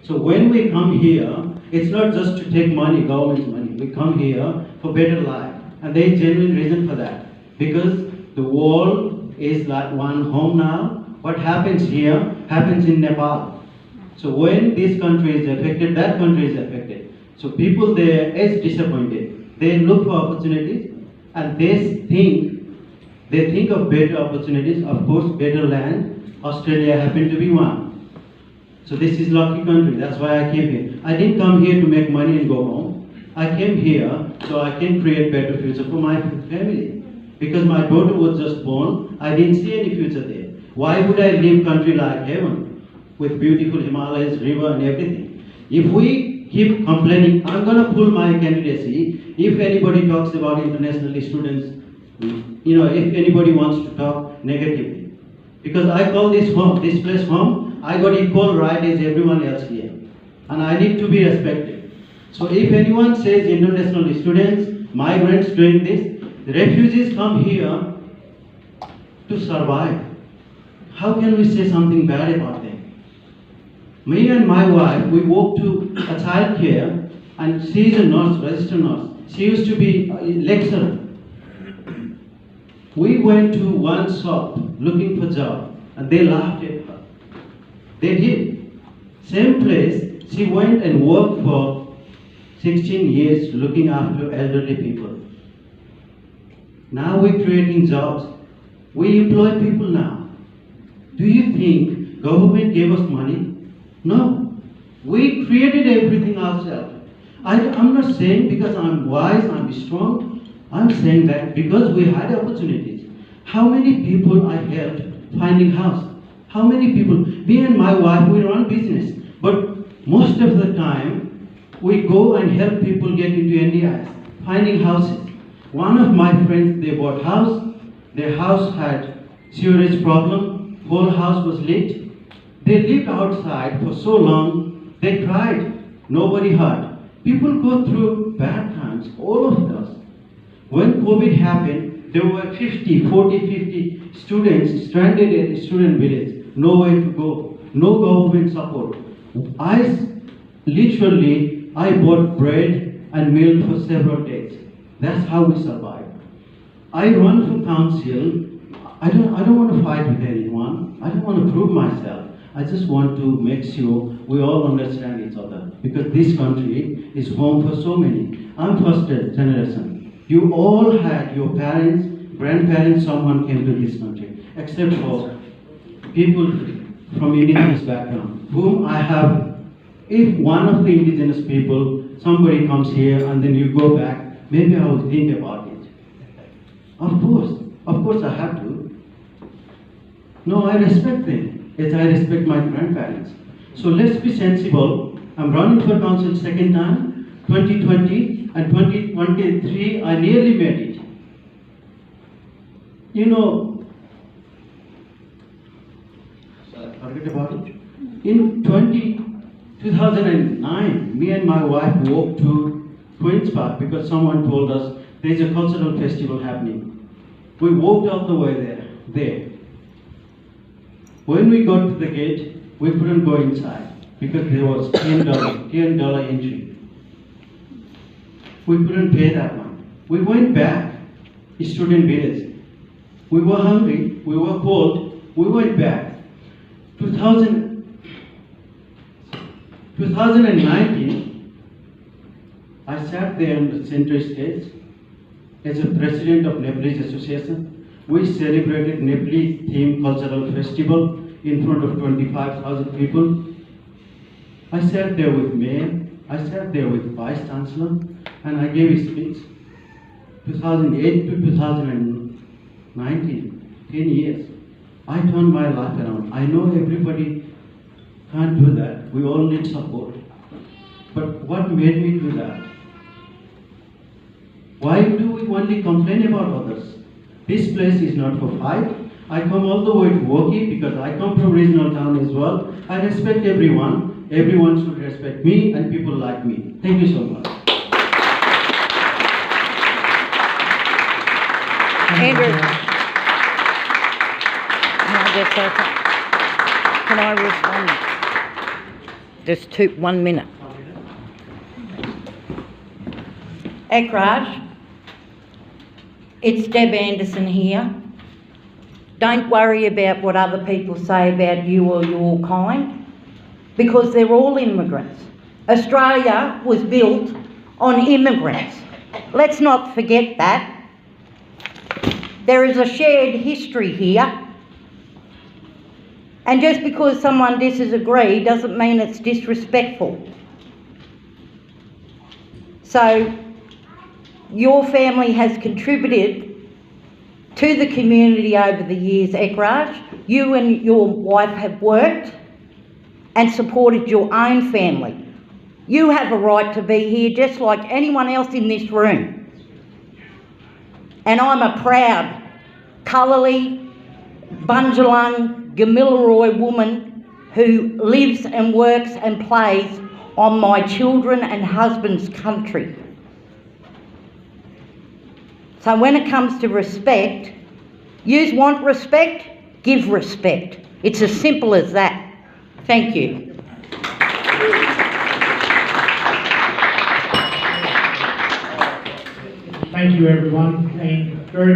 So when we come here, it's not just to take money, government's money. We come here for better life. And there is genuine reason for that. Because the world is like one home now. What happens here happens in Nepal. So when this country is affected, that country is affected. So people there is disappointed. They look for opportunities and they think of better opportunities. Of course, better land. Australia happened to be one. So this is lucky country. That's why I came here. I didn't come here to make money and go home. I came here so I can create better future for my family. Because my daughter was just born, I didn't see any future there. Why would I leave country like heaven with beautiful Himalayas, river and everything? If we keep complaining, I'm going to pull my candidacy. If anybody talks about international students, if anybody wants to talk negatively. Because I call this home, this place home, I got equal right as everyone else here. And I need to be respected. So if anyone says international students, migrants doing this, the refugees come here to survive. How can we say something bad about them? Me and my wife, we walked to a child care and she is a nurse, registered nurse. She used to be a lecturer. We went to one shop looking for job and they laughed at her. They did. Same place, she went and worked for 16 years looking after elderly people. Now we're creating jobs. We employ people now. Do you think government gave us money? No. We created everything ourselves. I'm not saying because I'm wise, I'm strong. I'm saying that because we had opportunities. How many people I helped finding house? How many people? Me and my wife, we run business. But most of the time, we go and help people get into NDIS, finding houses. One of my friends, they bought house. Their house had sewerage problem. Whole house was lit. They lived outside for so long. They tried. Nobody heard. People go through bad times. All of us. When COVID happened, there were 50 students stranded at a student village. Nowhere to go. No government support. I bought bread and milk for several days. That's how we survive. I run for council. I don't want to fight with anyone. I don't want to prove myself. I just want to make sure we all understand each other. Because this country is home for so many. I'm first generation. You all had your parents, grandparents, someone came to this country. Except for people from indigenous background, whom I have. If one of the indigenous people, somebody comes here and then you go back, maybe I will think about it. Of course I have to. No, I respect them, as I respect my grandparents. So let's be sensible. I'm running for council second time, 2020 and 2023, I nearly made it. Forget about it. In 2009, me and my wife walked to Queen's Park because someone told us there's a cultural festival happening. We walked all the way there. When we got to the gate, we couldn't go inside because there was $10 entry. We couldn't pay that one. We went back, student village. We were hungry, we were cold, we went back. 2019, I sat there on the center stage as a president of Nepalese Association. We celebrated Nepali themed cultural festival in front of 25,000 people. I sat there with mayor, I sat there with vice chancellor, and I gave a speech. 2008 to 2019, 10 years. I turned my life around. I know everybody can't do that. We all need support. But what made me do that? Why do we only complain about others? This place is not for fight. I come all the way to Woki because I come from regional town as well. I respect everyone. Everyone should respect me and people like me. Thank you so much. Andrew, can I respond? Just 1 minute. Ekraj, it's Deb Anderson here. Don't worry about what other people say about you or your kind, because they're all immigrants. Australia was built on immigrants. Let's not forget that. There is a shared history here. And just because someone disagrees doesn't mean it's disrespectful. So, your family has contributed to the community over the years, Ekraj. You and your wife have worked and supported your own family. You have a right to be here just like anyone else in this room. And I'm a proud Cullerley, Bundjalung, Gamilaroi woman who lives and works and plays on my children and husband's country. So when it comes to respect, you want respect, give respect. It's as simple as that. Thank you. Thank you, everyone. And very